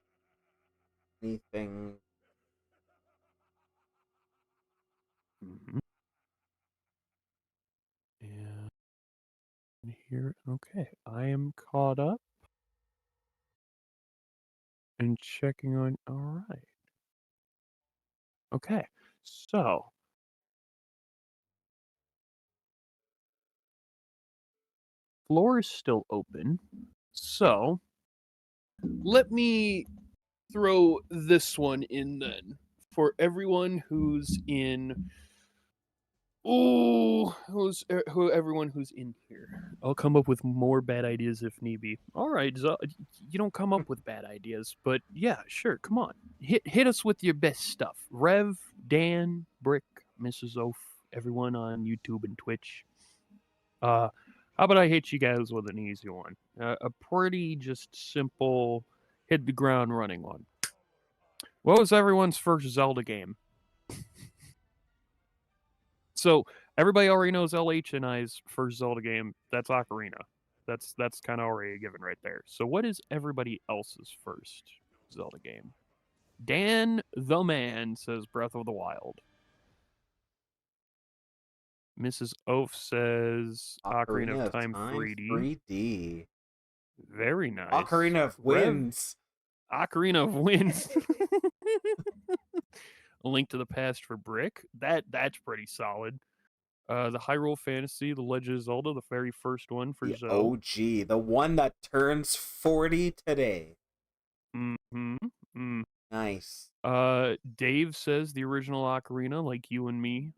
Anything? And here, okay, I am caught up and checking on. All right. Okay, so floor is still open. So let me throw this one in then for everyone who's in. Everyone who's in here. I'll come up with more bad ideas if need be. All right, you don't come up with bad ideas, but yeah, sure, come on. Hit us with your best stuff. Rev, Dan, Brick, Mrs. Oaf, everyone on YouTube and Twitch. How about I hit you guys with an easy one? A pretty just simple hit the ground running one. What was everyone's first Zelda game? So everybody already knows LH and I's first Zelda game. That's Ocarina. That's kind of already a given right there. So what is everybody else's first Zelda game? Dan the Man says Breath of the Wild. Mrs. Oaf says Ocarina of Time 3D. 3D. Very nice. Ocarina of Winds. Ocarina of Winds. A Link to the Past for Brick. That's pretty solid. The Hyrule Fantasy, The Legend of Zelda, the very first one for The Zelda. OG, the one that turns 40 today. Nice. Dave says the original Ocarina, like you and me.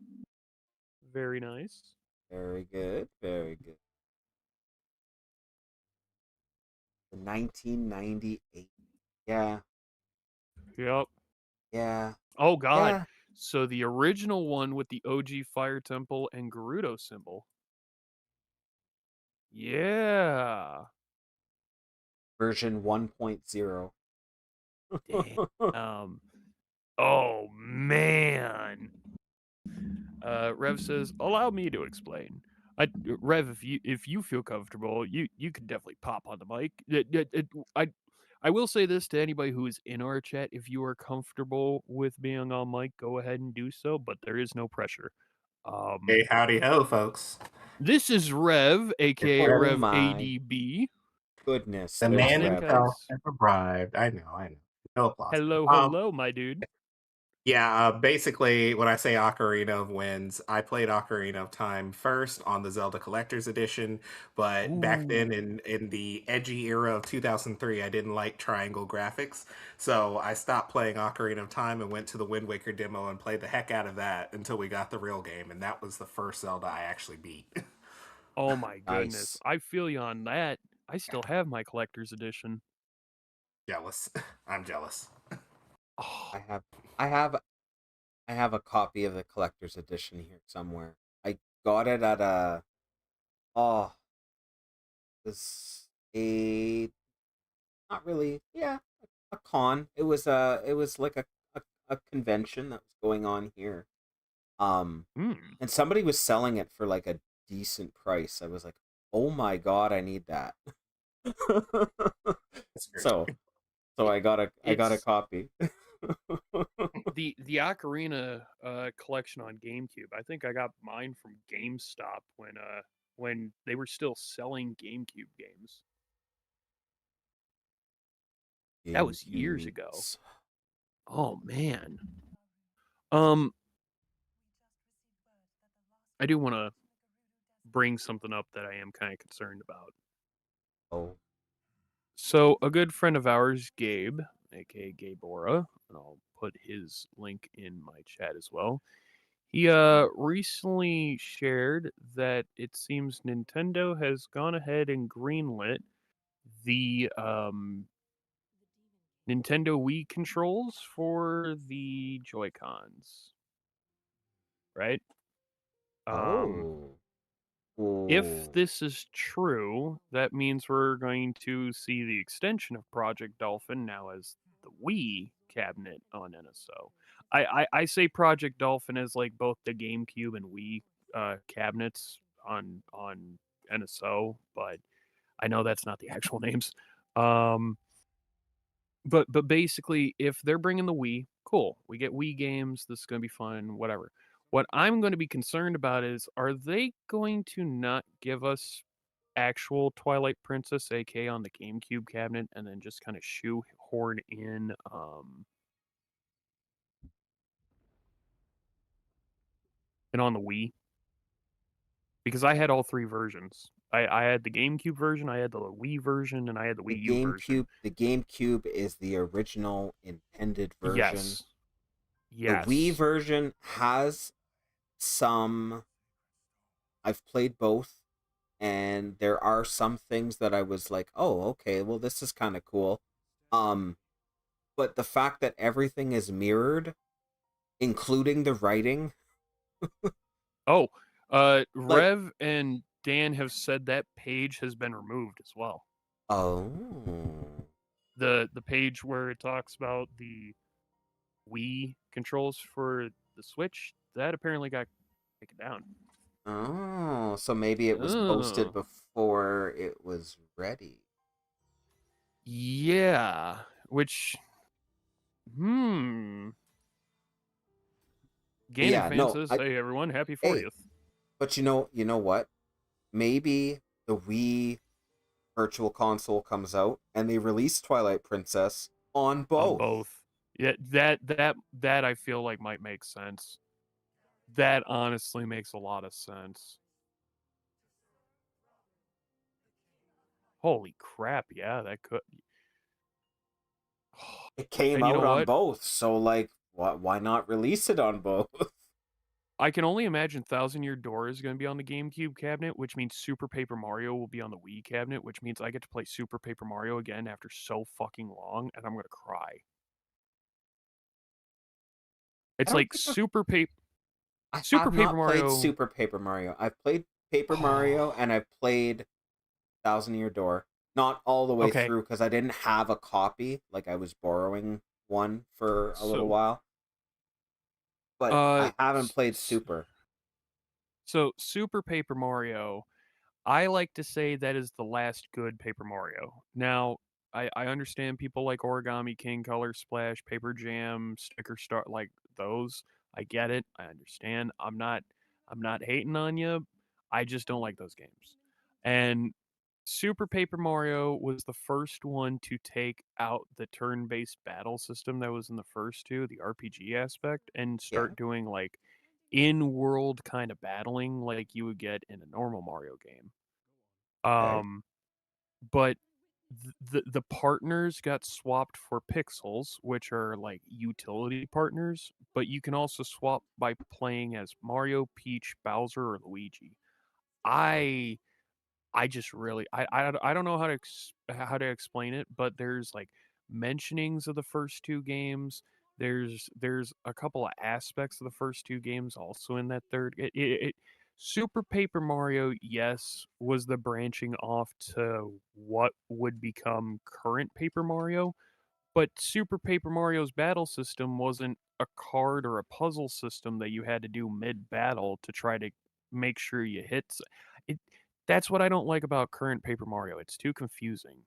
Very nice. Very good. Very good. The 1998. Yeah. Yep. Yeah. Oh God. Yeah. So the original one with the OG Fire Temple and Gerudo symbol. Yeah. Version 1.0. Damn. Oh man. Rev says, "Allow me to explain." Rev, if you feel comfortable, you can definitely pop on the mic. I will say this to anybody who is in our chat: if you are comfortable with being on mic, go ahead and do so. But there is no pressure. Hey, howdy ho, folks. This is Rev, aka Oh Rev my ADB. goodness. The there's man Rev. himself never bribed. I know. No applause. Hello, my dude. Yeah, basically, when I say Ocarina of Winds, I played Ocarina of Time first on the Zelda Collector's Edition, but back then in the edgy era of 2003, I didn't like triangle graphics, so I stopped playing Ocarina of Time and went to the Wind Waker demo and played the heck out of that until we got the real game, and that was the first Zelda I actually beat. Oh my goodness. Nice. I feel you on that. I still have my collector's edition. Jealous. I'm jealous. Oh, I have a copy of the collector's edition here somewhere. I got it at this a not really, yeah, a con. It was like a convention that was going on here. And somebody was selling it for like a decent price. I was like, "Oh my god, I need that." so I got a copy. the Ocarina collection on GameCube. I think I got mine from GameStop when they were still selling GameCube games. That was years ago. GameCubes. Oh man. I do want to bring something up that I am kind of concerned about. Oh. So a good friend of ours, Gabe, aka Gabora, and I'll put his link in my chat as well. He recently shared that it seems Nintendo has gone ahead and greenlit the Nintendo Wii controls for the Joy-Cons. Right? Oh. If this is true, that means we're going to see the extension of Project Dolphin now as the Wii cabinet on NSO. I say Project Dolphin as like both the GameCube and Wii cabinets on NSO, but I know that's not the actual names. But basically, if they're bringing the Wii, cool. We get Wii games. This is going to be fun. Whatever. What I'm going to be concerned about is, are they going to not give us actual Twilight Princess, aka on the GameCube cabinet, and then just kind of shoehorn in and on the Wii? because I had all 3 versions. I had the GameCube version, I had the Wii version, and I had the The Wii U version. GameCube is the original intended version. Yes. The Wii Yes. version has some. I've played both, and there are some things that I was like, "Oh, okay, well, this is kind of cool." But the fact that everything is mirrored, including the writing, Oh, like, Rev and Dan have said that page has been removed as well. oh, The page where it talks about the Wii controls for the Switch, that apparently got taken down. oh, so maybe it was posted Oh. before it was ready. Yeah, which But Ganon yeah, fan no, says, "Hey everyone, happy hey, 40th." but you know what? Maybe the Wii Virtual Console comes out and they release Twilight Princess on On both. both. Yeah, that I feel like might make sense. That honestly makes a lot of sense. Holy crap, yeah, that could. It came And you out know on what? both, so like, why not release it on both? I can only imagine Thousand Year Door is going to be on the GameCube cabinet, which means Super Paper Mario will be on the Wii cabinet, which means I get to play Super Paper Mario again after so fucking long, and I'm going to cry. It's don't like think Super Paper I Super have Paper not played Mario. Super Paper Mario. I've played Paper Mario and I've played Thousand Year Door. Not all the way Okay, through because I didn't have a copy. Like I was borrowing one for a little so while. But uh, I haven't s- played s- Super. so Super Paper Mario, I like to say that is the last good Paper Mario. Now, I understand people like Origami King, Color Splash, Paper Jam, Sticker Star, like those. I get it. I understand. I'm not hating on you. I just don't like those games. And Super Paper Mario was the first one to take out the turn-based battle system that was in the first two, the RPG aspect, and Yeah. start doing like in-world kind of battling like you would get in a normal Mario game. Okay. But the partners got swapped for pixels, which are like utility partners, but you can also swap by playing as Mario, Peach, Bowser, or Luigi. I I just really I don't know how to explain it, but there's like mentionings of the first two games. There's a couple of aspects of the first two games also in that third. Super Paper Mario, yes, was the branching off to what would become current Paper Mario, but Super Paper Mario's battle system wasn't a card or a puzzle system that you had to do mid battle to try to make sure you hit. It that's what I don't like about current Paper Mario. It's too confusing.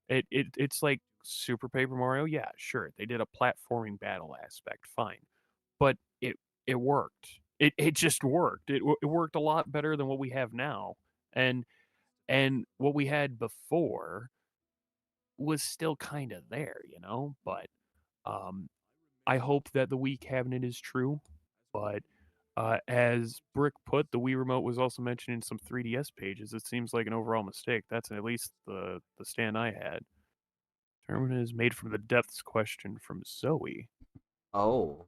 It's like Super Paper Mario. Yeah, sure, they did a platforming battle aspect, fine, but it worked. It just worked. It worked a lot better than what we have now, and what we had before was still kind of there, you know. But um, I hope that the Wii cabinet is true, but as Brick put, the Wii remote was also mentioned in some 3DS pages. It seems like an overall mistake. That's at least the stand I had. Terminus is made from the depths question from Zoe. Oh.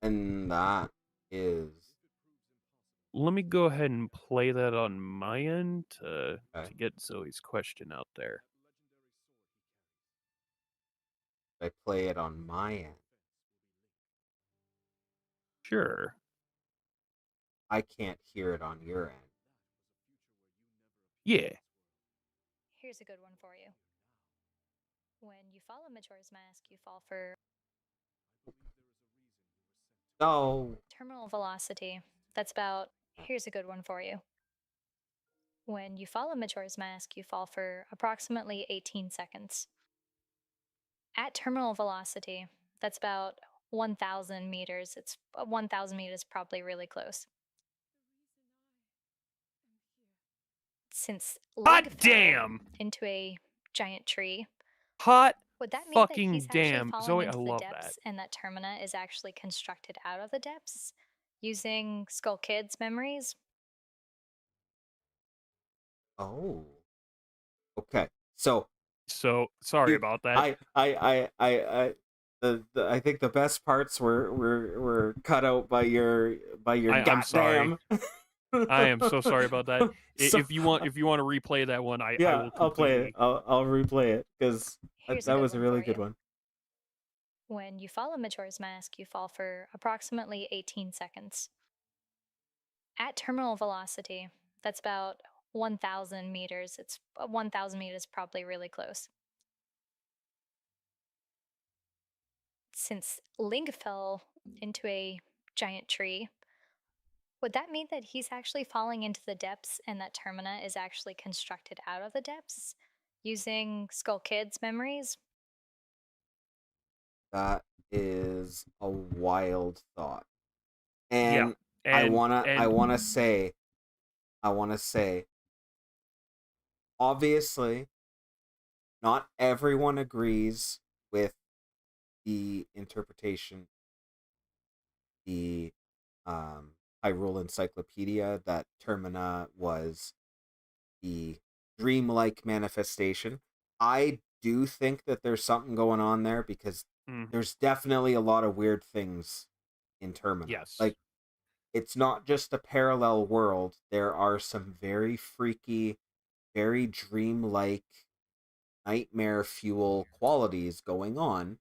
And that is Let me go ahead and play that on my end to okay. get Zoe's question out there. I play it on my end. Sure. I can't hear it on your end. Yeah. Here's a good one for you. When you follow Majora's Mask, you fall for No. terminal velocity. That's about. Here's a good one for you. When you follow Majora's Mask, you fall for approximately 18 seconds. At terminal velocity, that's about 1,000 meters. It's 1,000 meters, probably really close. Since Hot Link fell damn! into a giant tree, Hot would that mean that fucking he's actually damn. falling Zoe, I into the love that. depths and that Termina is actually constructed out of the depths using Skull Kid's memories? Oh. Okay. So So sorry you, about that. I think the best parts were cut out by your I'm sorry. goddamn. I am so sorry about that. So, If you want to replay that one, I yeah, will I'll play it. completely. I'll replay it because Here's a that good was a one really for good you. one. When you fall in Majora's Mask, you fall for approximately 18 seconds. At terminal velocity, that's about 1,000 meters. It's 1,000 meters, probably really close. Since Link fell into a giant tree, would that mean that he's actually falling into the depths and that Termina is actually constructed out of the depths using Skull Kid's memories? That is a wild thought. Yeah, And I wanna say, obviously, not everyone agrees with the interpretation, the Hyrule Encyclopedia, that Termina was the dreamlike manifestation. I do think that there's something going on there because there's definitely a lot of weird things in Termina. Yes. Like, it's not just a parallel world. There are some very freaky, very dreamlike, nightmare fuel qualities going on.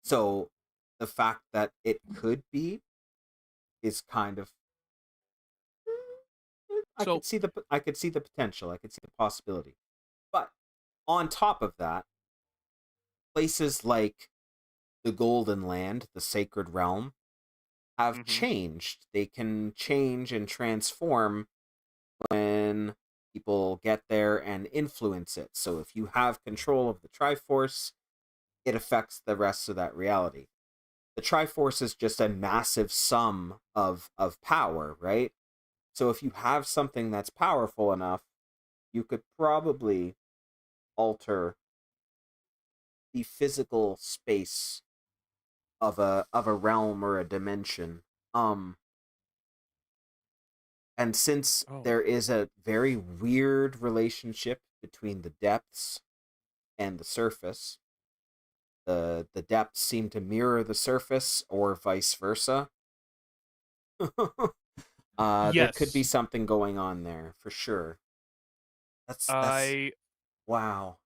So the fact that it could be is kind of, I So could see the potential. I could see the possibility. But on top of that, places like the Golden Land, the Sacred Realm, have changed. They can change and transform when people get there and influence it. So if you have control of the Triforce, it affects the rest of that reality. The Triforce is just a massive sum of power, right? So if you have something that's powerful enough, you could probably alter the physical space of a realm or a dimension. And since there is a very weird relationship between the depths and the surface, the depths seem to mirror the surface or vice versa. There could be yes, something going on there for sure. That's wow.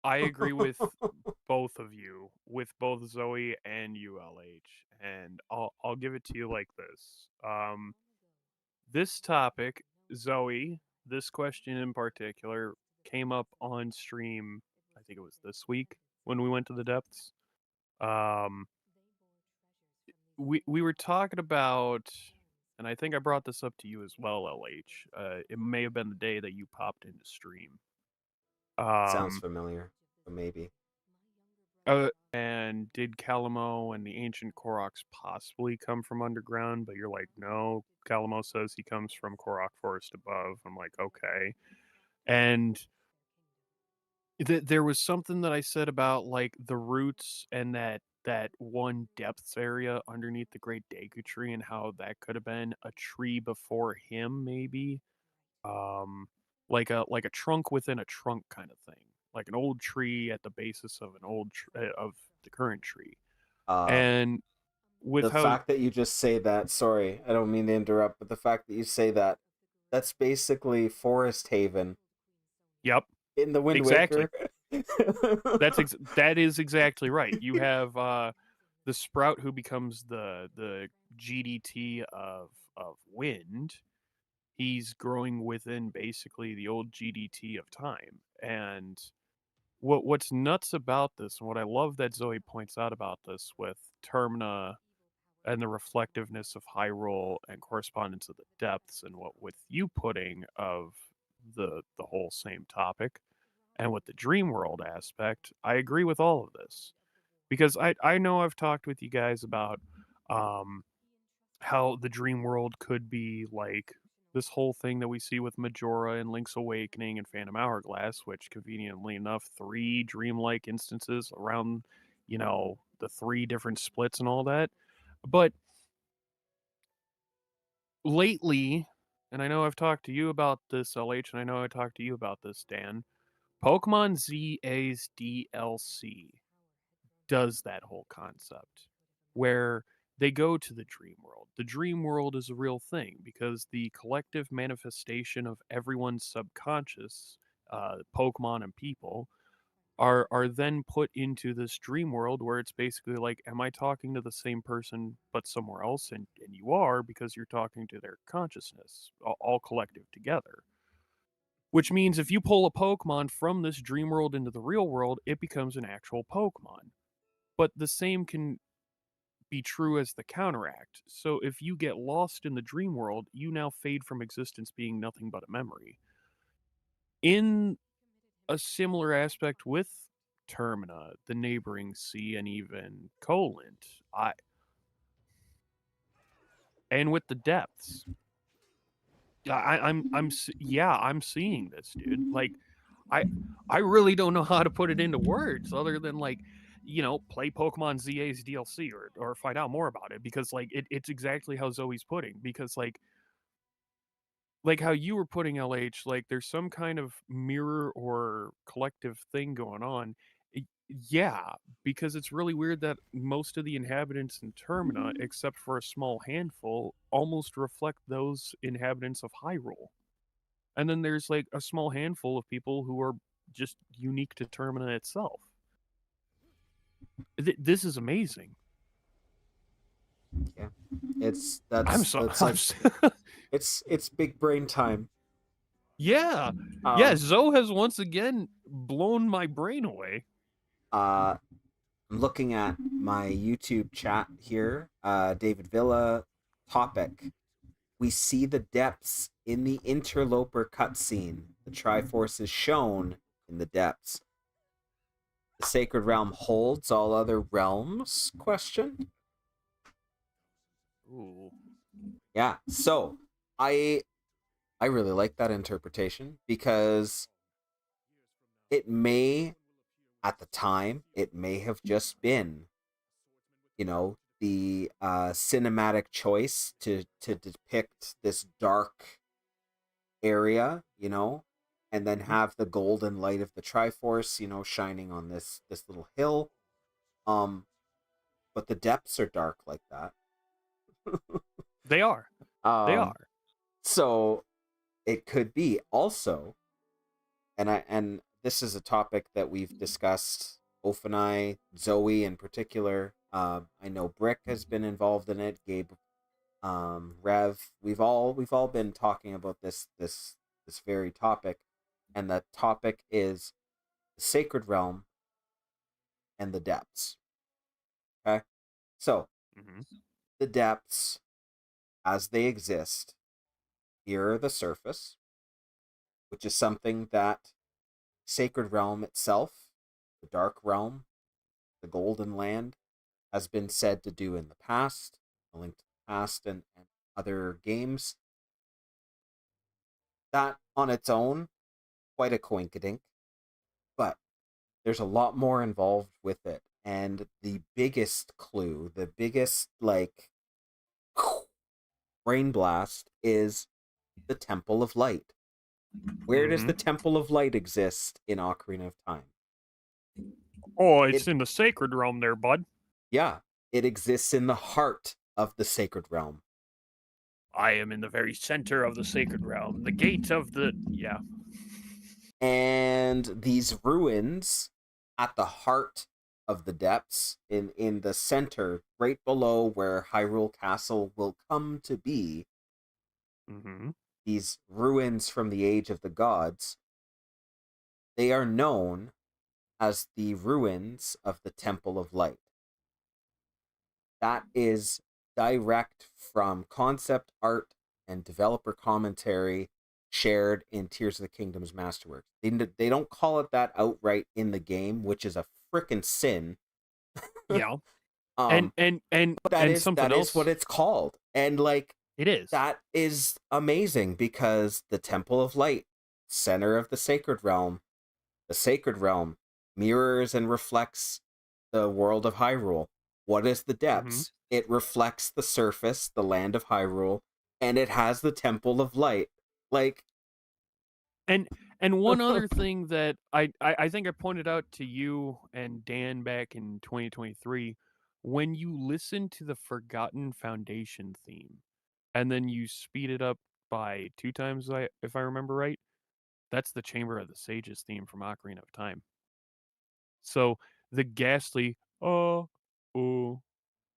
I agree with both of you, with both Zoe and ULH, and I'll give it to you like this. This topic, Zoe, this question in particular, came up on stream. I think it was this week when we went to the depths. We were talking about, and I think I brought this up to you as well, LH. It may have been the day that you popped into stream. Sounds familiar, but maybe. And did Calamo and the ancient Koroks possibly come from underground? But you're like, no. Calamo says he comes from Korok Forest above. I'm like, okay. And there was something that I said about like the roots and that one depths area underneath the Great Deku Tree and how that could have been a tree before him, maybe. Like a trunk within a trunk kind of thing, like an old tree at the basis of an old of the current tree. And with The how fact that you just say that, sorry, I don't mean to interrupt, but the fact that you say that, that's basically Forest Haven. Yep. In the Wind Exactly. Waker. That is exactly right. You have the Sprout who becomes the GDT of wind. He's growing within basically the old GDT of time. And what's nuts about this, and what I love that Zoe points out about this with Termina and the reflectiveness of Hyrule and correspondence of the depths, and what with you putting of the whole same topic, and with the dream world aspect, I agree with all of this. Because I know I've talked with you guys about how the dream world could be like this whole thing that we see with Majora and Link's Awakening and Phantom Hourglass, which conveniently enough, 3 dreamlike instances around, the 3 different splits and all that. But lately, and I know I've talked to you about this, LH, and I know I talked to you about this, Dan. Pokemon ZA's DLC does that whole concept where they go to the dream world. The dream world is a real thing because the collective manifestation of everyone's subconscious, Pokemon and people, are then put into this dream world where it's basically like, am I talking to the same person but somewhere else? And you are, because you're talking to their consciousness, all collective together. Which means if you pull a Pokemon from this dream world into the real world, it becomes an actual Pokemon. But the same can be true as the counteract. So if you get lost in the dream world, you now fade from existence being nothing but a memory. In a similar aspect with Termina, the neighboring sea, and even Colent, and with the depths, I'm seeing this, dude. Like, I really don't know how to put it into words other than like, play Pokemon ZA's DLC or find out more about it, because like it's exactly how Zoe's putting, because like how you were putting, LH, like there's some kind of mirror or collective thing going on. Yeah, because it's really weird that most of the inhabitants in Termina, except for a small handful, almost reflect those inhabitants of Hyrule. And then there's like a small handful of people who are just unique to Termina itself. This is amazing. Yeah, that's I'm so like it's big brain time. Yeah. Yeah, Zoe has once again blown my brain away. I'm looking at my YouTube chat here. David Villa topic. We see the depths in the interloper cutscene. The Triforce is shown in the depths. The sacred realm holds all other realms? Question. Ooh. Yeah. So I really like that interpretation, because it may, at the time, it may have just been, the cinematic choice to depict this dark area, and then have the golden light of the Triforce, shining on this little hill. But the depths are dark like that. They are. They are. So it could be also, and this is a topic that we've discussed, Oaf and I, Zoe in particular. I know Brick has been involved in it. Gabe, Rev, we've all been talking about this very topic, and the topic is the sacred realm and the depths. Okay, so the depths, as they exist, here are the surface, which is something that sacred realm itself, the dark realm, the golden land, has been said to do in the past, A Link to the Past and other games. That on its own, quite a coinkydink, but there's a lot more involved with it. And the biggest clue, the biggest brain blast, is the Temple of Light. Where does the Temple of Light exist in Ocarina of Time? Oh, it's in the sacred realm there, bud. Yeah, it exists in the heart of the sacred realm. I am in the very center of the sacred realm, the gate of the... Yeah. And these ruins at the heart of the depths, in the center, right below where Hyrule Castle will come to be, these ruins from the Age of the Gods, they are known as the ruins of the Temple of Light. That is direct from concept art and developer commentary shared in Tears of the Kingdom's Masterworks. They don't call it that outright in the game, which is a frickin' sin. Yeah. But that is what it's called. And it is. That is amazing, because the Temple of Light, center of the sacred realm mirrors and reflects the world of Hyrule. What is the depths? It reflects the surface, the land of Hyrule, and it has the Temple of Light. Like, And one other thing that I think I pointed out to you and Dan back in 2023, when you listen to the Forgotten Foundation theme, and then you speed it up by 2 times, if I remember right, that's the Chamber of the Sages theme from Ocarina of Time. So the ghastly oh oh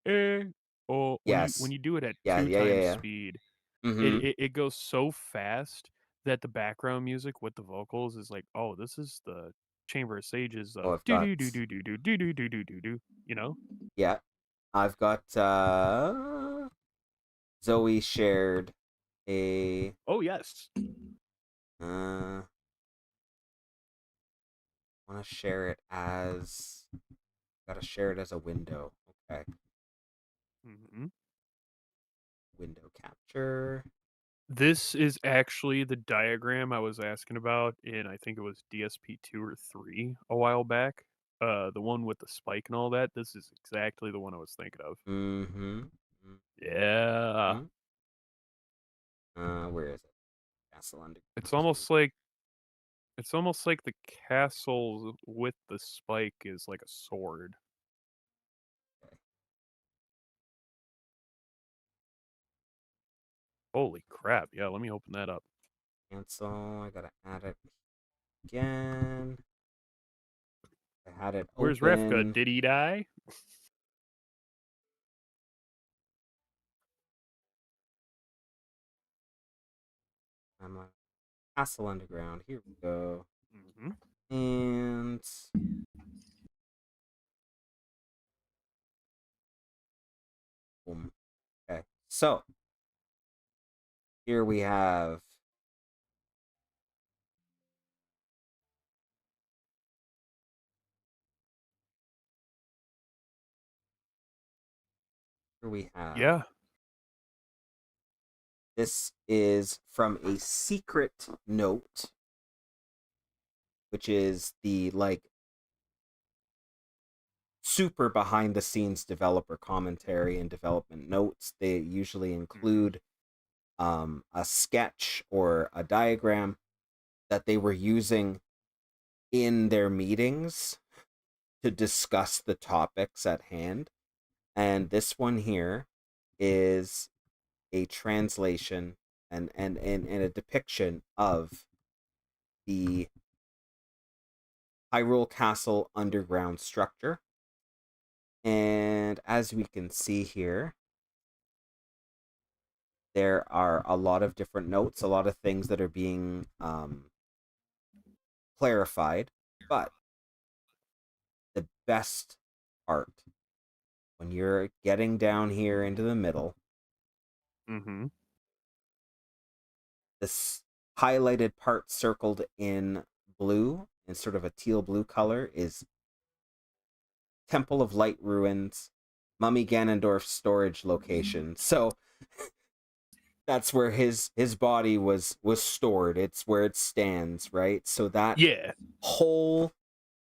eh oh when yes. you do it at Yeah, 2 yeah, yeah, times yeah. speed, Mm-hmm. it goes so fast that the background music with the vocals is like, oh, this is the Chamber of Sages Oh, of I've do got... do do do do do do do do do do do, you know? Yeah. I've got Zoe shared a Oh yes. want to share it as... Gotta share it as a window. Okay. hmm Window capture. This is actually the diagram I was asking about in, I think it was DSP 2 or 3 a while back. The one with the spike and all that. This is exactly the one I was thinking of. Mm-hmm. Yeah. Where is it? Castle Underground. It's almost like the castle with the spike is like a sword. Okay. Holy crap. Yeah, let me open that up. Cancel. I gotta add it again. I had it Where's Refka? open. Did he die? I'm on Castle Underground. Here we go. Mm-hmm. And boom. Okay. So here we have Yeah. this is from a secret note, which is the like super behind the scenes developer commentary and development notes. They usually include a sketch or a diagram that they were using in their meetings to discuss the topics at hand. And this one here is a translation and a depiction of the Hyrule Castle underground structure. And as we can see here, there are a lot of different notes, a lot of things that are being clarified. But the best part, when you're getting down here into the middle, Mm-hmm. this highlighted part circled in blue, in sort of a teal blue color, is Temple of Light ruins, Mummy Ganondorf's storage location. So that's where his body was stored. It's where it stands, right? So that Yeah. whole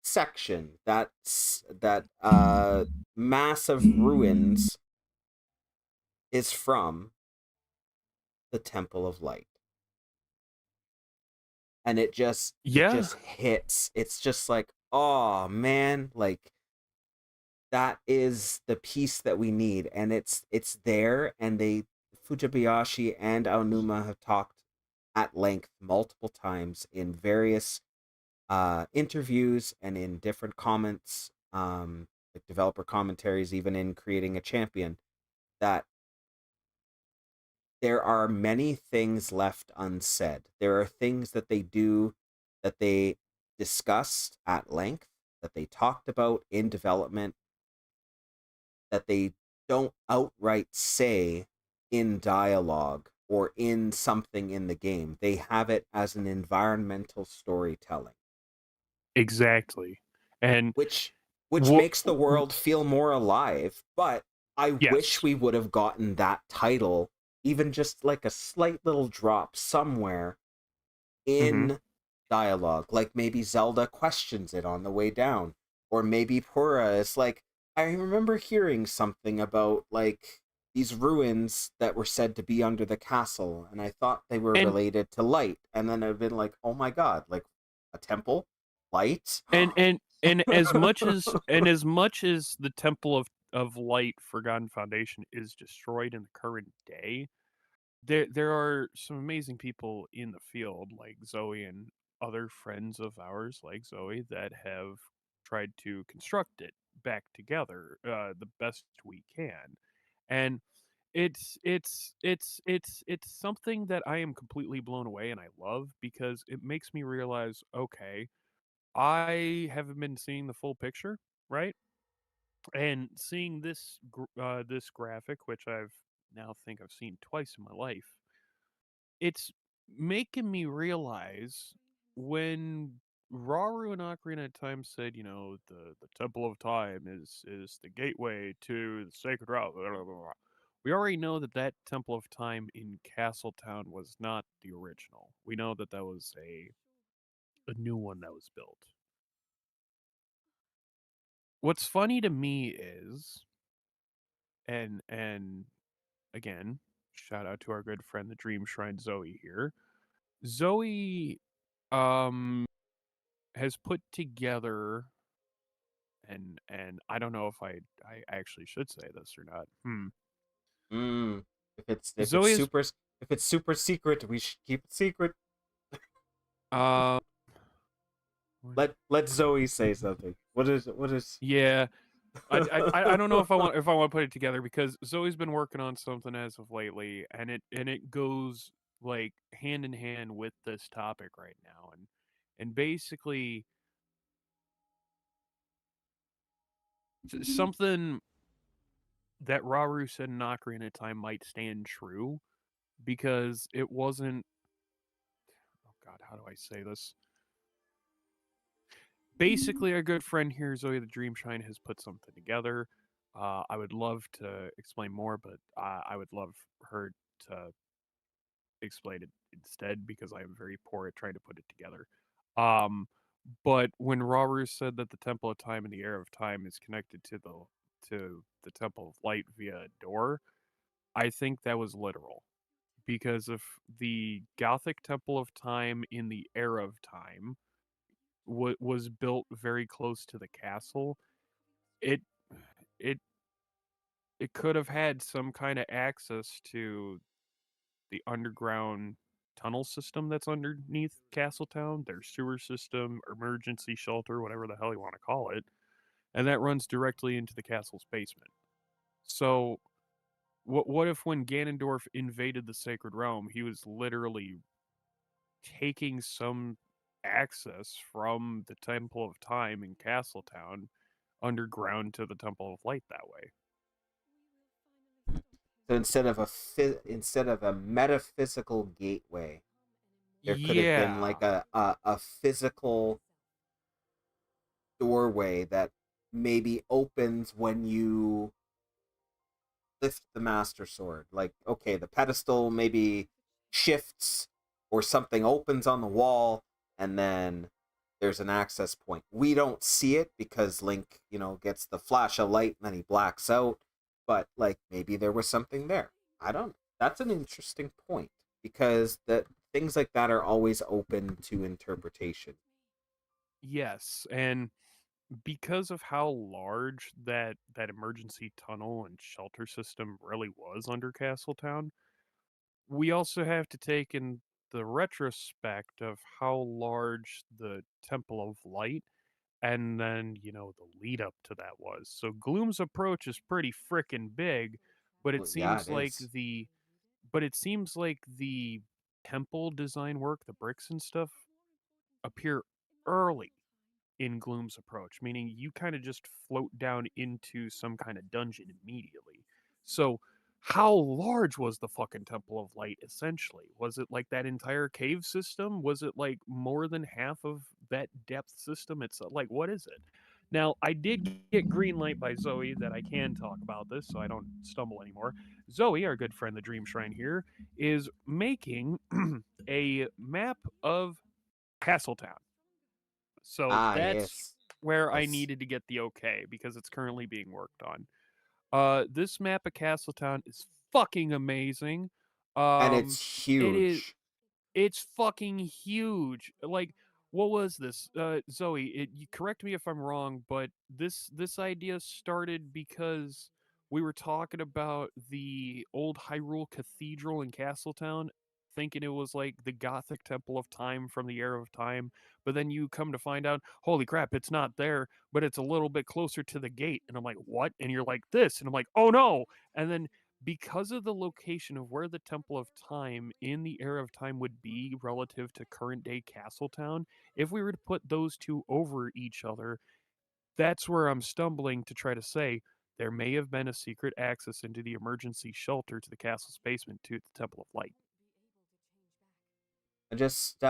section, that massive ruins, is from the Temple of Light. And it just hits. It's just like, oh man, like that is the piece that we need, and it's there. And Fujibayashi and Aonuma have talked at length multiple times in various interviews and in different comments, like developer commentaries, even in Creating a Champion, that there are many things left unsaid. There are things that they do, that they discussed at length, that they talked about in development, that they don't outright say in dialogue or in something in the game. They have it as an environmental storytelling. Exactly. And which makes the world feel more alive. But I wish Yes. we would have gotten that title, even just like a slight little drop somewhere in dialogue. Like maybe Zelda questions it on the way down. Or maybe Pura is like, I remember hearing something about like these ruins that were said to be under the castle, and I thought they were And related to light, and then I've been like, oh my god, like a temple, light, and as much as the Temple of Light Forgotten Foundation is destroyed in the current day, there are some amazing people in the field like Zoe and other friends of ours like Zoe that have tried to construct it back together the best we can. And it's something that I am completely blown away and I love because it makes me realize, okay, I haven't been seeing the full picture, right? And seeing this graphic, which I've seen twice in my life, it's making me realize when Raru and Ocarina of Time said, the Temple of Time is the gateway to the sacred route. Blah, blah, blah, blah. We already know that that Temple of Time in Castletown was not the original. We know that that was a new one that was built. What's funny to me is, and again, shout out to our good friend the Dream Shrine Zoe here. Zoe has put together, and I don't know if I actually should say this or not. If it's Zoe is super secret, we should keep it secret. uh Let Zoe say something. What is? yeah. I don't know if I want to put it together because Zoe's been working on something as of lately, and it goes like hand in hand with this topic right now, and basically something that Raru said in Ocarina of Time might stand true because it wasn't. Oh God, how do I say this? Basically, our good friend here, Zoe the Dreamshine, has put something together. I would love to explain more, but I would love her to explain it instead because I am very poor at trying to put it together. But when Raru said that the Temple of Time and the Air of Time is connected to the Temple of Light via a door, I think that was literal. Because if the Gothic Temple of Time in the Air of Time was built very close to the castle, it it it could have had some kind of access to the underground tunnel system that's underneath Castletown, their sewer system, emergency shelter, whatever the hell you want to call it, and that runs directly into the castle's basement. So, what if when Ganondorf invaded the Sacred Realm, he was literally taking some access from the Temple of Time in Castletown underground to the Temple of Light that way? So instead of a metaphysical gateway, there could have been like Yeah. a physical doorway that maybe opens when you lift the Master Sword. Like, okay, the pedestal maybe shifts or something opens on the wall, and then there's an access point. We don't see it because Link, gets the flash of light and then he blacks out. But like maybe there was something there. I don't. That's an interesting point because that things like that are always open to interpretation. Yes, and because of how large that emergency tunnel and shelter system really was under Castletown, we also have to take in the retrospect of how large the Temple of Light and then, the lead up to that was. So Gloom's approach is pretty frickin' big, but it Well, yeah, seems it like is. the temple design work, the bricks and stuff, appear early in Gloom's approach, meaning you kind of just float down into some kind of dungeon immediately. So, how large was the fucking Temple of Light essentially? Was it like that entire cave system? Was it like more than half of that depth system? It's like, what is it? Now, I did get green light by Zoe that I can talk about this so I don't stumble anymore. Zoe, our good friend, the Dream Shrine here, is making a map of Castletown. So Ah, that's yes. where I Yes. needed to get the okay because it's currently being worked on. This map of Castletown is fucking amazing. And it's It is. huge. It's fucking huge. Like, what was this? Zoe, you correct me if I'm wrong, but this idea started because we were talking about the old Hyrule Cathedral in Castletown, thinking it was like the Gothic Temple of Time from the Era of Time, but then you come to find out, holy crap, it's not there, but it's a little bit closer to the gate. And I'm like, what? And you're like, this. And I'm like, oh no. And then because of the location of where the Temple of Time in the Era of Time would be relative to current day Castletown, if we were to put those two over each other, that's where I'm stumbling to try to say there may have been a secret access into the emergency shelter to the castle's basement to the Temple of Light. I just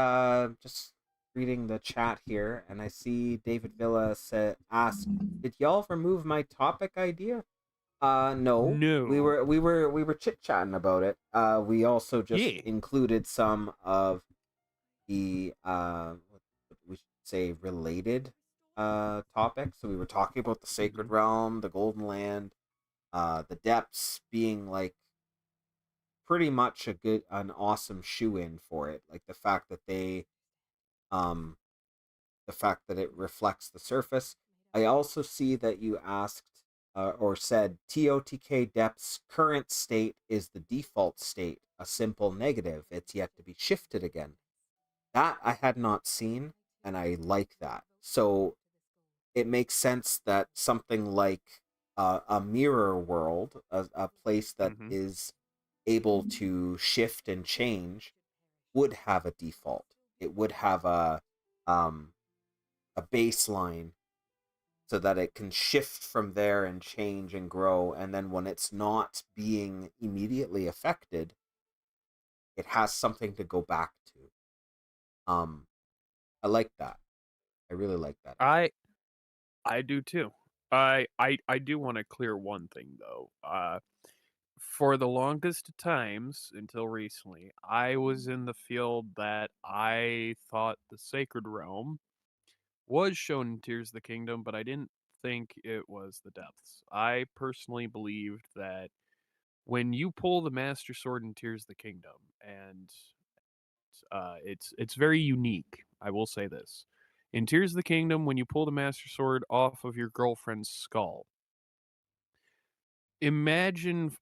reading the chat here, and I see David Villa ask, "Did y'all remove my topic idea?" No. No. We were chit-chatting about it. We also just included some of the what we should say related topics. So we were talking about the Sacred Realm, the Golden Land, the Depths being like pretty much an awesome shoe-in for it. Like the fact that it reflects the surface. I also see that you asked or said TOTK Depth's current state is the default state, a simple negative. It's yet to be shifted again. That I had not seen, and I like that. So it makes sense that something like a mirror world, a place that is able to shift and change, would have a default. It would have a baseline so that it can shift from there and change and grow, and then when it's not being immediately affected, it has something to go back to. I like that. I really like that. I do too. I do want to clear one thing though. For the longest of times until recently, I was in the field that I thought the Sacred Realm was shown in Tears of the Kingdom, but I didn't think it was the Depths. I personally believed that when you pull the Master Sword in Tears of the Kingdom, and it's very unique, I will say this. In Tears of the Kingdom, when you pull the Master Sword off of your girlfriend's skull, imagine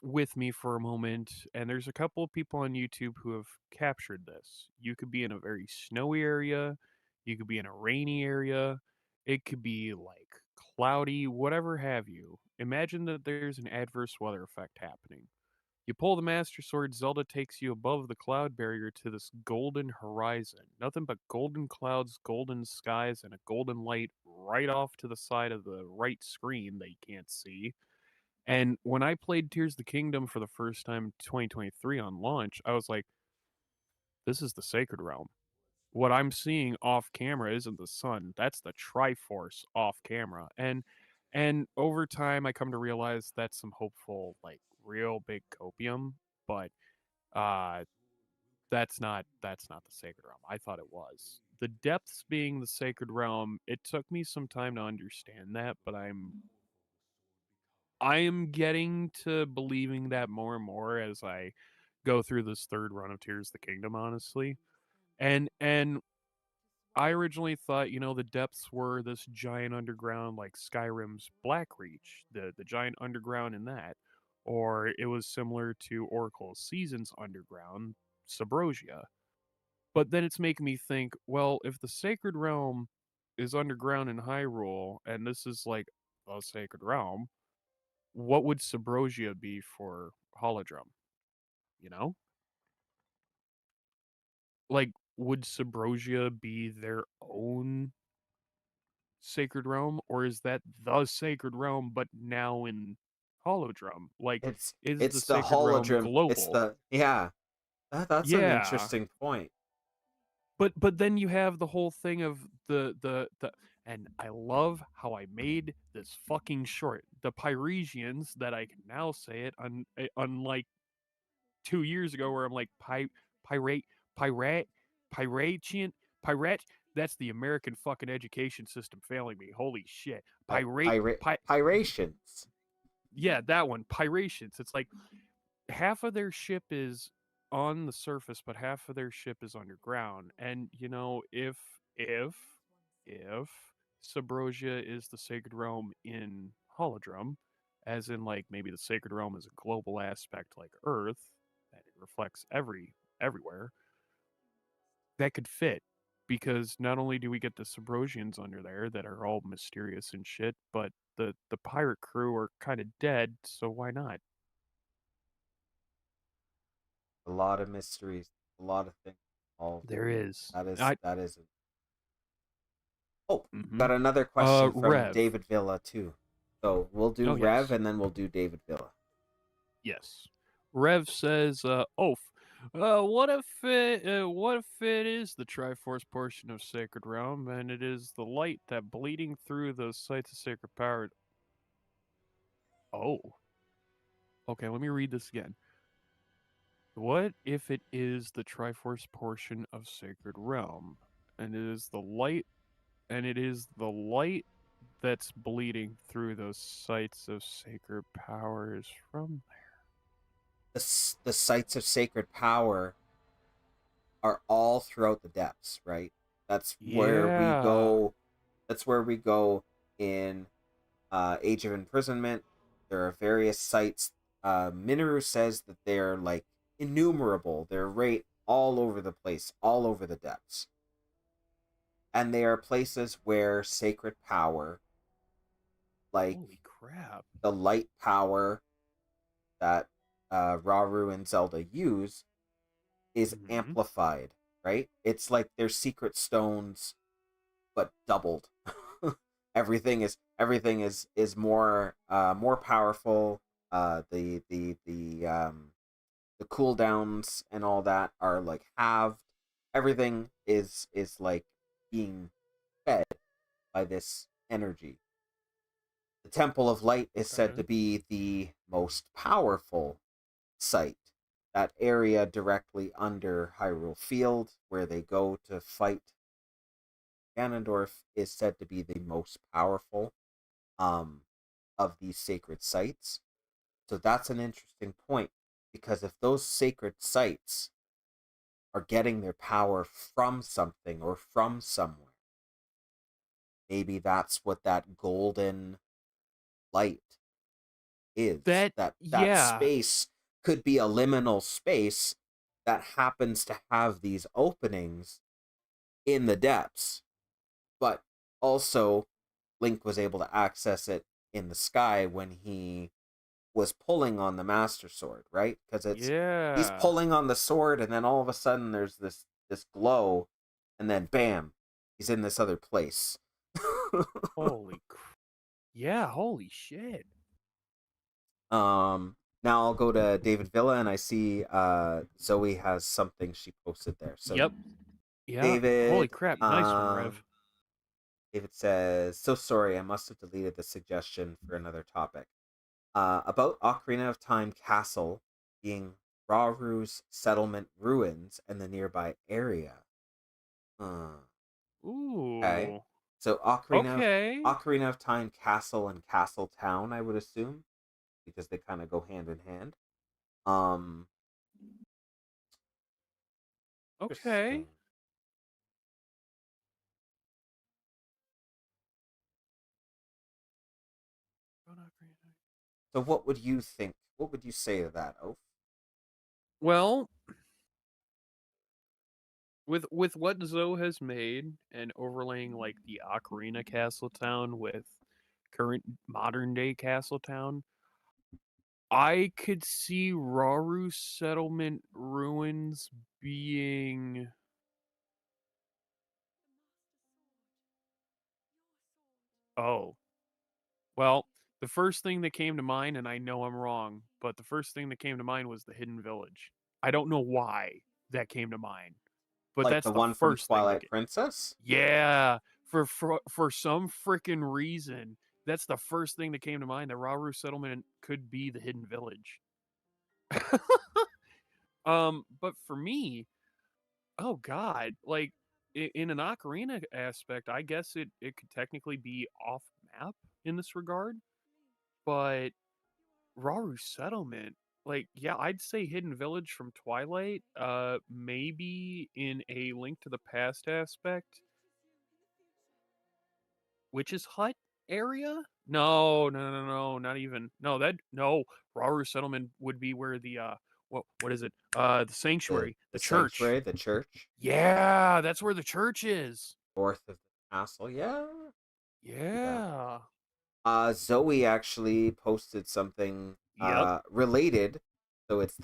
with me for a moment, and there's a couple of people on YouTube who have captured this. You could be in a very snowy area, you could be in a rainy area, it could be like cloudy, whatever have you. Imagine that there's an adverse weather effect happening. You pull the Master Sword, Zelda takes you above the cloud barrier to this golden horizon. Nothing but golden clouds, golden skies, and a golden light right off to the side of the right screen that you can't see. And when I played Tears of the Kingdom for the first time in 2023 on launch, I was like, this is the Sacred Realm. What I'm seeing off camera isn't the sun. That's the Triforce off camera. And over time I come to realize that's some hopeful, like real big copium, but that's not the Sacred Realm. I thought it was. The Depths being the Sacred Realm, it took me some time to understand that, but I am getting to believing that more and more as I go through this third run of Tears of the Kingdom, honestly. And I originally thought, the Depths were this giant underground like Skyrim's Blackreach, the giant underground in that. Or it was similar to Oracle Seasons Underground, Subrosia. But then it's making me think, well, if the Sacred Realm is underground in Hyrule, and this is like the Sacred Realm, what would Subrosia be for Holodrum? You know? Like, would Subrosia be their own Sacred Realm, or is that the Sacred Realm, but now in Holodrum? Like, is the It's the Sacred Realm Holodrum. global? It's the that's an interesting point. But then you have the whole thing of the and I love how I made this fucking short. The Pyresians, that I can now say it, unlike 2 years ago where I'm like pirate, Piratian, pirate. That's the American fucking education system failing me. Holy shit. Pirations. yeah, that one, Pirations. It's like half of their ship is on the surface, but half of their ship is underground. And you know, if Subrosia is the sacred realm in Holodrum, as in like maybe the sacred realm is a global aspect like Earth, that it reflects everywhere, that could fit. Because not only do we get the Subrosians under there that are all mysterious and shit, but the pirate crew are kind of dead, so why not? A lot of mysteries, a lot of things involved. There is. That is. Oh, Mhm. got another question from Rev. David Villa too. So we'll do Oh, Rev yes. and then we'll do David Villa. Yes. Rev says, Oaf, what if it is the Triforce portion of Sacred Realm, and it is the light that bleeding through those sites of sacred power? Oh. Okay, let me read this again. What if it is the Triforce portion of Sacred Realm, and it is the light that's bleeding through those sites of sacred powers from there? The sites of sacred power are all throughout the depths, right? That's where we go. That's where we go in Age of Imprisonment. There are various sites. Minoru says that they're like innumerable. They're right all over the place, all over the depths. And they are places where sacred power, like Holy crap, the light power that Rauru and Zelda use, is amplified, right? It's like they're secret stones, but doubled. everything is more powerful. The cooldowns and all that are like halved. Everything is like being fed by this energy. The Temple of Light is said to be the most powerful site. That area directly under Hyrule Field, where they go to fight Ganondorf, is said to be the most powerful of these sacred sites. So that's an interesting point, because if those sacred sites are getting their power from something or from somewhere, maybe that's what that golden light is. That space could be a liminal space that happens to have these openings in the depths, but also Link was able to access it in the sky when he was pulling on the Master Sword, right? Because he's pulling on the sword, and then all of a sudden there's this glow, and then bam, he's in this other place. Holy holy shit. Now I'll go to David Villa, and I see Zoe has something she posted there. So yep. Yeah. David, holy crap, nice one, Rev. David says, "So sorry, I must have deleted the suggestion for another topic. About Ocarina of Time Castle being Rauru's settlement ruins and the nearby area." Ooh. Okay. So Ocarina of Time Castle and Castle Town, I would assume, because they kind of go hand in hand. Okay. So what would you think? What would you say to that, Oaf? Well, with what Zoe has made and overlaying like the Ocarina Castle Town with current modern day Castle Town, I could see Rauru settlement ruins being well, the first thing that came to mind, and I know I'm wrong, but the first thing that came to mind was the Hidden Village. I don't know why that came to mind, but Like that's the the one from first Twilight thing Princess? Yeah, for some freaking reason, that's the first thing that came to mind. The Rauru settlement could be the Hidden Village. But for me, oh god, like in an Ocarina aspect, I guess it could technically be off map in this regard, but Rauru Settlement. Like, yeah, I'd say Hidden Village from Twilight. Maybe in a Link to the Past aspect. Witch's Hut area? No, not even. No. Rauru Settlement would be where the what is it? The sanctuary, the church. Sanctuary, the church. Yeah, that's where the church is. North of the castle. Yeah. Yeah. Zoe actually posted something related. So it's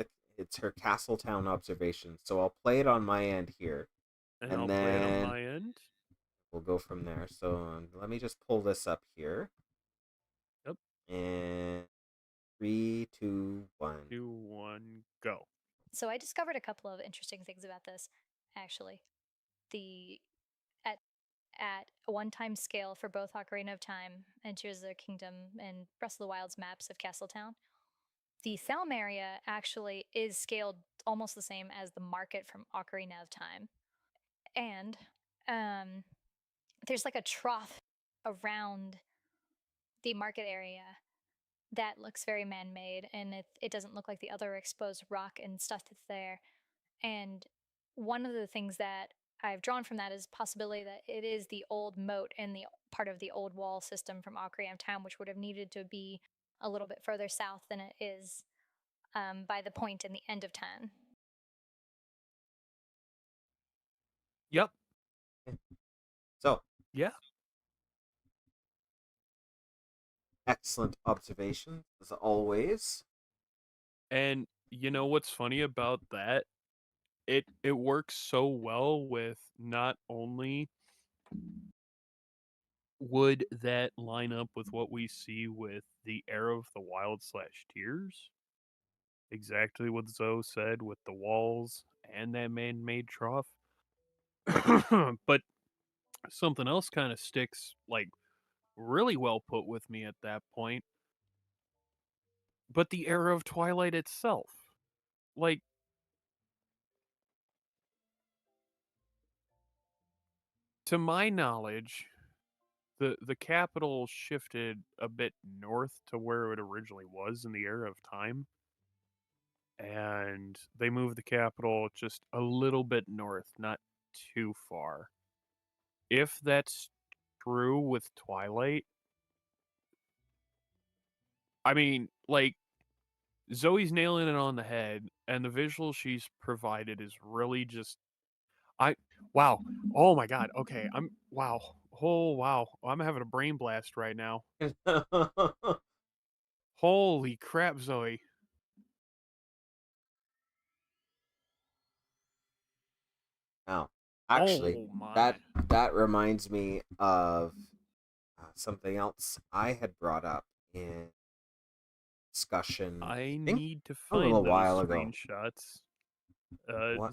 her Castletown observation. So I'll play it on my end here. And I'll play it on my end. We'll go from there. So let me just pull this up here. Yep. And 3, 2, 1. 2, 1, go. So I discovered a couple of interesting things about this, actually. At a one-time scale for both Ocarina of Time and Tears of the Kingdom and Breath of the Wild's maps of Castletown, the Thelm area actually is scaled almost the same as the market from Ocarina of Time. And there's like a trough around the market area that looks very man-made, and it doesn't look like the other exposed rock and stuff that's there. And one of the things that I've drawn from that is possibility that it is the old moat and the part of the old wall system from Ocarina of Time, which would have needed to be a little bit further south than it is by the point in the end of 10. Yep. So. Yeah. Excellent observation, as always. And you know what's funny about that? It works so well with not only would that line up with what we see with the Era of the Wild / Tears, exactly what Zoe said with the walls and that man-made trough, but something else kind of sticks like really well put with me at that point. But the Era of Twilight itself, like, to my knowledge, the capital shifted a bit north to where it originally was in the Era of Time, and they moved the capital just a little bit north, not too far. If that's true with Twilight, I mean, like, Zoe's nailing it on the head, and the visual she's provided is really just wow. Oh my god. Okay. Wow. Oh wow. I'm having a brain blast right now. Holy crap, Zoe. Now, actually, that reminds me of something else I had brought up in discussion. I need to a find little those while ago. screenshots.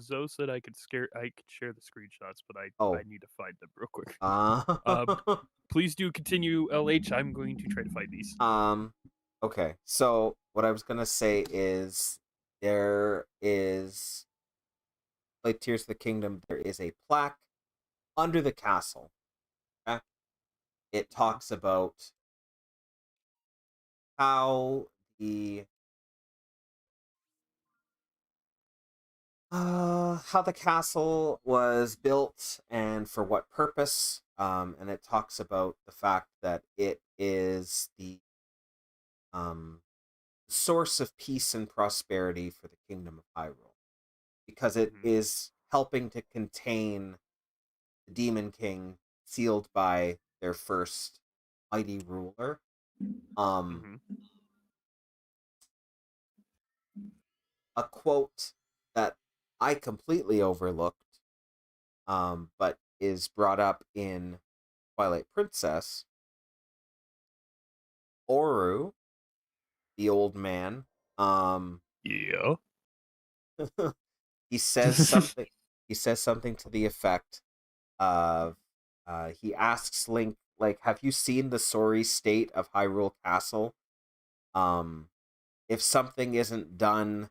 Zoe said I could share the screenshots, but I need to find them real quick. Please do continue, LH. I'm going to try to find these. Okay. So what I was gonna say is there is, like Tears of the Kingdom, there is a plaque under the castle. Okay? It talks about how the castle was built and for what purpose. And it talks about the fact that it is the source of peace and prosperity for the Kingdom of Hyrule, because it is helping to contain the Demon King, sealed by their first mighty ruler. A quote that I completely overlooked, but is brought up in Twilight Princess. Oru, the old man, yeah. he says something. He says something to the effect of, he asks Link, like, "Have you seen the sorry state of Hyrule Castle? If something isn't done,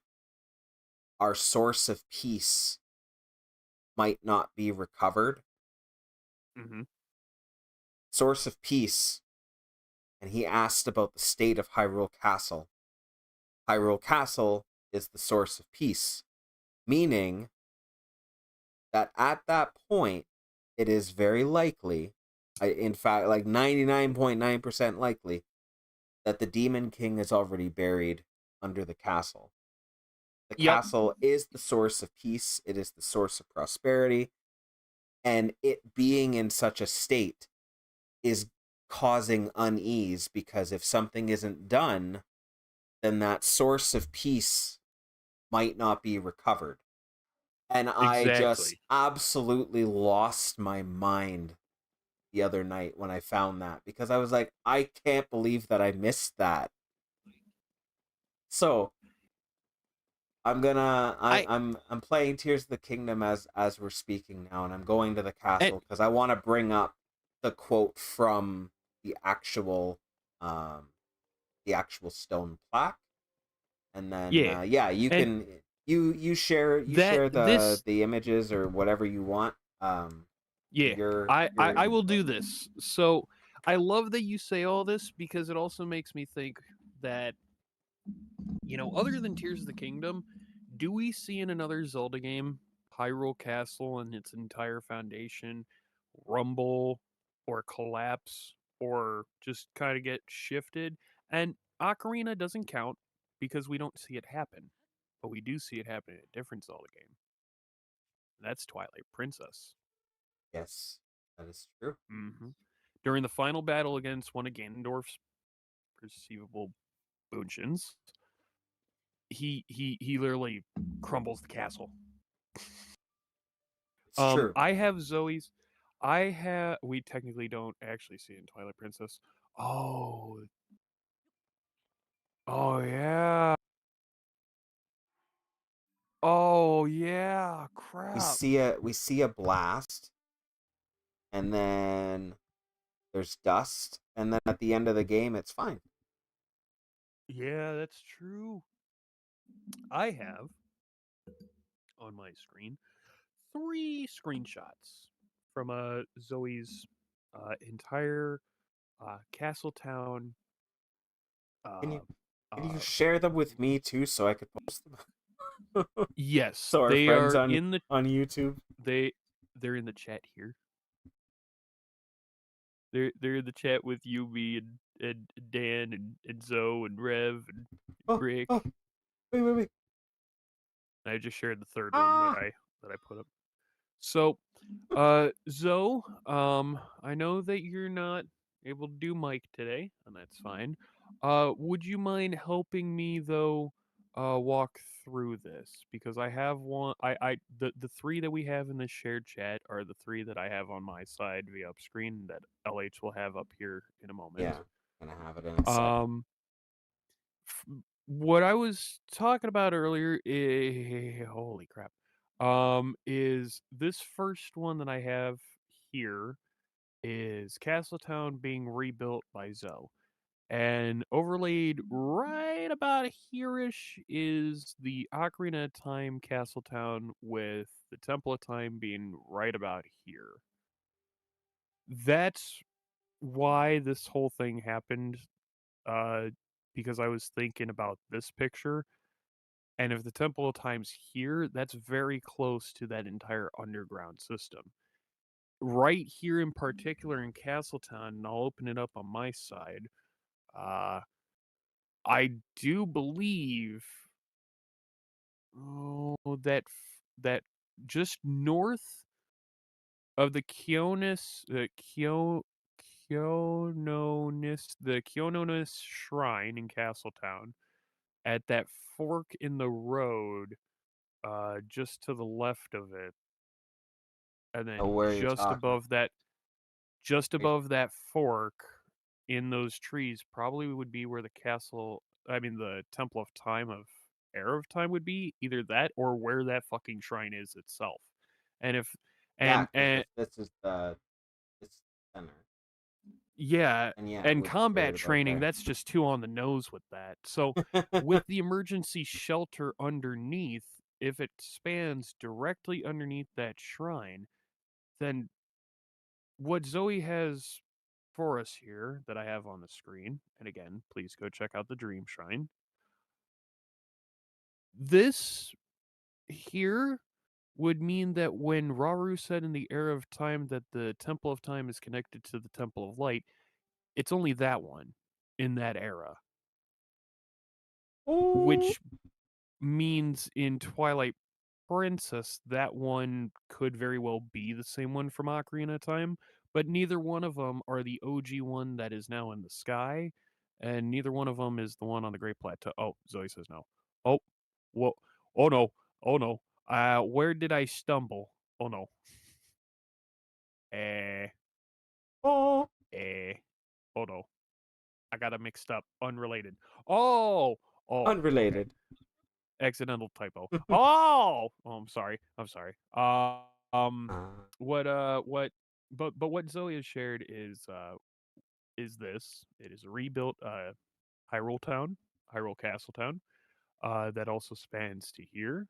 our source of peace might not be recovered." Source of peace. And he asked about the state of Hyrule Castle. Hyrule Castle is the source of peace, meaning that at that point, it is very likely, in fact, like 99.9% likely, that the Demon King is already buried under the castle. The castle is the source of peace, it is the source of prosperity, and it being in such a state is causing unease, because if something isn't done, then that source of peace might not be recovered. And I just Exactly. absolutely lost my mind the other night when I found that, because I was like, I can't believe that I missed that. So I'm playing Tears of the Kingdom as we're speaking now, and I'm going to the castle because I want to bring up the quote from the actual stone plaque, and then you can you share the images or whatever you want. I will do this. So I love that you say all this, because it also makes me think that, other than Tears of the Kingdom, do we see in another Zelda game Hyrule Castle and its entire foundation rumble or collapse or just kind of get shifted? And Ocarina doesn't count because we don't see it happen, but we do see it happen in a different Zelda game. That's Twilight Princess. Yes, that is true. Mm-hmm. During the final battle against one of Ganondorf's perceivable boonshins, he literally crumbles the castle. It's true. I have Zoe's. We technically don't actually see it in Twilight Princess. Oh. Oh yeah. Oh yeah. Crap. We see a blast, and then there's dust, and then at the end of the game it's fine. Yeah, that's true. I have on my screen 3 screenshots from Zoe's entire Castletown. Can you share them with me too, so I could post them? Yes, So our they friends are on YouTube. They're in the chat here. They're in the chat with you, me, and Dan, and Zoe, and Rev, and Brick. Oh, wait. And I just shared the third one that I put up. So, Zoe, I know that you're not able to do mic today, and that's fine. Would you mind helping me though, walk through this, because I have one. The 3 that we have in this shared chat are the 3 that I have on my side via up screen that LH will have up here in a moment. Yeah, gonna have it in a second. What I was talking about earlier, holy crap, is this first one that I have here is Castletown being rebuilt by Zoe. And overlaid right about here-ish is the Ocarina of Time Castletown, with the Temple of Time being right about here. That's why this whole thing happened, because I was thinking about this picture. And if the Temple of Time's here, that's very close to that entire underground system. Right here in particular in Castletown, and I'll open it up on my side, I do believe that just north of the Kyononis Shrine in Castletown, at that fork in the road, just to the left of it, and then Where you're talking. just above that fork in those trees probably would be where the Temple of Time of Air of Time would be, either that or where that fucking shrine is itself. And if and this is the center. Yeah, And yeah, and it's combat right about training, there. that's just too on the nose with that. So, with the emergency shelter underneath, if it spans directly underneath that shrine, then what Zoe has for us here that I have on the screen, and again, please go check out the Dream Shrine, This here would mean that when Rauru said in the Era of Time that the Temple of Time is connected to the Temple of Light, it's only that one in that era. Which means in Twilight Princess, that one could very well be the same one from Ocarina of Time, but neither one of them are the OG one that is now in the sky, and neither one of them is the one on the Great Plateau. Oh, Zoe says no. Oh, whoa. Oh no. Oh no. Where did I stumble? Oh no. Oh, Oh no. I got it mixed up. Unrelated. Oh, okay. unrelated. Accidental typo. Oh, I'm sorry. I'm sorry. What but what Zoe has shared is this. It is a rebuilt Hyrule town, Hyrule Castle town, that also spans to here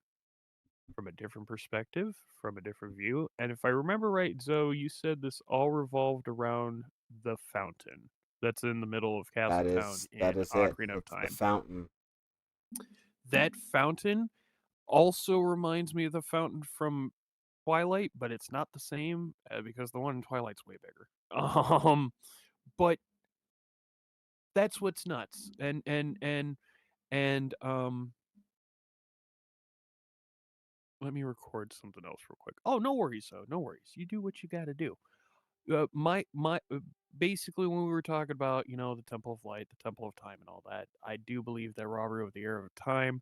from a different perspective, from a different view. And if I remember right, Zoe, you said this all revolved around the fountain that's in the middle of Castle Town that in is it. Ocarina of It's the Time. fountain. That fountain also reminds me of the fountain from Twilight, but it's not the same because the one in Twilight's way bigger. But that's what's nuts. And let me record something else real quick. Oh, no worries though. No worries. You do what you got to do. My basically when we were talking about the Temple of Light, the Temple of Time, and all that, I do believe that Robert of the Era of Time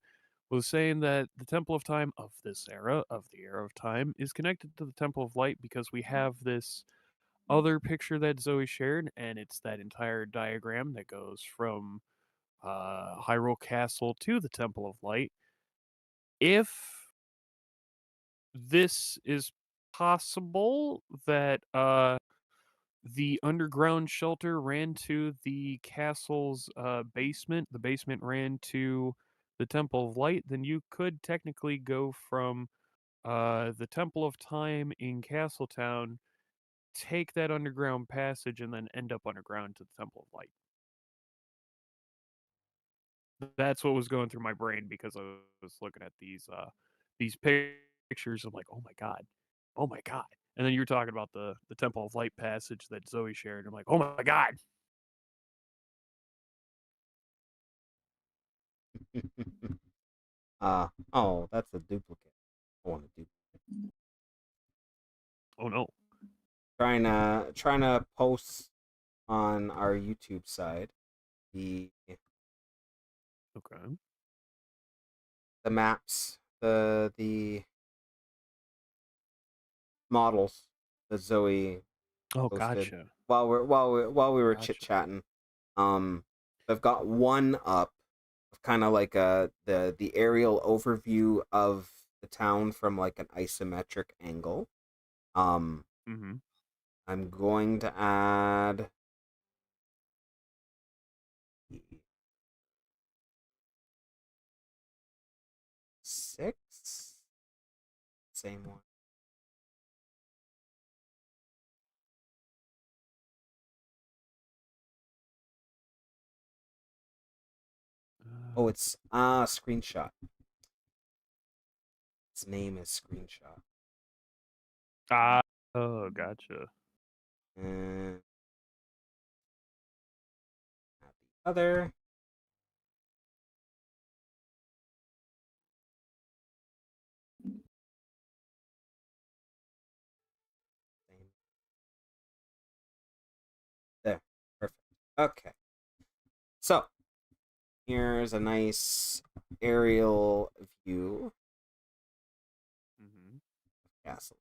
was saying that the Temple of Time of this era, of the Era of Time, is connected to the Temple of Light because we have this other picture that Zoe shared, and it's that entire diagram that goes from Hyrule Castle to the Temple of Light. If this is possible that the underground shelter ran to the castle's basement, the basement ran to the Temple of Light, then you could technically go from the Temple of Time in Castletown, take that underground passage, and then end up underground to the Temple of Light. That's what was going through my brain because I was looking at these pictures. I'm like, oh my god, oh my god. And then you were talking about the Temple of Light passage that Zoe shared. I'm like, oh my god. Oh, that's a duplicate. I want a duplicate. Oh no. Trying to post on our YouTube side the Okay. maps, the models that Zoe Oh, posted gotcha. while we were Gotcha. chit chatting. I've got one up of kind of like the aerial overview of the town from like an isometric angle. Mm-hmm. I'm going to add six. Same one. Oh, it's screenshot. Its name is screenshot. Oh, gotcha. And add the other. There. Perfect. Okay. So, here's a nice aerial view Mm-hmm. of castles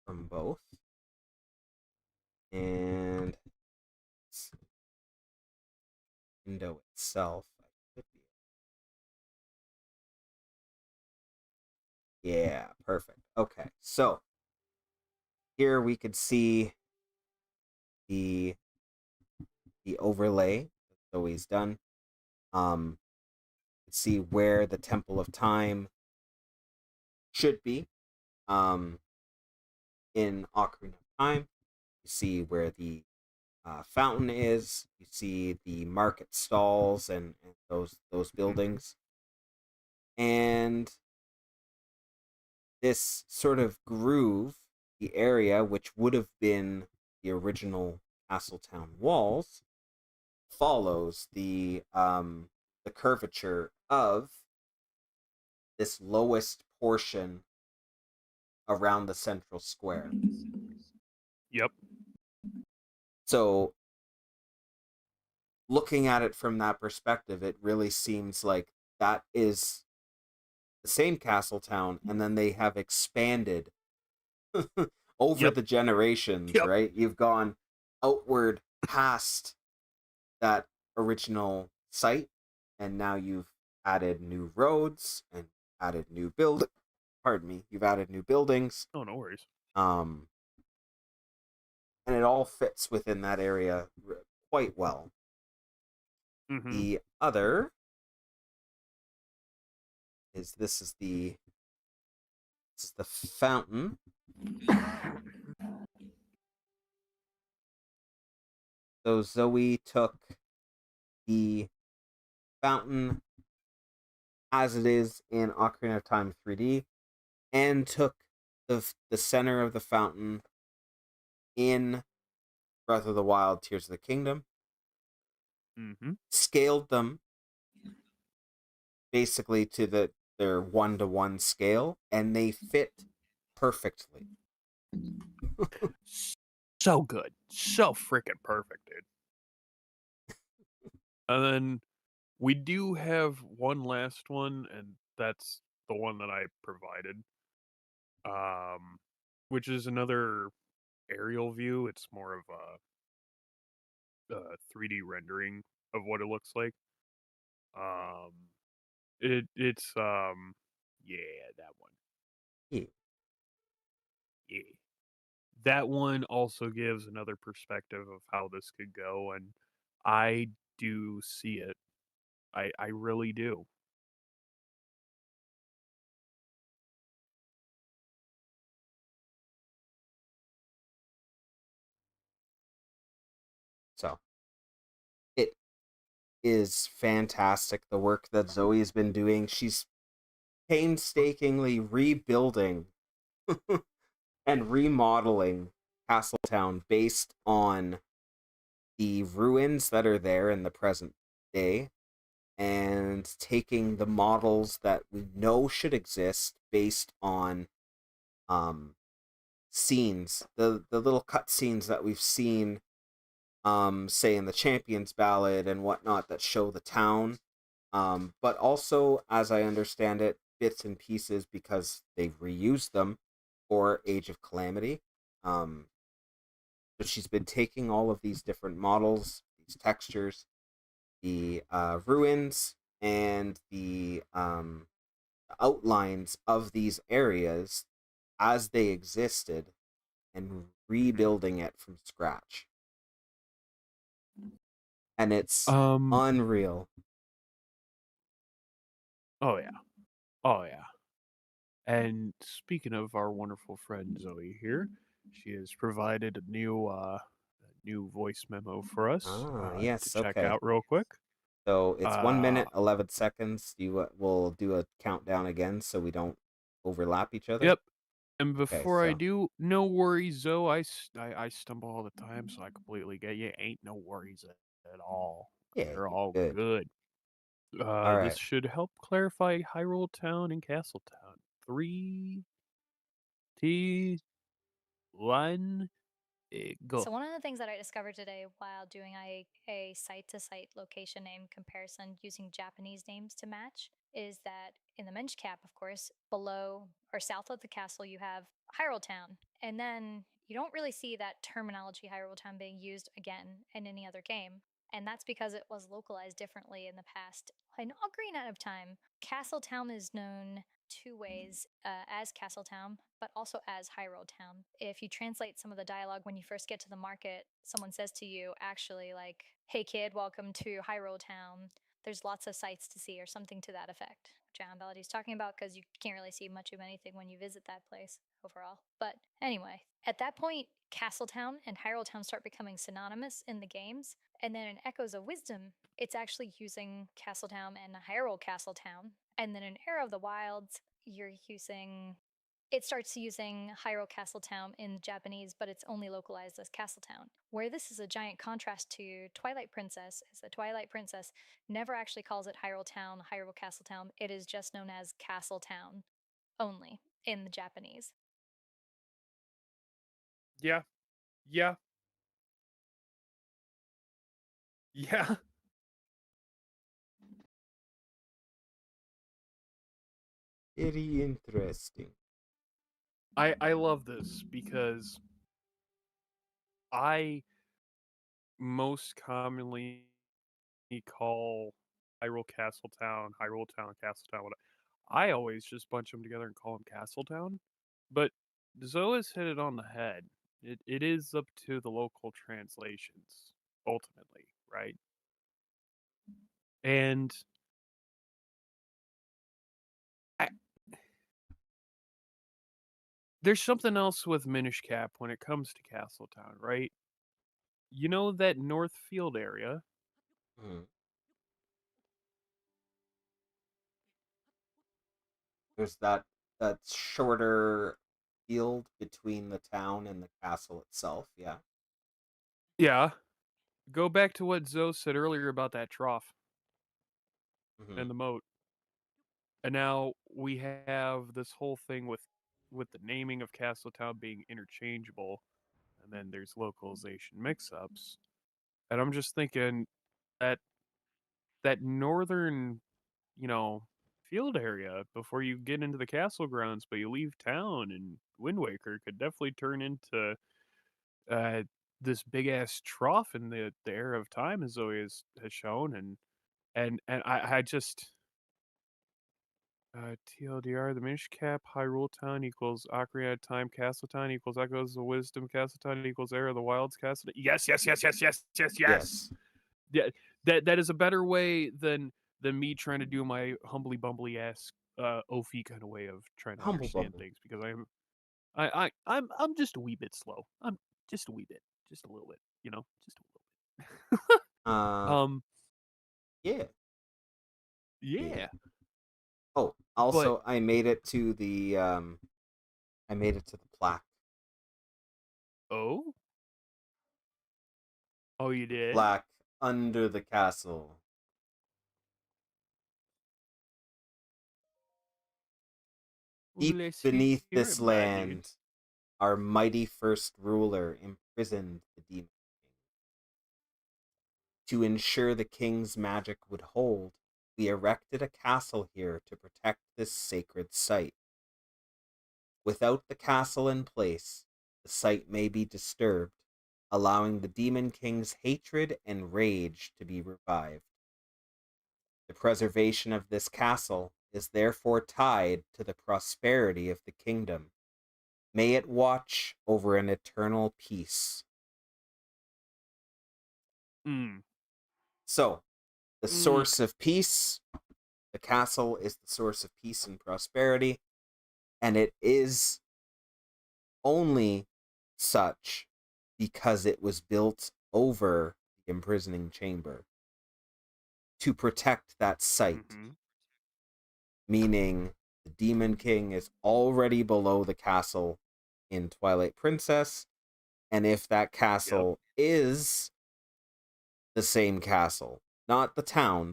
from both. And window itself. Yeah, perfect. Okay, so here we could see the overlay that's always done. See where the Temple of Time should be. In Ocarina of Time, you see where the fountain is. You see the market stalls and those buildings. And this sort of groove, the area which would have been the original Castletown walls, follows the curvature of this lowest portion around the central square. Yep. So looking at it from that perspective, it really seems like that is the same Castletown, and then they have expanded over Yep. the generations, Yep. right? You've gone outward past that original site, and now you've added new roads and added new you've added new buildings. Oh, no worries. And it all fits within that area quite well. Mm-hmm. The other is this is the fountain. So Zoe took the fountain as it is in Ocarina of Time 3D and took the center of the fountain in Breath of the Wild Tears of the Kingdom, scaled them basically to their 1-to-1 scale, and they fit perfectly. So good. So freaking perfect, dude. And then we do have one last one, and that's the one that I provided. Which is another aerial view. It's more of a 3D rendering of what it looks like. It's yeah, that one. Yeah. Yeah. That one also gives another perspective of how this could go, and I do see it. I really do. So it is fantastic, the work that Zoe's been doing. She's painstakingly rebuilding and remodeling Castletown based on the ruins that are there in the present day, and taking the models that we know should exist based on scenes, the little cut scenes that we've seen, say in the Champions Ballad and whatnot, that show the town, but also, as I understand it, bits and pieces because they've reused them for Age of Calamity. So she's been taking all of these different models, these textures, the ruins, and the outlines of these areas as they existed, and rebuilding it from scratch. And it's unreal. Oh yeah. Oh yeah. And speaking of our wonderful friend Zoe here, she has provided a new voice memo for us Yes, to check okay. out real quick. So it's 1 minute 11 seconds. We'll do a countdown again so we don't overlap each other. Yep. And before I so- do, no worries, Zoe. I stumble all the time, so I completely get you. Ain't no worries at all. Yeah, You're all good. good. All right. This should help clarify Hyrule Town and Castletown. 3, 2, 1, go. So one of the things that I discovered today while doing a site-to-site location name comparison using Japanese names to match is that in the Mensch cap, of course, below or south of the castle, you have Hyrule Town. And then you don't really see that terminology Hyrule Town being used again in any other game. And that's because it was localized differently in the past. In Ocarina of Time, Castletown is known two ways, as Castletown, but also as Hyrule Town. If you translate some of the dialogue when you first get to the market, someone says to you, actually, like, hey kid, welcome to Hyrule Town. There's lots of sights to see, or something to that effect. Which Melody is talking about, because you can't really see much of anything when you visit that place. overall. But anyway, at that point, Castletown and Hyrule Town start becoming synonymous in the games. And then in Echoes of Wisdom, it's actually using Castletown and Hyrule Castletown. And then in Era of the Wilds, it starts using Hyrule Castletown in Japanese, but it's only localized as Castletown. Where this is a giant contrast to Twilight Princess is that Twilight Princess never actually calls it Hyrule Town, Hyrule Castletown. It is just known as Castletown only in the Japanese. Yeah. Yeah. Yeah. Very interesting. I love this because I most commonly call Hyrule Castletown, Hyrule Town, Castletown. I always just bunch them together and call them Castletown. But Zoa's hit it on the head. It is up to the local translations, ultimately, right? And there's something else with Minish Cap when it comes to Castletown, right? You know that North Field area? Mhm. There's that shorter field between the town and the castle itself. Yeah. Yeah. Go back to what Zoe said earlier about that trough Mhm. and the moat. And now we have this whole thing with the naming of Castletown being interchangeable, and then there's localization mix-ups. And I'm just thinking that northern, field area before you get into the castle grounds, but you leave town, and Wind Waker could definitely turn into this big ass trough in the era of time, as Zoe has shown, and I just TLDR, the Minish Cap, Hyrule Town equals Ocarina of Time, Castletown equals Echoes of Wisdom, Castletown equals Era of the Wilds, Castle. Yes, yes, yes, yes, yes, yes, yes. Yes. Yeah, that is a better way than me trying to do my humbly bumbly ass Oafy kind of way of trying to Humble understand bumble. things, because I'm just a wee bit slow. I'm just a wee bit, just a little bit, just a little bit. Yeah. Yeah. Oh, But also, I made it to the plaque. oh, you did? Plaque under the castle. Deep Let's beneath hear this it, my dude. land, our mighty first ruler imprisoned the demon king. To ensure the king's magic would hold, we erected a castle here to protect this sacred site. Without the castle in place, the site may be disturbed, allowing the demon king's hatred and rage to be revived. The preservation of this castle is therefore tied to the prosperity of the kingdom. May it watch over an eternal peace. Mm. So, the source of peace, the castle is the source of peace and prosperity, and it is only such because it was built over the imprisoning chamber to protect that site. Mm-hmm. Meaning the Demon King is already below the castle in Twilight Princess, and if that castle is the same castle, not the town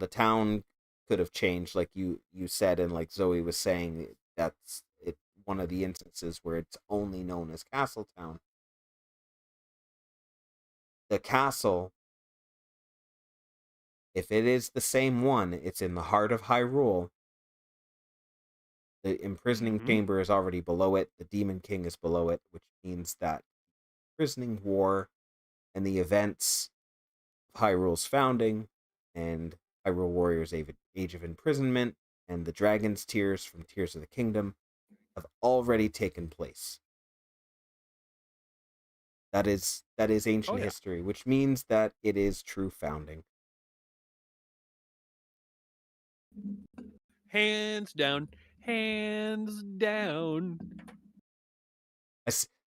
could have changed, like you said, and like Zoe was saying, that's it. One of the instances where it's only known as Castletown. The castle, if it is the same one, it's in the heart of Hyrule. The imprisoning chamber is already below it. The Demon King is below it, which means that imprisoning war and the events of Hyrule's founding and Hyrule Warriors' Age of Imprisonment and the Dragon's Tears from Tears of the Kingdom have already taken place. That is ancient history, which means that it is true founding. Hands down, hands down.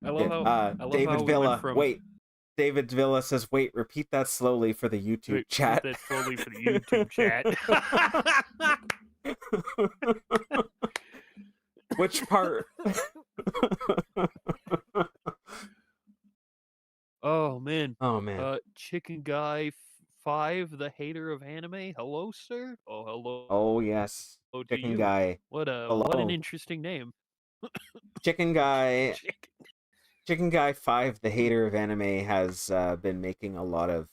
I love how David we went Villa, from wait. David Villa says, wait, repeat that slowly for the YouTube wait, chat. that slowly for the YouTube chat. Which part? Oh man. Oh man. Chicken Guy 5, the hater of anime. Hello, sir. Oh, hello. Oh yes. To Chicken you. Guy. What an Hello. interesting name. Chicken Guy. Chicken. Chicken Guy 5, the hater of anime, has been making a lot of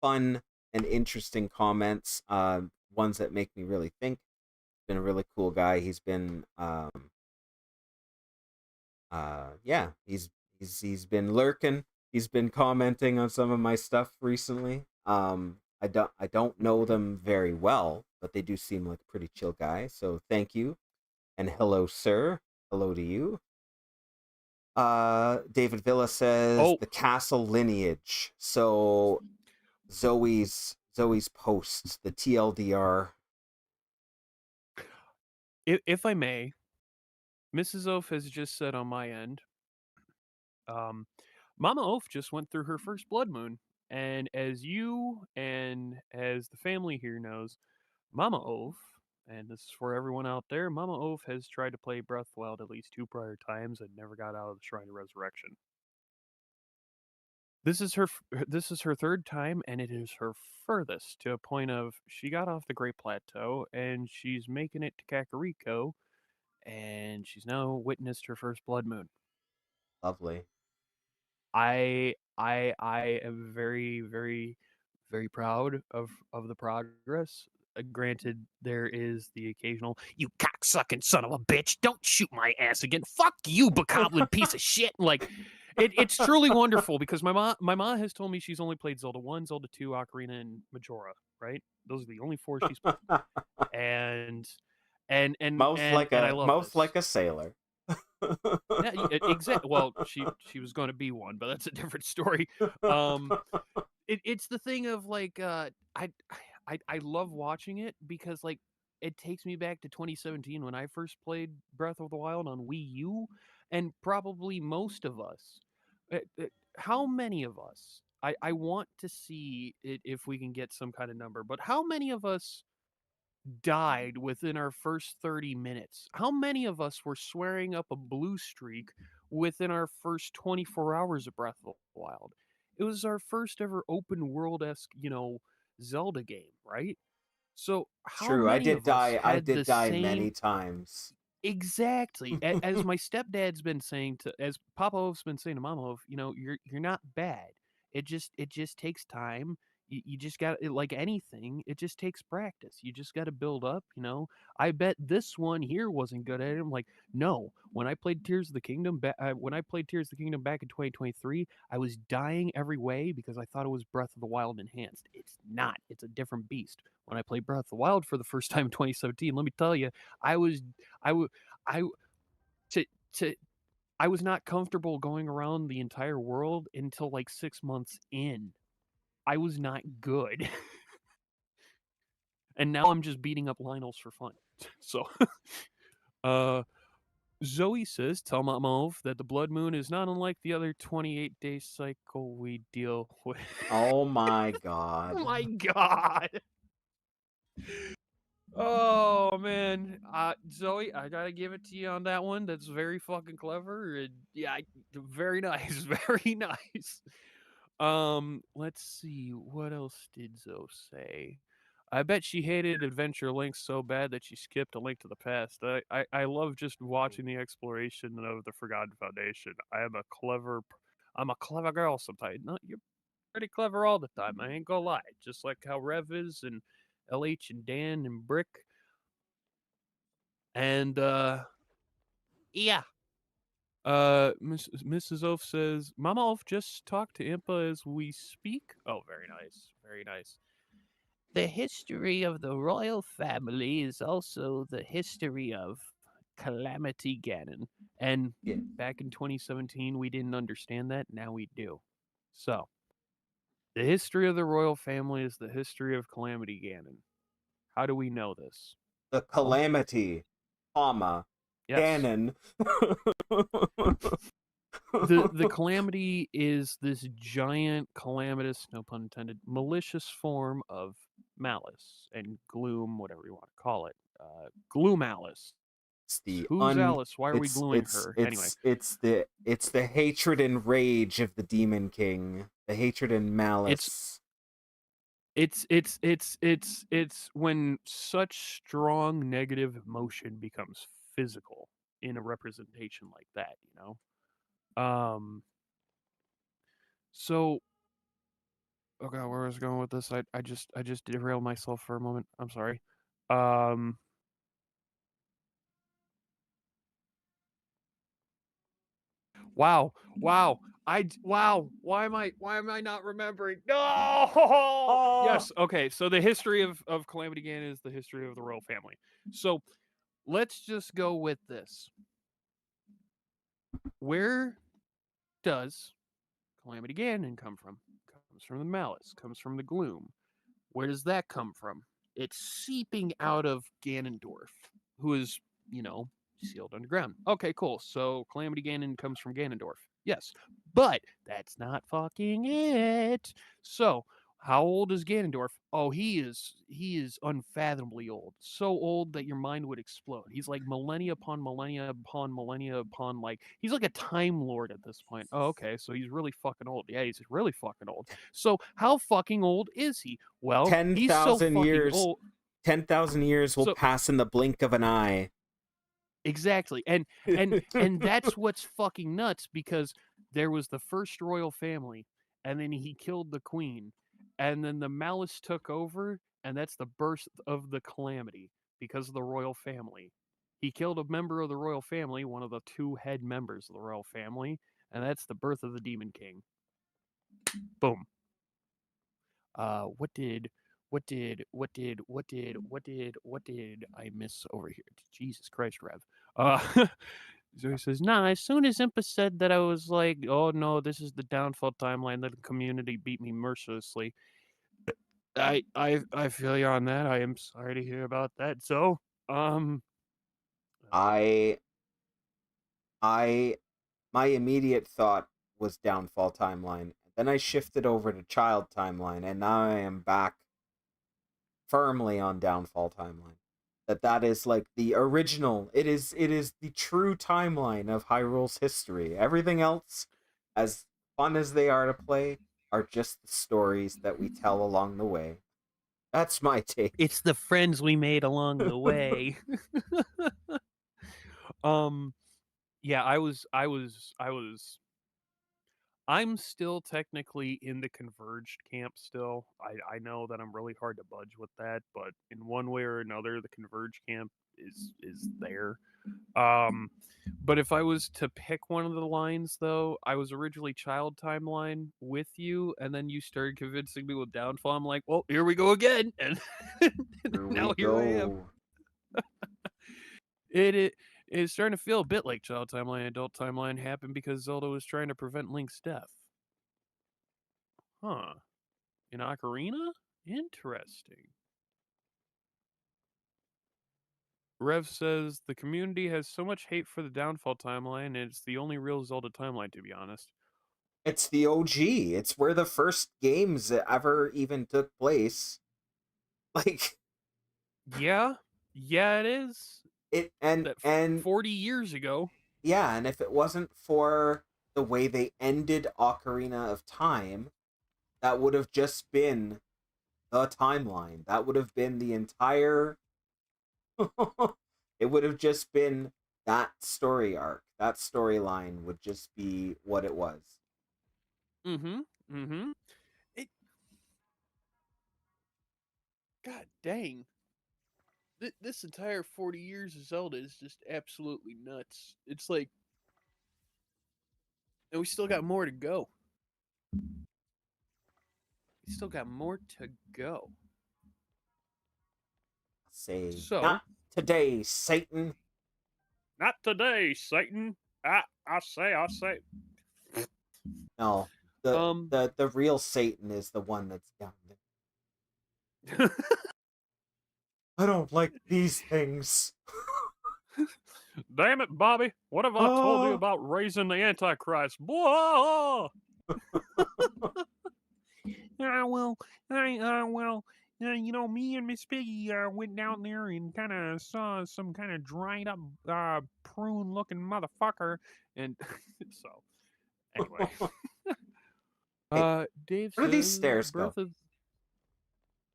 fun and interesting comments. Ones that make me really think. Been a really cool guy. He's been yeah, he's been lurking. He's been commenting on some of my stuff recently. I don't know them very well, but they do seem like a pretty chill guy. So thank you, and hello, sir. Hello to you. David Villa says the castle lineage. So Zoe's post, the TLDR. If I may, Mrs. Oaf has just said on my end, Mama Oaf just went through her first blood moon, and as you and as the family here knows, Mama Oaf, and this is for everyone out there, Mama Oaf has tried to play Breath of the Wild at least 2 prior times and never got out of the Shrine of Resurrection. This is her 3rd time, and it is her furthest, to a point of she got off the Great Plateau and she's making it to Kakariko, and she's now witnessed her first blood moon. Lovely. I am very, very, very proud of the progress. Granted, there is the occasional, you cocksucking son of a bitch, don't shoot my ass again. Fuck you, bokoblin piece of shit. Like, it's truly wonderful because my mom has told me she's only played Zelda 1, Zelda 2, Ocarina, and Majora, right? Those are the only 4 she's played. And I love this. Like a sailor. Yeah, exactly. Well, she was going to be one, but that's a different story. It's the thing of like I love watching it because like it takes me back to 2017 when I first played Breath of the Wild on Wii U, and probably most of us. How many of us? I want to see it if we can get some kind of number, but how many of us died within our first 30 minutes? How many of us were swearing up a blue streak within our first 24 hours of Breath of the Wild? It was our first ever open world-esque, Zelda game, right? So how True, many I did of us die. I had did the die same many times. Exactly. As my stepdad's been saying to, as Papa Oaf's been saying to Mama Oaf, you're not bad. It just takes time. You just got like anything. It just takes practice. You just got to build up. I bet this one here wasn't good at it. I'm like, no. When I played Tears of the Kingdom, back in 2023, I was dying every way because I thought it was Breath of the Wild enhanced. It's not. It's a different beast. When I played Breath of the Wild for the first time in 2017, let me tell you, I was not comfortable going around the entire world until like 6 months in. I was not good. And now I'm just beating up Lionels for fun. So, Zoe says, tell Mama Oaf that the blood moon is not unlike the other 28-day cycle we deal with. Oh my god. Oh my god. Oh man, Zoe, I gotta give it to you on that one. That's very fucking clever. Yeah, very nice, very nice. Let's see, what else did Zoe say? I bet she hated Adventure Link so bad that she skipped A Link to the Past. I love just watching the exploration of the Forgotten Foundation. I'm a clever girl sometimes. No, you're pretty clever all the time. I ain't gonna lie. Just like how Rev is and LH and Dan and Brick. And yeah. Mrs. Oaf says, Mama Oaf just talked to Impa as we speak. Oh, very nice. Very nice. The history of the royal family is also the history of Calamity Ganon. And back in 2017, we didn't understand that. Now we do. So, the history of the royal family is the history of Calamity Ganon. How do we know this? The Calamity, comma, Yes. Canon. The calamity is this giant, calamitous, no pun intended, malicious form of malice and gloom, whatever you want to call it. Gloom Alice. It's the Who's Alice? Why are we gluing her? Anyway, it's the hatred and rage of the Demon King. The hatred and malice. It's when such strong negative emotion becomes physical in a representation like that, you know? So okay, where was I going with this? I just derailed myself for a moment. I'm sorry. Wow. Wow. Why am I not remembering? No. Oh! Yes. Okay. So the history of Calamity Ganon is the history of the royal family. So let's just go with this. Where does Calamity Ganon come from? Comes from the malice. Comes from the gloom. Where does that come from? It's seeping out of Ganondorf, who is, you know, sealed underground. Okay, cool. So Calamity Ganon comes from Ganondorf. Yes. But that's not fucking it. So, how old is Ganondorf? Oh, he is unfathomably old. So old that your mind would explode. He's like millennia upon millennia upon millennia upon, like, he's like a time lord at this point. Oh, okay. So he's really fucking old. Yeah, he's really fucking old. So how fucking old is he? Well, he's so 10,000 fucking years. old. 10,000 years will pass in the blink of an eye. Exactly. And that's what's fucking nuts, because there was the first royal family, and then he killed the queen, and then the malice took over, and that's the birth of the calamity because of the royal family. He killed a member of the royal family, one of the two head members of the royal family, and that's the birth of the Demon King. Boom. What did I miss over here? Jesus Christ, Rev. So he says, nah, as soon as Impa said that, I was like, oh no, this is the downfall timeline that the community beat me mercilessly. I feel you on that. I am sorry to hear about that. So, my immediate thought was downfall timeline. Then I shifted over to child timeline, and now I am back firmly on downfall timeline. That is like the original. It is the true timeline of Hyrule's history. Everything else, as fun as they are to play, are just the stories that we tell along the way. That's my take. It's the friends we made along the way. Yeah, I'm still technically in the converged camp still. I know that I'm really hard to budge with that, but in one way or another, the converged camp is there. But if I was to pick one of the lines, though, I was originally child timeline with you, and then you started convincing me with downfall. I'm like, well, here we go again, and here I am. It's starting to feel a bit like child timeline. Adult timeline happened because Zelda was trying to prevent Link's death. Huh. In Ocarina? Interesting. Rev says the community has so much hate for the downfall timeline, and it's the only real Zelda timeline, to be honest. It's the OG. It's where the first games ever even took place. Like, yeah, it is. And 40 years ago. Yeah, and if it wasn't for the way they ended Ocarina of Time, that would have just been the timeline. That would have been the entire. It would have just been that story arc. That storyline would just be what it was. God dang. This entire 40 years of Zelda is just absolutely nuts. It's like, and we still got more to go. Say, so, not today, Satan. Not today, Satan. I say. No, the real Satan is the one that's down there. I don't like these things. Damn it, Bobby! What have I told you Oh. about raising the Antichrist? Blah! Well, you know, me and Miss Piggy went down there and kind of saw some kind of dried up prune-looking motherfucker, and so anyway. Hey, Dave where do these says stairs go? birth of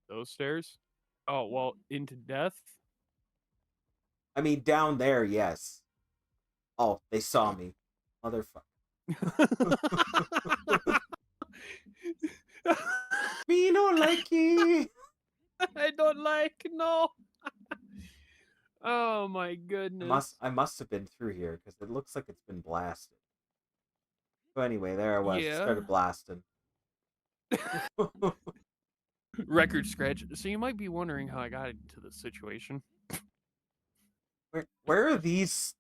those stairs. Oh well, into death. I mean, down there, yes. Oh, they saw me. Motherfucker. Me no likey. I don't like no. Oh my goodness. I must have been through here because it looks like it's been blasted. So anyway, there I was. It Yeah. started blasting. Record scratch. So you might be wondering how I got into this situation. Where are these?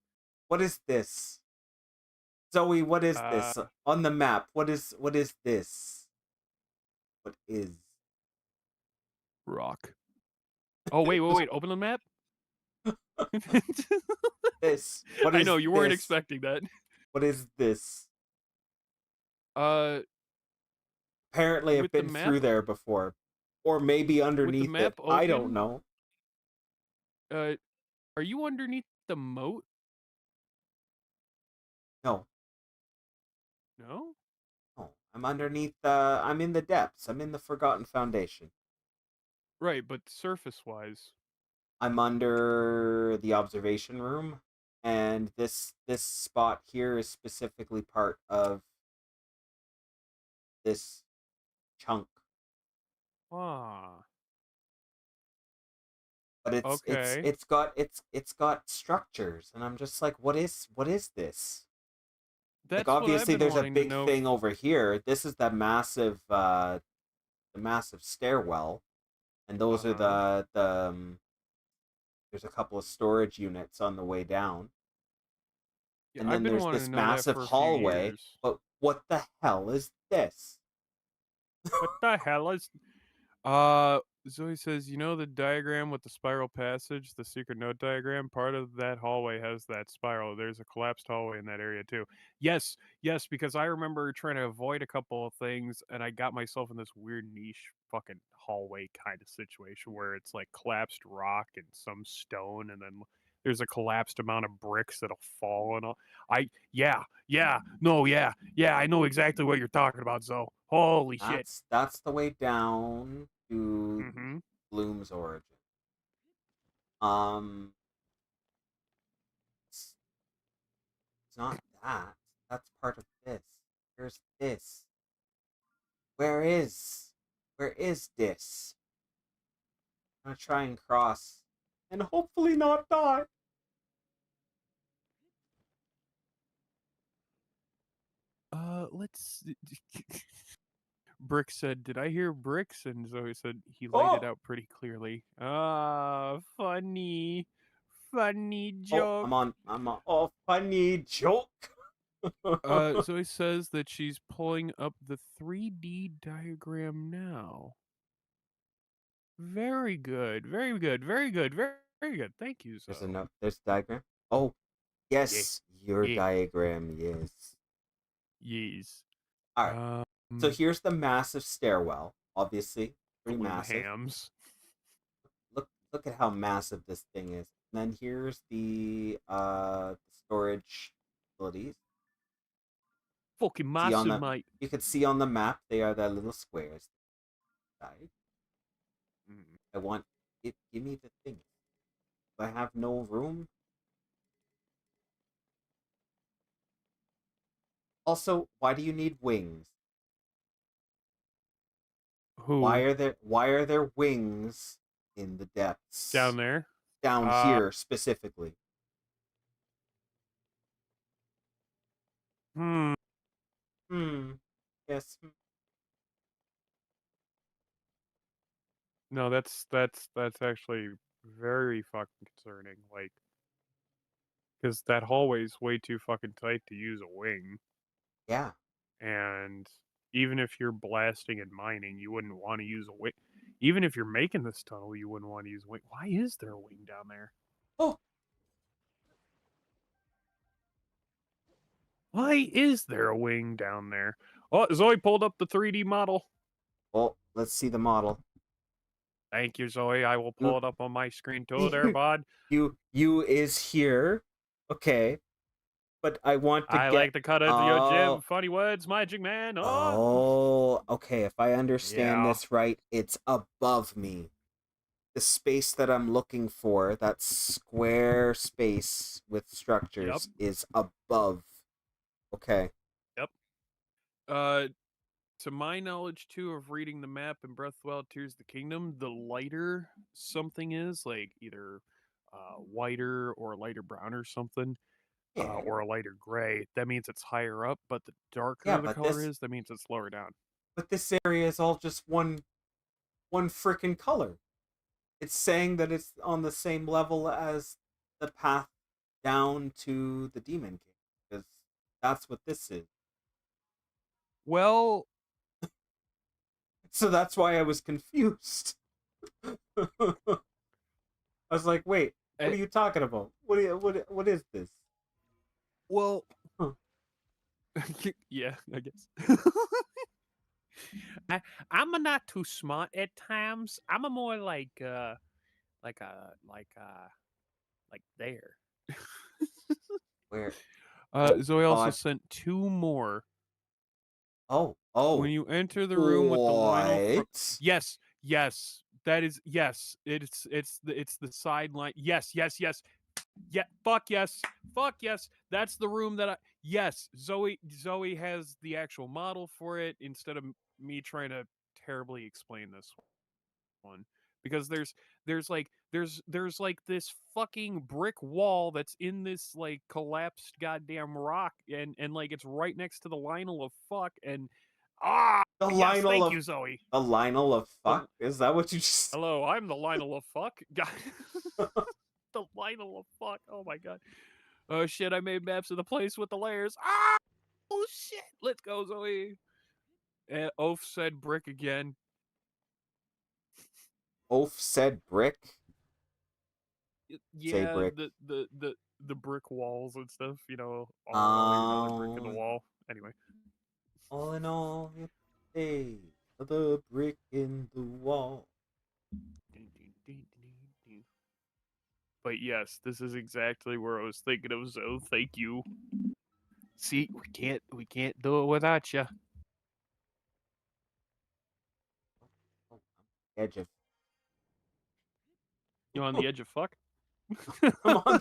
What is this? Zoe, what is this? On the map, what is this? What is? Rock. Oh, wait. Open the map? This. What is I know, you weren't this? expecting that. What is this? Apparently I've been through there before. Or maybe underneath it. open, I don't know. Are you underneath the moat? No. No? No. I'm underneath I'm in the depths. I'm in the Forgotten Foundation. Right, but surface-wise. I'm under the observation room, and this spot here is specifically part of this chunk. Ah. But Okay. it's got structures, and I'm just like, what is this? That's like obviously what I've been there's a wanting to big know. thing over here. This is the massive stairwell, and those are the there's a couple of storage units on the way down. Yeah, And I've then been there's wanting this to know that massive for a few hallway. years. But what the hell is this? What the hell is... Zoe says, you know the diagram with the spiral passage, the secret note diagram? Part of that hallway has that spiral. There's a collapsed hallway in that area too. Yes, because I remember trying to avoid a couple of things, and I got myself in this weird niche fucking hallway kind of situation where it's like collapsed rock and some stone, and then there's a collapsed amount of bricks that'll fall and all. I know exactly what you're talking about, Zoe. Holy shit. That's the way down to Mm-hmm. Bloom's origin. It's not that. That's part of this. Here's this. Where is this? I'm gonna try and cross, and hopefully not die. Let's... Brick said, did I hear bricks? And Zoe said he laid it out pretty clearly. Ah, funny. Funny joke. I'm on. Oh, funny joke. Zoe says that she's pulling up the 3D diagram now. Very good. Very good. Very good. Very good. Thank you, Zoe. There's diagram. Oh, yes, your diagram, yes. Yes. Alright. So here's the massive stairwell. Obviously, pretty massive. Hams. Look at how massive this thing is. And then here's the storage facilities. Fucking massive, mate. You can see on the map they are the little squares. I want it. Give me the thing. Do I have no room? Also, why do you need wings? Who? Why are there wings in the depths? Down there? Down here specifically. Yes. No, that's actually very fucking concerning. Like, because that hallway's way too fucking tight to use a wing. Yeah. And even if you're blasting and mining, you wouldn't want to use a wing. Even if you're making this tunnel, you wouldn't want to use a wing. Why is there a wing down there? Oh. Why is there a wing down there? Oh, Zoe pulled up the 3D model. Well, let's see the model. Thank you, Zoe. I will pull You- it up on my screen too, there, bud. You is here. Okay. But I want to I get... like the cut of your Jim. Funny words, Magic Man. Oh, okay. If I understand Yeah. this right, it's above me. The space that I'm looking for, that square space with structures, is above. Okay. Yep. To my knowledge, too, of reading the map in Breath of the Wild Tears of the Kingdom, the lighter something is, like either whiter or lighter brown or something, Yeah. or a lighter gray, that means it's higher up, but the darker Yeah, the but color this- is, that means it's lower down. But this area is all just one frickin' color. It's saying that it's on the same level as the path down to the Demon King, because that's what this is. Well, So that's why I was confused. I was like, wait, what are you talking about? What is this? well, Huh. yeah, I guess. I'm a not too smart at times. I'm a more like there. Where? Zoe also God. sent 2 more. Oh. When you enter the room with the Lionel What? yes, that is yes. It's the sideline. Yes. Yeah, fuck yes. That's the room that yes, Zoe has the actual model for it instead of me trying to terribly explain this one, because there's like this fucking brick wall that's in this like collapsed goddamn rock, and like it's right next to the Lionel of fuck, and The yes, Lionel thank of you, Zoe. The Lionel of fuck? Is that what you just... Hello, I'm the Lionel of fuck. The Lionel of fuck. Oh my god. Oh shit, I made maps of the place with the layers. Oh shit. Let's go, Zoe. Oaf said brick again. Oaf said brick? Say Yeah, brick. the brick walls and stuff, all another brick in the Oh. wall. Anyway. All in all, hey, the brick in the wall. But yes, this is exactly where I was thinking of, so thank you. See, we can't do it without you. Edge of... You on the edge of fuck? Come on.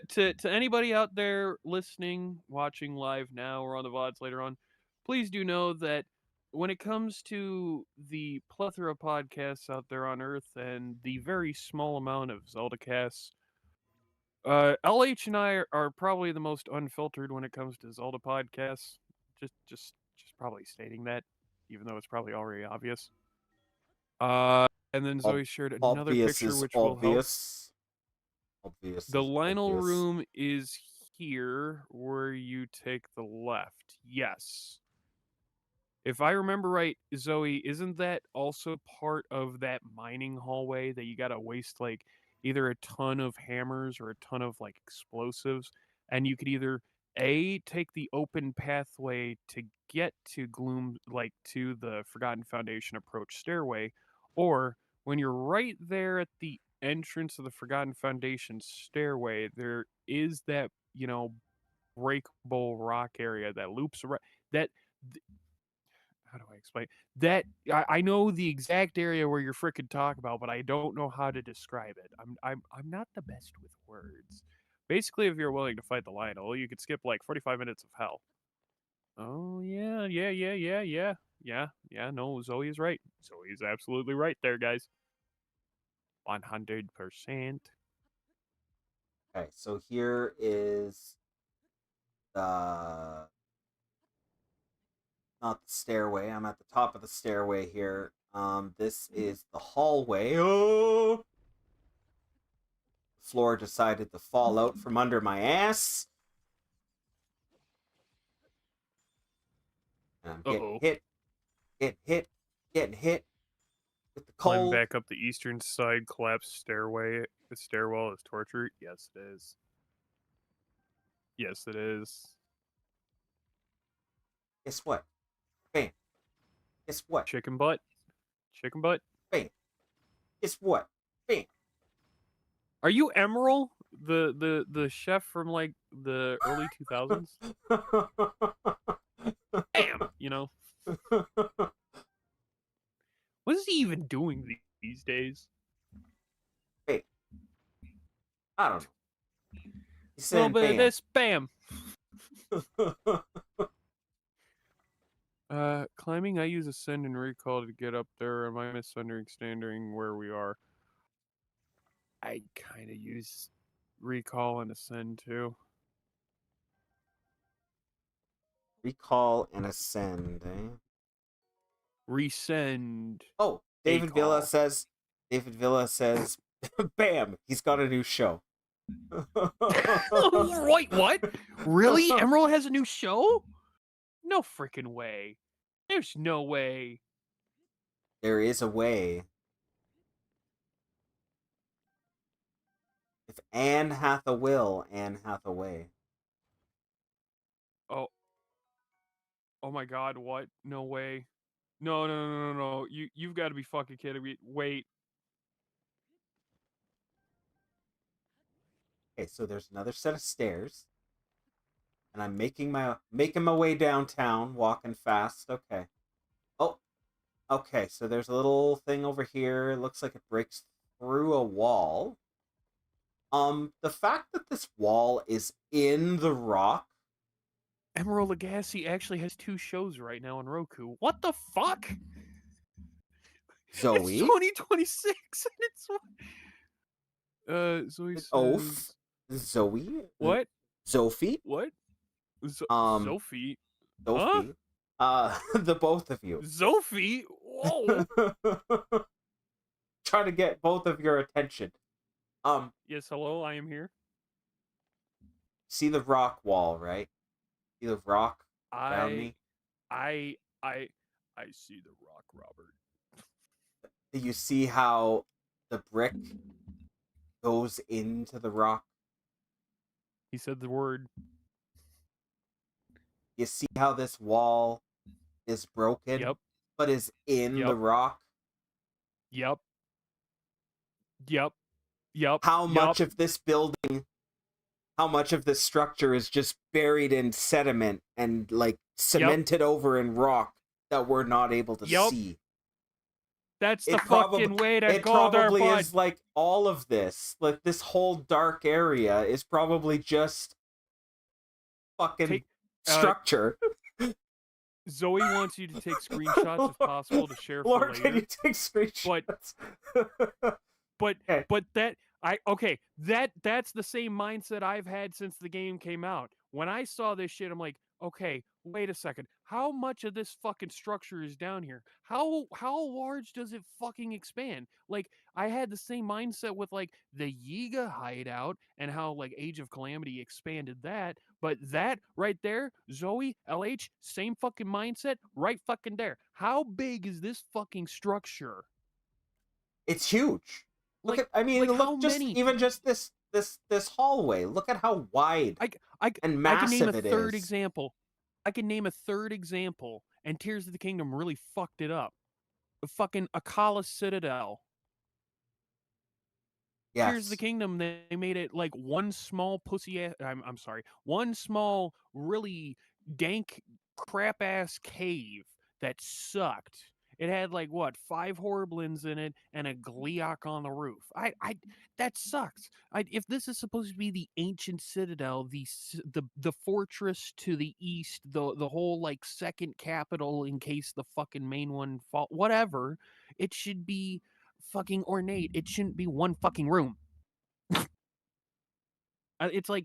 To anybody out there listening, watching live now or on the VODs later on, please do know that when it comes to the plethora of podcasts out there on Earth and the very small amount of Zelda casts, LH and I are probably the most unfiltered when it comes to Zelda podcasts. Just probably stating that, even though it's probably already obvious. And then Zoe shared another Obvious picture, is which will help. obvious. Obvious. The is Lionel obvious. room is here where you take the left. Yes. If I remember right, Zoe, isn't that also part of that mining hallway that you gotta waste like either a ton of hammers or a ton of like explosives? And you could either take the open pathway to get to Gloom, like to the Forgotten Foundation approach stairway, or when you're right there at the entrance of the Forgotten Foundation stairway, there is that, breakable rock area that loops around. That How do I explain that? I know the exact area where you're frickin' talking about, but I don't know how to describe it. I'm not the best with words. Basically, if you're willing to fight the Lionel, you could skip like 45 minutes of hell. Oh yeah. No, Zoe is right. Zoe is absolutely right there, guys. 100%. Okay, so here is the... not the stairway. I'm at the top of the stairway here. This is the hallway. Oh! The floor decided to fall out from under my ass. And I'm getting hit. Getting hit with with the Climb cold. back up the eastern side, collapsed stairwell is torture. Yes, it is. Yes, it is. Guess what? Bam. Guess what? Chicken butt. Chicken butt. Bam. Guess what? Bam. Are you Emerald, the chef from like the early 2000s? Bam. You know. What is he even doing these days? Hey, I don't know. He's A little saying bit of bam. this, bam. Climbing, I use ascend and recall to get up there. Am I misunderstanding where we are? I kind of use recall and ascend too. Recall and ascend, eh? Resend. Oh, David Villa A-call. says, bam, he's got a new show. Wait, what? Really? Emerald has a new show? No freaking way. There's no way. There is a way. If Anne hath a will, Anne hath a way. Oh. Oh my god, what? No way. No. You've got to be fucking kidding me. Wait. Okay, so there's another set of stairs. And I'm making my way downtown, walking fast. Okay. Oh. Okay, so there's a little thing over here. It looks like it breaks through a wall. The fact that this wall is in the rock. Emerald Lagasse actually has 2 shows right now on Roku. What the fuck? Zoe? It's 2026 and it's Zoe says... Oaf? Zoe? What? Sophie? What? Sophie? Sophie? Huh? The both of you. Sophie? Whoa! Trying to get both of your attention. Yes, hello, I am here. See the rock wall, right? See the rock around me? I see the rock, Robert. Do you see how the brick goes into the rock? He said the word. You see how this wall is broken, Yep. but is in Yep. the rock? Yep. How much of this building, how much of this structure is just buried in sediment and like cemented over in rock that we're not able to see? That's the fucking way to go there, bud. It probably is like all of this. Like this whole dark area is probably just fucking structure. Zoe wants you to take screenshots if possible to share for later. Can you take screenshots? But that's the same mindset I've had since the game came out. When I saw this shit, I'm like, okay, wait a second. How much of this fucking structure is down here? How large does it fucking expand? Like, I had the same mindset with like the Yiga hideout and how like Age of Calamity expanded that. But that right there, Zoe, LH, same fucking mindset, right fucking there. How big is this fucking structure? It's huge. Look Like, at, look just many? even just this hallway. Look at how wide and massive I can name a it third is. example. I can name a third example, and Tears of the Kingdom really fucked it up. The fucking Akala Citadel. Yes. Tears of the Kingdom, they made it like one small one small, really dank, crap ass cave that sucked. It had like what 5 Horriblins in it and a Gleeok on the roof. That sucks. If this is supposed to be the ancient citadel, the fortress to the east, the whole like second capital in case the fucking main one fall, whatever, it should be fucking ornate. It shouldn't be one fucking room. It's like,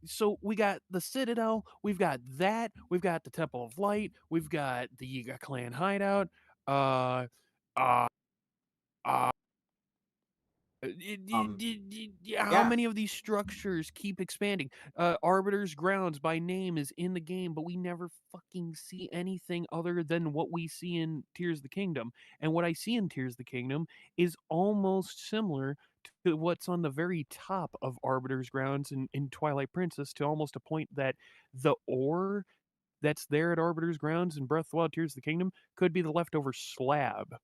so we got the Citadel, we've got that, we've got the Temple of Light, we've got the Yiga Clan hideout, How Yeah. many of these structures keep expanding? Arbiter's Grounds by name is in the game, but we never fucking see anything other than what we see in Tears of the Kingdom. And what I see in Tears of the Kingdom is almost similar to what's on the very top of Arbiter's Grounds in Twilight Princess, to almost a point that the ore that's there at Arbiter's Grounds in Breath of the Wild Tears of the Kingdom could be the leftover slab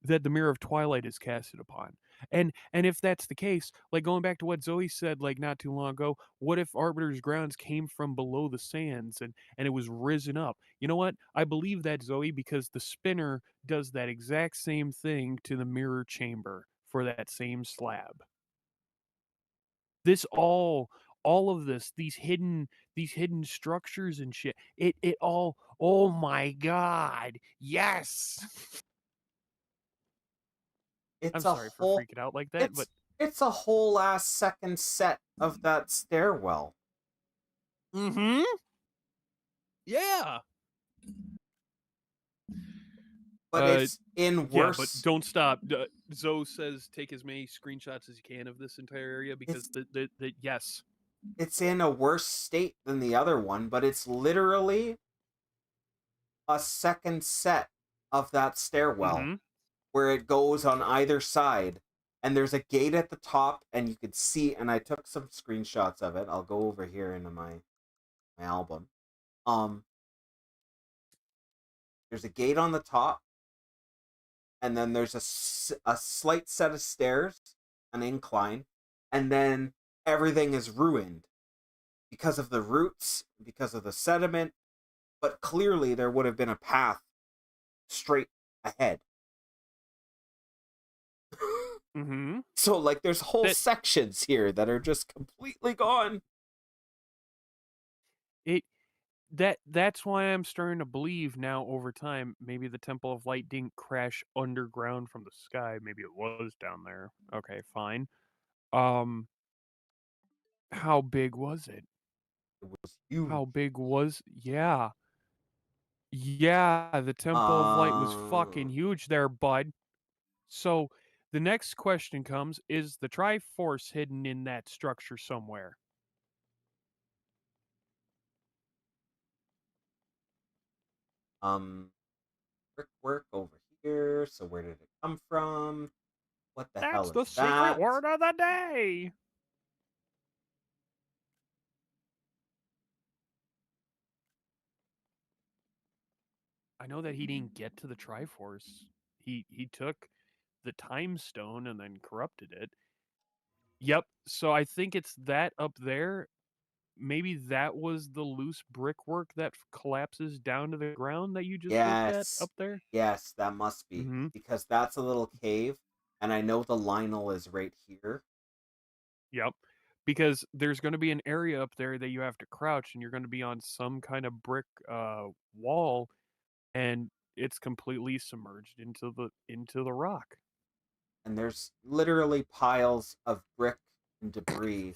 that the Mirror of Twilight is casted upon. And if that's the case, like going back to what Zoe said like not too long ago, what if Arbiter's Grounds came from below the sands and it was risen up? You know what? I believe that, Zoe, because the spinner does that exact same thing to the mirror chamber for that same slab. This all of this, these hidden structures and shit, it all, oh my god, yes. I'm It's a sorry for whole freaking out like that, but it's a whole ass second set of that stairwell. mm-hmm. Yeah. But it's in Yeah, but worse. don't stop. Zoe says take as many screenshots as you can of this entire area because the yes. It's in a worse state than the other one, but it's literally a second set of that stairwell Mm-hmm. where it goes on either side, and there's a gate at the top, and you could see, and I took some screenshots of it. I'll go over here into my album. There's a gate on the top, and then there's a slight set of stairs, an incline, and then everything is ruined because of the roots, because of the sediment, but clearly there would have been a path straight ahead. Mm-hmm. So, like, there's whole sections here that are just completely gone. That's why I'm starting to believe now over time maybe the Temple of Light didn't crash underground from the sky. Maybe it was down there. Okay, fine. How big was it? It was huge. How big was Yeah, the Temple of Light was fucking huge there, bud. So the next question comes, is the Triforce hidden in that structure somewhere? Brickwork over here. So where did it come from? What the hell That's is the that? secret word of the day. I know that he didn't get to the Triforce. He took the Time Stone and then corrupted it. Yep. So I think it's that up there. Maybe that was the loose brickwork that collapses down to the ground that you just looked at up there? Yes, that must be. Mm-hmm. Because that's a little cave, and I know the Lionel is right here. Yep. Because there's going to be an area up there that you have to crouch, and you're going to be on some kind of brick wall, and it's completely submerged into the rock. And there's literally piles of brick and debris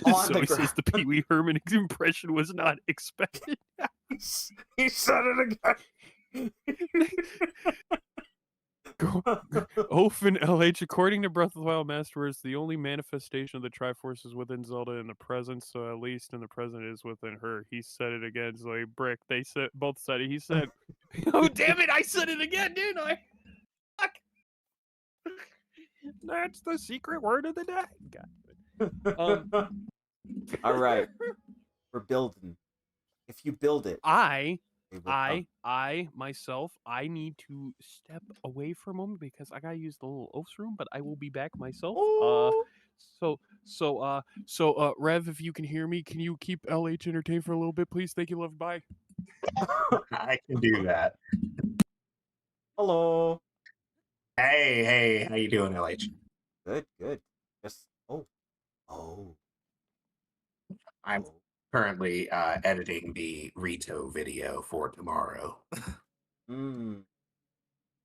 on So the he ground. says the Pee Wee Herman impression was not expected. He said it again. Oaf and LH, according to Breath of the Wild Masterworks, the only manifestation of the Triforce is within Zelda in the present, so at least in the present is within her. He said it again, Zoe Brick. They said both said it. He said, "Oh damn it! I said it again, didn't I?" Fuck. That's the secret word of the day. God. All right, we're building. If you build it, I myself, I need to step away for a moment because I gotta use the little Oaf's room, but I will be back myself. So Rev, if you can hear me, can you keep LH entertained for a little bit, please? Thank you, love. Bye. I can do that. Hello. Hey, how you doing, LH? Good. Just I'm currently editing the Rito video for tomorrow. The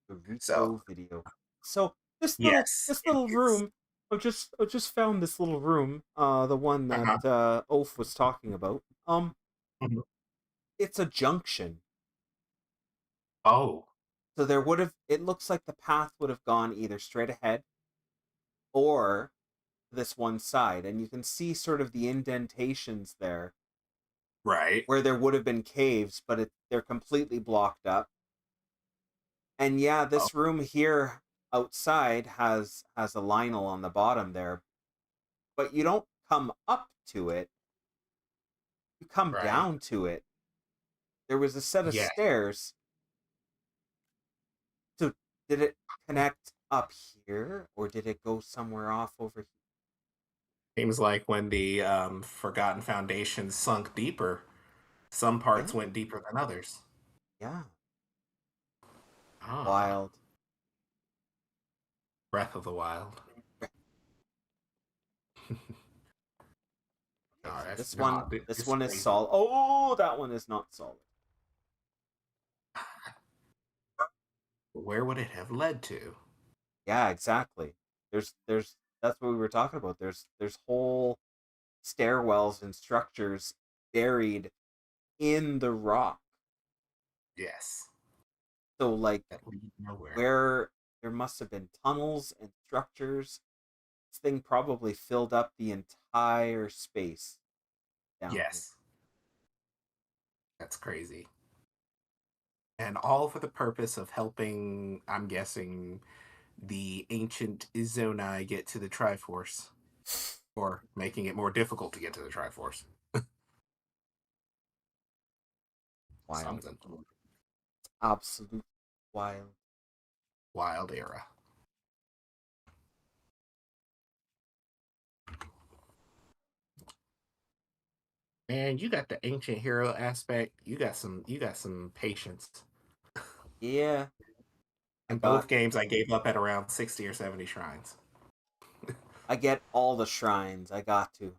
Rito So, video. So this yes, little room. I just found this little room. The one that Oaf was talking about. Mhm. It's a junction. Oh, So there would have. It looks like the path would have gone either straight ahead or this one side, and you can see sort of the indentations there Right. where there would have been caves, but they're completely blocked up. And yeah, Oh, this room here outside has a linel on the bottom there, but you don't come up to it, you come right. down to it. There was a set of Yes. stairs. So did it connect up here, or did it go somewhere off over here? Seems like when the Forgotten Foundations sunk deeper, some parts Yeah, went deeper than others. yeah. Ah, Wild. Breath of the Wild. Okay, No, so that's this no, one, this it's one is crazy. solid. Oh, that one is not solid. Where would it have led to? Yeah, exactly. There's that's what we were talking about. There's whole stairwells and structures buried in the rock. Yes, So like that lead nowhere. where there must have been tunnels and structures, this thing probably filled up the entire space down here. Yes, that's crazy. And all for the purpose of helping, I'm guessing, the ancient Izonai get to the Triforce, or making it more difficult to get to the Triforce. Wild. Something. Absolute wild. Wild era. Man, you got the ancient hero aspect. You got some patience. Yeah. In both games, I gave up at around 60 or 70 shrines. I get all the shrines. I got to.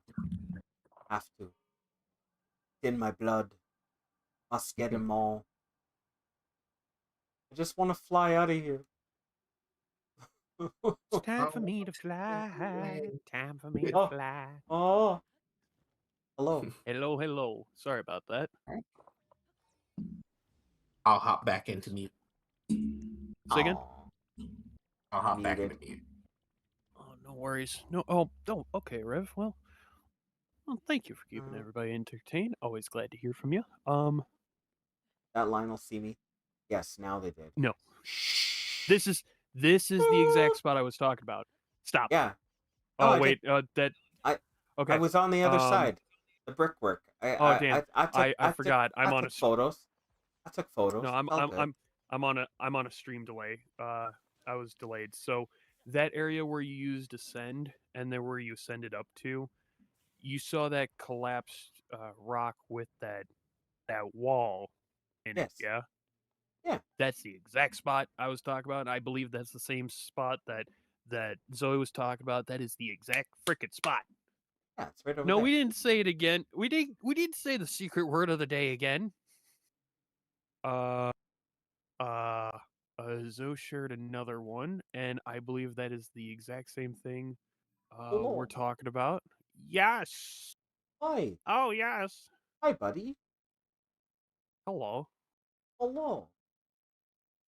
Have to. In my blood. Must get them all. I just want to fly out of here. It's time for me to fly. Time for me to Oh. fly. Oh. Hello. Hello, hello. Sorry about that. I'll hop back into mute. Say again? I'll hop back Muted. into mute. Oh, no worries. No, oh, okay, Rev. Well, thank you for keeping everybody entertained. Always glad to hear from you. That line will see me. Yes, now they did. No. This is the exact spot I was talking about. Stop. Yeah. Oh, I wait. did. Okay. I was on the other side. The brickwork. Damn. I forgot. I'm on took photos. I took photos. No, I'm on a stream delay. I was delayed. So that area where you used ascend and then where you ascended up to, you saw that collapsed rock with that wall in it. Yeah. Yeah. That's the exact spot I was talking about. And I believe that's the same spot that Zoe was talking about. That is the exact freaking spot. Yeah, it's right over no, there. we didn't say it again. We didn't say the secret word of the day again. Zoe shared another one, and I believe that is the exact same thing we're talking about. Yes. Hi. Oh, yes. Hi, buddy. Hello. Hello.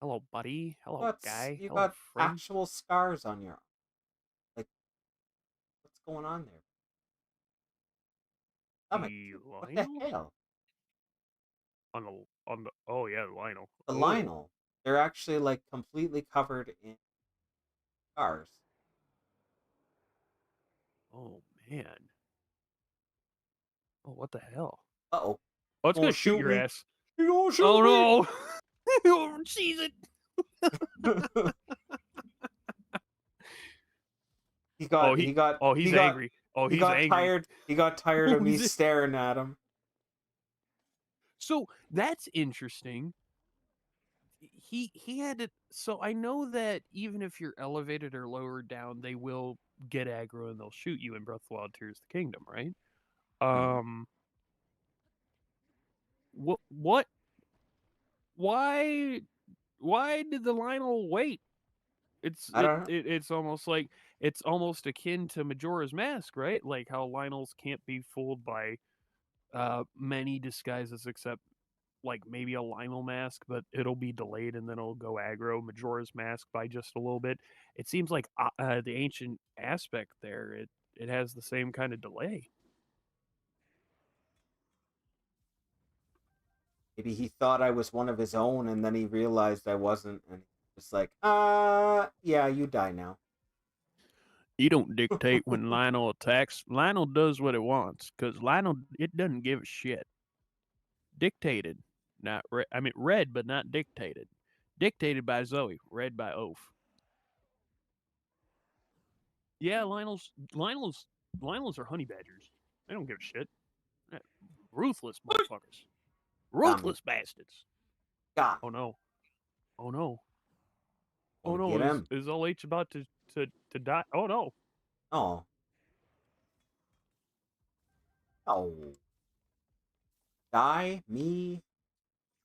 Hello, buddy. Hello, guy. You Hello, got friend. actual scars on your arm. Like, what's going on there? Oh my! What the hell? On the oh yeah, the Lionel. The Lionel. They're actually like completely covered in scars. Oh man. Oh, what the hell? Uh-oh. Oh, it's gonna shoot your me. ass. You're gonna shoot oh me. no! Oh, jeez it. He's angry. Oh, he's angry. Tired. He got tired of me staring at him. So that's interesting. He had it. So I know that even if you're elevated or lower down, they will get aggro and they'll shoot you in Breath of the Wild Tears of the Kingdom, right? What? Why did the Lionel wait? It's almost like it's almost akin to Majora's Mask, right? Like how Lionels can't be fooled by many disguises except like maybe a Lionel mask, but it'll be delayed and then it'll go aggro Majora's Mask by just a little bit. It seems like the ancient aspect there, it has the same kind of delay. Maybe he thought I was one of his own, and then he realized I wasn't, and he was like, yeah, you die now. You don't dictate when Lionel attacks. Lionel does what it wants, because Lionel, it doesn't give a shit. Dictated, not read. I mean, read, but not dictated. Dictated by Zoe, read by Oaf. Yeah, Lionel's are honey badgers. They don't give a shit. Ruthless motherfuckers. Ruthless bastards. God. Oh no. Oh no. Oh Wanna no, get him? is LH about to die? Oh no. Oh. Oh. Die? Me?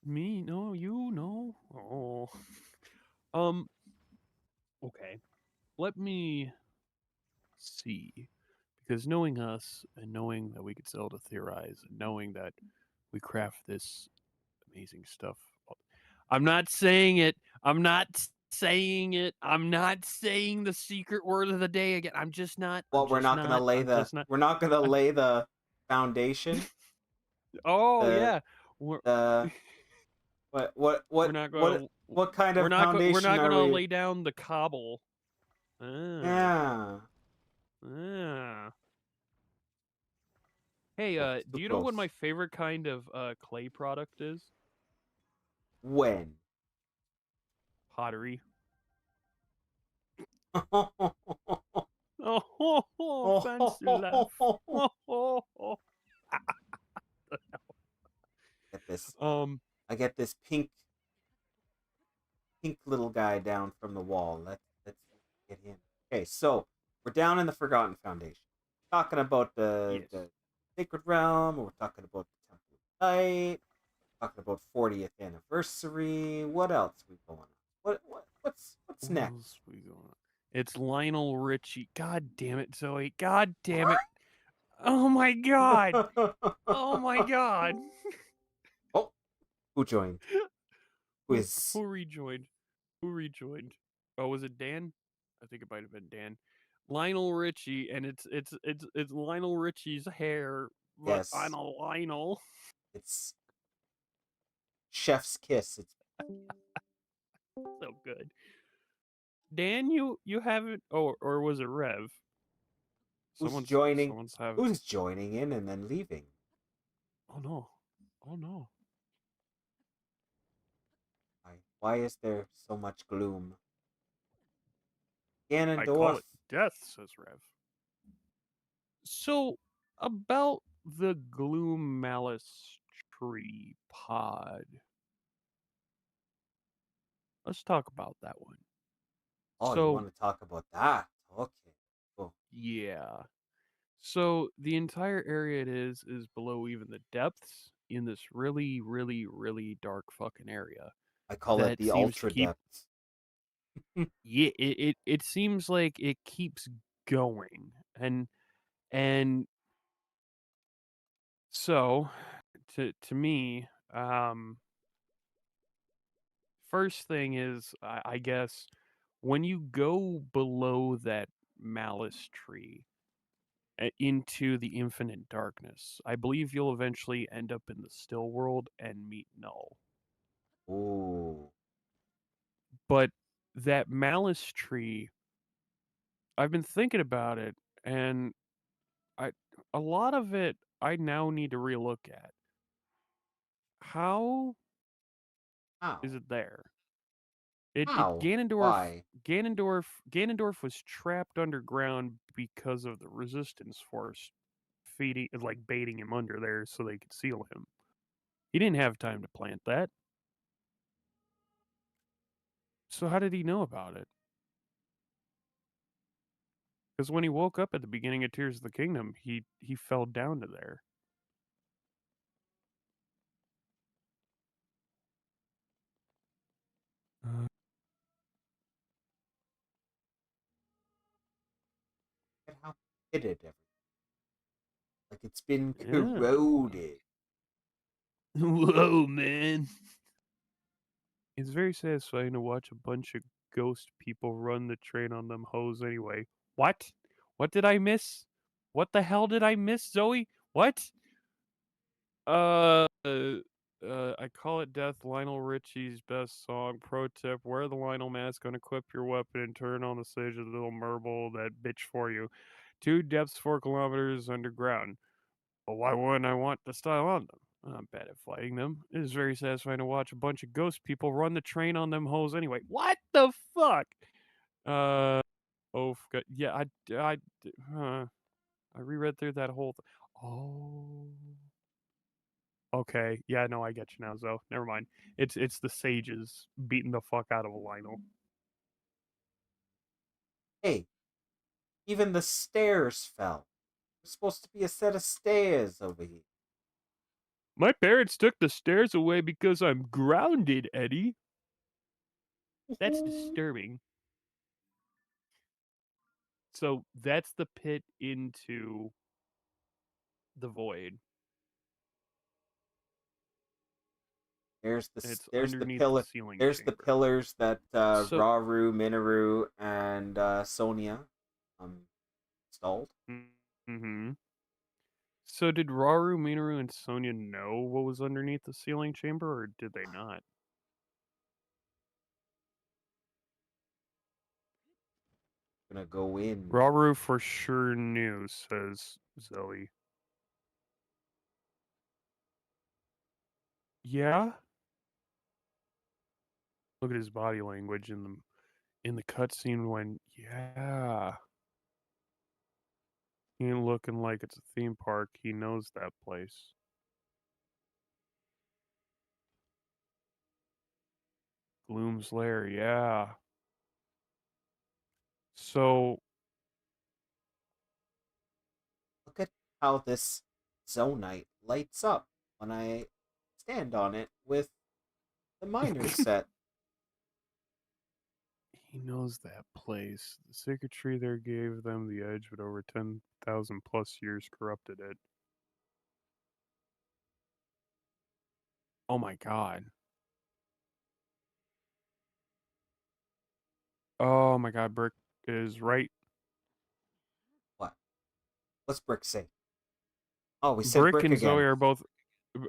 Me? No, you? No. Oh. Okay. Let me see. Because knowing us and knowing that we could sell to theorize and knowing that we craft this amazing stuff. I'm not saying it. I'm not saying it. I'm not saying the secret word of the day again. I'm just not. Well, we're not gonna lay the foundation. Oh yeah. What We're not gonna, what kind of foundation we're not are gonna we? lay down the cobble. Yeah. Yeah. Hey, Oh, do you know close. what my favorite kind of clay product is? When? Pottery. Oh, fancy laugh. Get this. I get this pink little guy down from the wall. Let's get him. Okay, so we're down in the Forgotten Foundation. Talking about the Sacred Realm, we're talking about the Temple of Light, talking about 40th anniversary. What else are we going on? What's next? It's Lionel Richie. God damn it, Zoe. God damn it. Oh my god. Oh my god. Oh, who joined? Who rejoined? Who rejoined? Oh, was it Dan? I think it might have been Dan. Lionel Richie, and it's Lionel Richie's hair, but Yes. on a Lionel. It's Chef's Kiss. It's so good. Dan, you haven't, or was it Rev? Who's joining in and then leaving? Oh no. Oh no. Why is there so much gloom? I call it death, says Rev. So, about the Gloom Malice Tree pod. Let's talk about that one. Oh, so, you want to talk about that? Okay. Cool. Yeah. So the entire area it is below even the depths in this really, really, really dark fucking area. I call it the ultra depths. Yeah, it seems like it keeps going, and so to me, first thing is I guess when you go below that malice tree into the infinite darkness, I believe you'll eventually end up in the still world and meet Null. Ooh. But that malice tree, I've been thinking about it, and a lot of it I now need to relook at. How is it there? Why? Ganondorf was trapped underground because of the resistance force baiting him under there so they could seal him. He didn't have time to plant that. So how did he know about it? Because when he woke up at the beginning of Tears of the Kingdom, he fell down to there. How pitted everything. Like it's been corroded. Whoa, man. It's very satisfying to watch a bunch of ghost people run the train on them hoes anyway. What? What did I miss? What the hell did I miss, Zoe? What? I call it death. Lionel Richie's best song. Pro tip: wear the Lionel mask, unequip your weapon, and turn on the stage of the little marble that bitch for you. 2 depths 4 kilometers underground. But why wouldn't I want the style on them? I'm bad at fighting them. It is very satisfying to watch a bunch of ghost people run the train on them hoes anyway. What the fuck? Oaf. Yeah, I reread through that whole. Oh. Okay, yeah, no, I get you now, Zoe. Never mind. It's the sages beating the fuck out of a Lionel. Hey, even the stairs fell. There's supposed to be a set of stairs over here. My parents took the stairs away because I'm grounded, Eddie. That's disturbing. So that's the pit into the void. There's It's the underneath pillar. the ceiling There's the chamber. pillars that So- Rauru, Minoru, and Sonia installed. Mm-hmm. So did Rauru, Minoru, and Sonia know what was underneath the ceiling chamber, or did they not? Gonna go in. Rauru for sure knew, says Zoe. Yeah? Look at his body language in the cutscene when, yeah. He ain't looking like it's a theme park. He knows that place. Gloom's Lair, yeah. So, Look at how this Zonite lights up when I stand on it with the miner set. he knows that place. The sacred tree there gave them the edge, but over 10,000 plus years corrupted it. Oh my god. Oh my god, Brick is right. What? What's Brick say? Oh, we said Brick Brick and again. Zoe are both,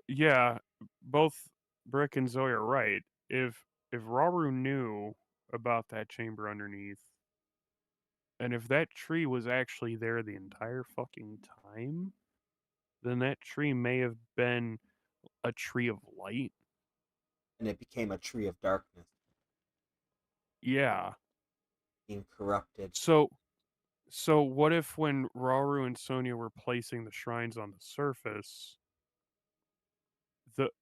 yeah, both Brick and Zoe are right. If Rauru knew about that chamber underneath, and if that tree was actually there the entire fucking time, then that tree may have been a tree of light. And it became a tree of darkness, Yeah. being corrupted. So what if when Rauru and Sonia were placing the shrines on the surface,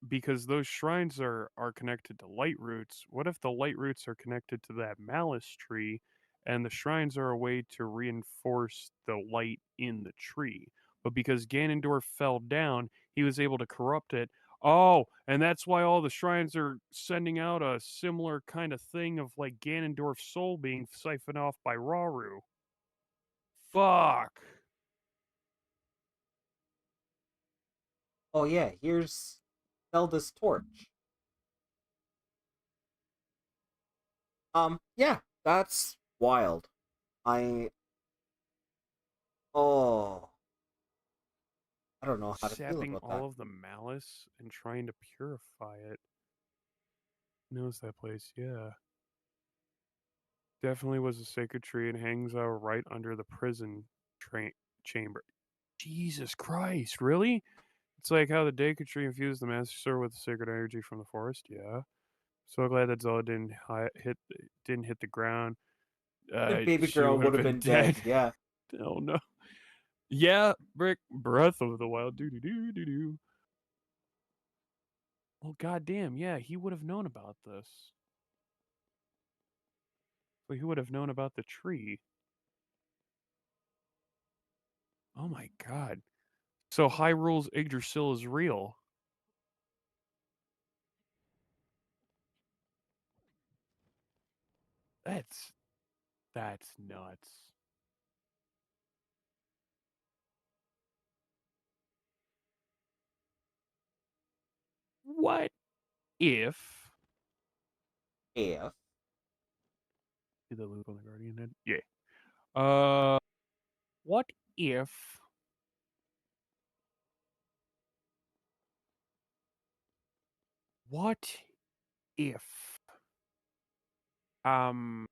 because those shrines are connected to light roots, what if the light roots are connected to that malice tree and the shrines are a way to reinforce the light in the tree? But because Ganondorf fell down, he was able to corrupt it. Oh, and that's why all the shrines are sending out a similar kind of thing of like Ganondorf's soul being siphoned off by Rauru. Fuck. Oh yeah, here's Zelda's torch. Yeah, that's wild. Oh, I don't know how to feel Sapping about all that. of the malice and trying to purify it. Knows that place, yeah. Definitely was a sacred tree and hangs out right under the prison chamber. Jesus Christ, really? It's like how the DEKU tree infused the Master Sword with the sacred energy from the forest. Yeah. So glad that Zelda didn't hit the ground. The baby She girl would would have been dead. Yeah. Oh no. Yeah, Brick, Breath of the Wild. Doo doo doo doo doo. Well, goddamn, yeah, he would have known about this. But he would have known about the tree. Oh my god. So Hyrule's Yggdrasil is real. That's nuts. if If see the loop on the Guardian head? Yeah. What if what if I'm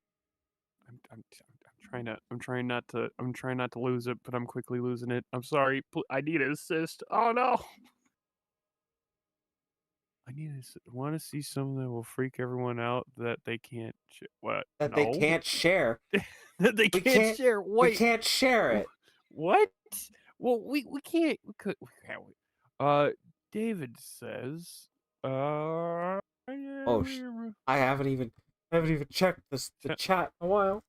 trying not to lose it, but I'm quickly losing it. I'm sorry. I need an assist. Oh no. Want to see something that will freak everyone out that they can't what? that they No. can't share. That they We can't can't share. we Wait. can't share it. What? Well, we can't. We can't. David says, Oh, I haven't even checked the chat in a while.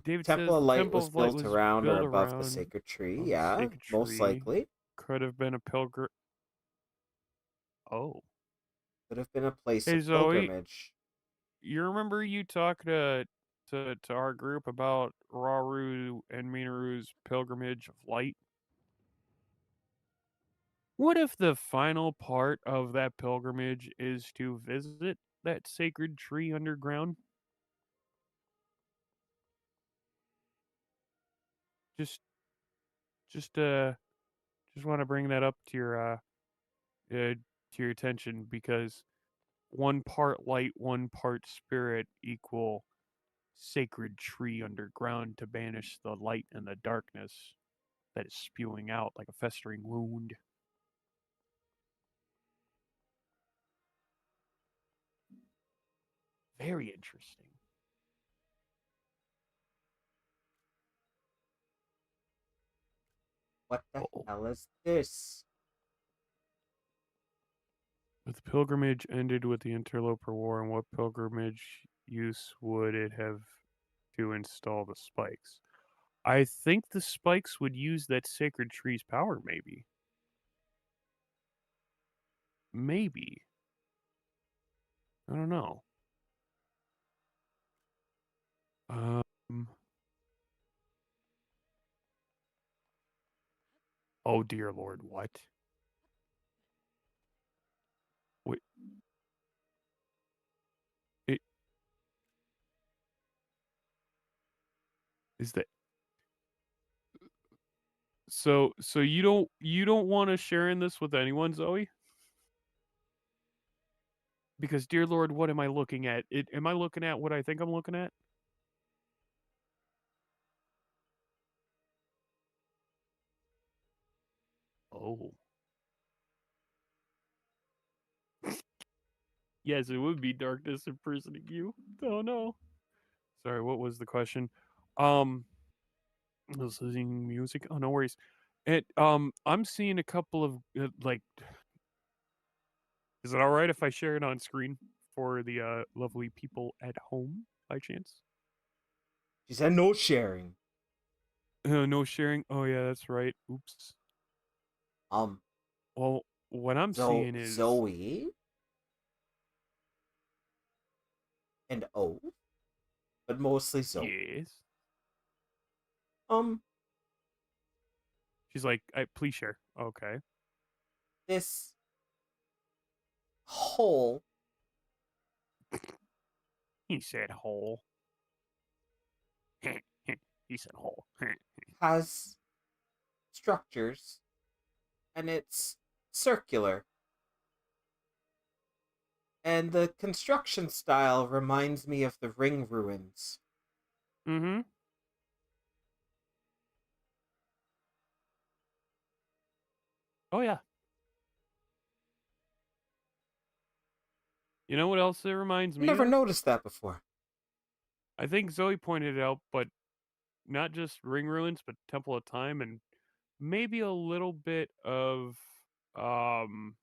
David Temple says of the Light Temple was of Light built was around or built above the around sacred tree. of the Yeah, sacred most tree. likely. Could have been a pilgrim. Oh. Could have been a place Hey of Zoe, pilgrimage. you remember you talked to our group about Rauru and Minaru's pilgrimage of light? What if the final part of that pilgrimage is to visit that sacred tree underground? Just just want to bring that up to your attention because one part light, one part spirit equal sacred tree underground to banish the light and the darkness that is spewing out like a festering wound. Very interesting. What the Uh-oh. hell is this? If the pilgrimage ended with the Interloper War, and what pilgrimage use would it have to install the spikes? I think the spikes would use that sacred tree's power, maybe. Maybe. I don't know. Oh dear Lord, what? Wait. It is that so you don't want to share in this with anyone, Zoe? Because dear Lord, what am I looking at? Am I looking at what I think I'm looking at? Oh. Yes, it would be darkness imprisoning you. Oh no. Sorry, what was the question? Listening music. Oh, no worries. I'm seeing a couple of like. Is it all right if I share it on screen for the lovely people at home by chance? She said no sharing. No sharing. Oh yeah, that's right. Oops. Well, what I'm seeing is Zoe and Oaf, but mostly Zoe. yes. She's like, please share. Okay. This hole. He said hole. He said hole. Has structures, and it's circular. And the construction style reminds me of the ring ruins. Mm-hmm. Oh yeah. You know what else it reminds me Never of? noticed that before. I think Zoe pointed it out, but not just Ring Ruins, but Temple of Time, and maybe a little bit of Room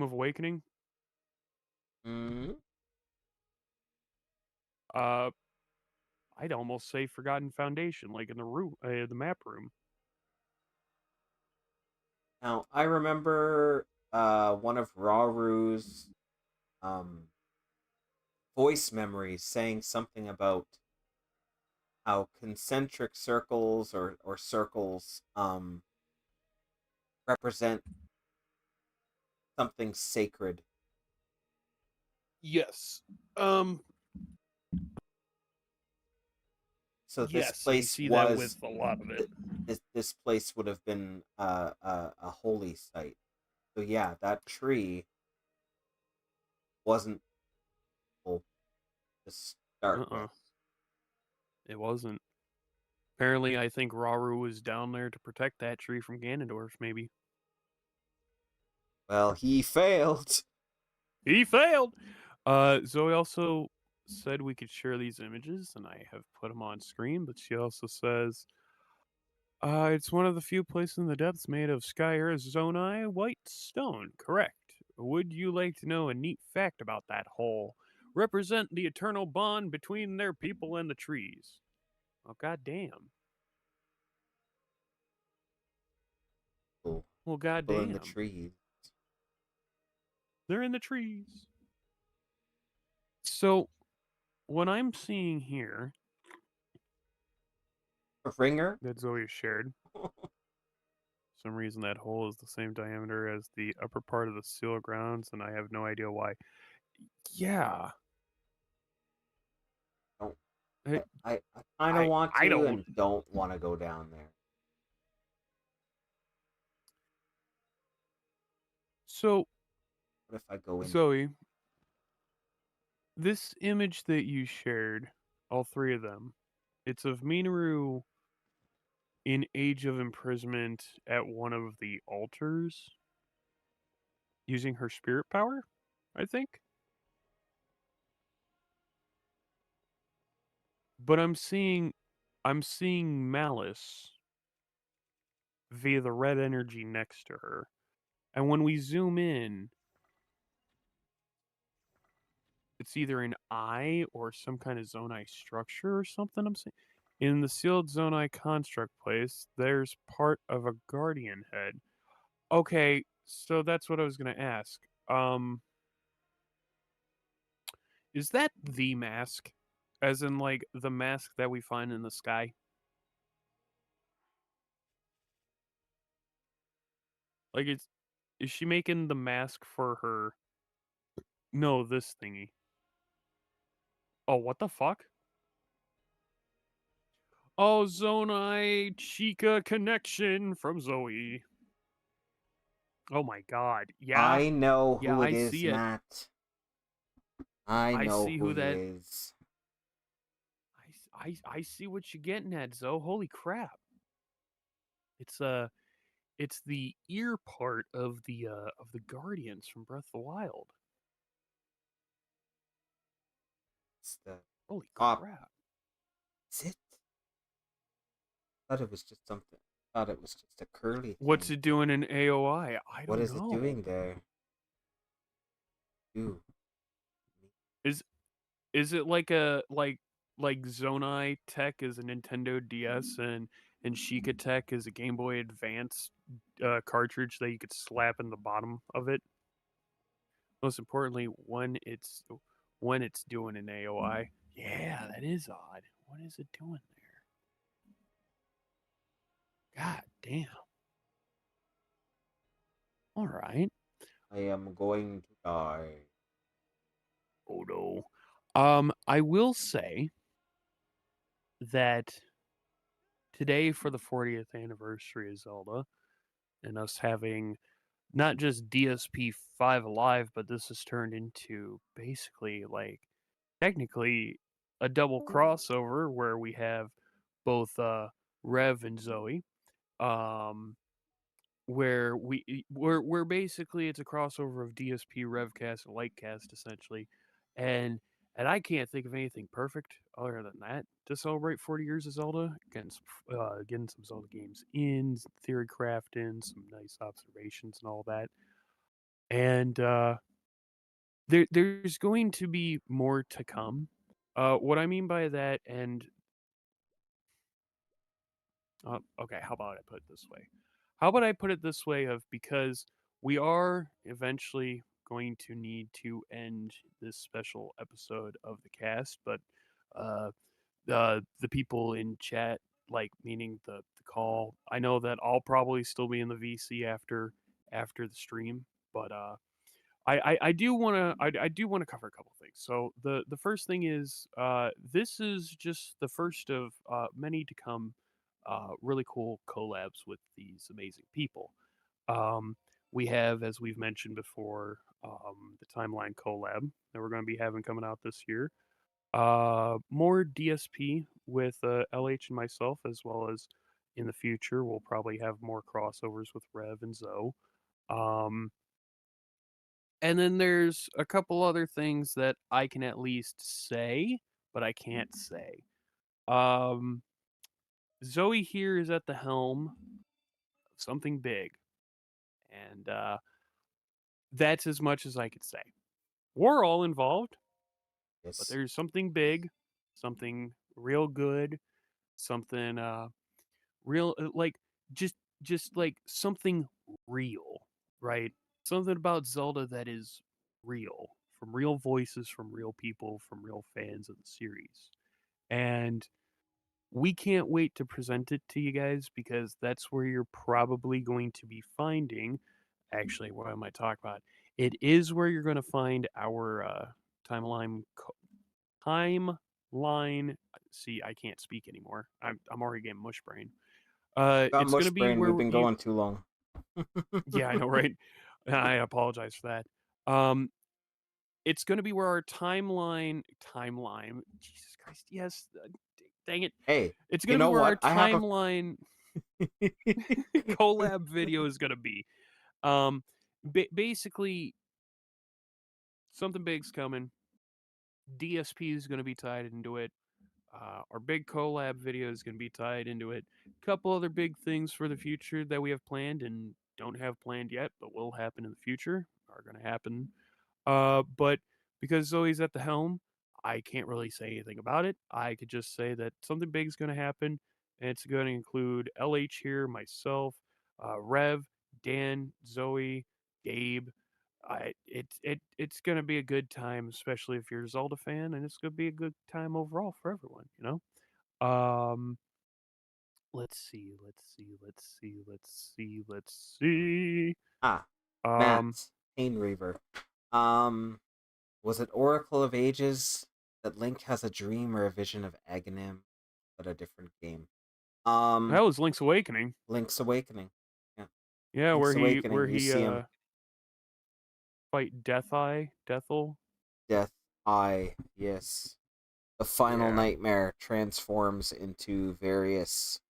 of Awakening. Mm-hmm. I'd almost say Forgotten Foundation, like in the room, the map room. Now, I remember one of Raru's voice memories saying something about how concentric circles or circles represent something sacred. Yes. So this Yes, and you place see that with was a lot of it. this place would have been a holy site. So yeah, that tree wasn't full to start with. It wasn't. Apparently, I think Rauru was down there to protect that tree from Ganondorf, maybe. Well, he failed. He failed! Zoe also said we could share these images, and I have put them on screen, but she also says, it's one of the few places in the depths made of Sky Arizona white stone. Correct. Would you like to know a neat fact about that hole? Represent the eternal bond between their people and the trees. Oh, goddamn. Well, goddamn. in the trees. They're in the trees. So, what I'm seeing here... A ringer? That Zoe shared. For some reason, that hole is the same diameter as the upper part of the seal grounds, and I have no idea why. Yeah. I kind of want to and don't want to go down there. So, what if I go in? Zoe, this image that you shared, all three of them, it's of Minoru in age of imprisonment at one of the altars, using her spirit power, I think. But I'm seeing Malice via the red energy next to her. And when we zoom in, it's either an eye or some kind of Zonai structure or something, I'm saying. In the sealed Zonai construct place, there's part of a guardian head. Okay, so that's what I was going to ask. Is that the mask? As in, like, the mask that we find in the sky? Like, is she making the mask for her? No, this thingy. Oh, what the fuck? Oh, Zonai Chica connection from Zoe. Oh my god. Yeah. I know yeah, who it I is, see it. Matt. I know see who who that is. I see what you're getting at, Zoe. Holy crap. It's the ear part of the Guardians from Breath of the Wild. It's the Holy top. crap. Is it? I thought it was just something. I thought it was just a curly thing. What's it doing in AOI? I don't know. What is it doing there? Ooh. Is it like a like Zonai Tech is a Nintendo DS and Sheikah Tech is a Game Boy Advance cartridge that you could slap in the bottom of it? Most importantly, when it's doing an AOI. Yeah, that is odd. What is it doing there? God damn. All right. I am going to die. Oh no. I will say that today, for the 40th anniversary of Zelda, and us having not just DSP 5 Alive, but this has turned into basically, like, technically a double crossover where we have both Rev and Zoe, where we're basically, it's a crossover of DSP, Revcast, and Lightcast essentially, and I can't think of anything perfect other than that to celebrate 40 years of Zelda. Getting some Zelda games in, some theory crafting, some nice observations and all that. And there's going to be more to come. What I mean by that, and okay, how about I put it this way? How about I put it this way of, because we are eventually going to need to end this special episode of the cast, but the people in chat, like, meaning the call, I know that I'll probably still be in the VC after the stream, But I do want to I do want to cover a couple things. So the first thing is this is just the first of many to come. Really cool collabs with these amazing people. Um, we have, as we've mentioned before, the Timeline collab that we're going to be having coming out this year. More DSP with LH and myself, as well as in the future, we'll probably have more crossovers with Rev and Zoe. And then there's a couple other things that I can at least say, but I can't say. Zoe here is at the helm of something big, and that's as much as I could say. We're all involved, but Yes. there's something big, something real good, something real like just like something real, right? Something about Zelda that is real, from real voices, from real people, from real fans of the series. And we can't wait to present it to you guys because that's where you're probably going to be finding. Actually, what am I talking about? It is where you're going to find our timeline. Timeline. See, I can't speak anymore. I'm already getting mush brain. Got It's going mush to be brain. We've where been you. going too long. Yeah, I know, right? I apologize for that. It's going to be where our timeline. Jesus Christ, yes. Dang it. Hey, It's you going to be know where our what? I have a. timeline collab video is going to be. Basically, something big's coming. DSP is going to be tied into it. Our big collab video is going to be tied into it. A couple other big things for the future that we have planned and don't have planned yet, but will happen in the future, are going to happen. But because Zoe's at the helm, I can't really say anything about it. I could just say that something big is going to happen, and it's going to include LH here, myself, Rev, Dan, Zoe, Gabe. It's gonna be a good time, especially if you're a Zelda fan, and it's gonna be a good time overall for everyone. Let's see, let's see. Ah, Um, Matt, Pain Reaver. Was it Oracle of Ages that Link has a dream or a vision of Aghanim, but a different game? that was Link's Awakening. Link's Awakening. Yeah. Yeah, Link's where he Awakening. You see him fight Deathel. Death Eye. Yes. The final Yeah. nightmare transforms into various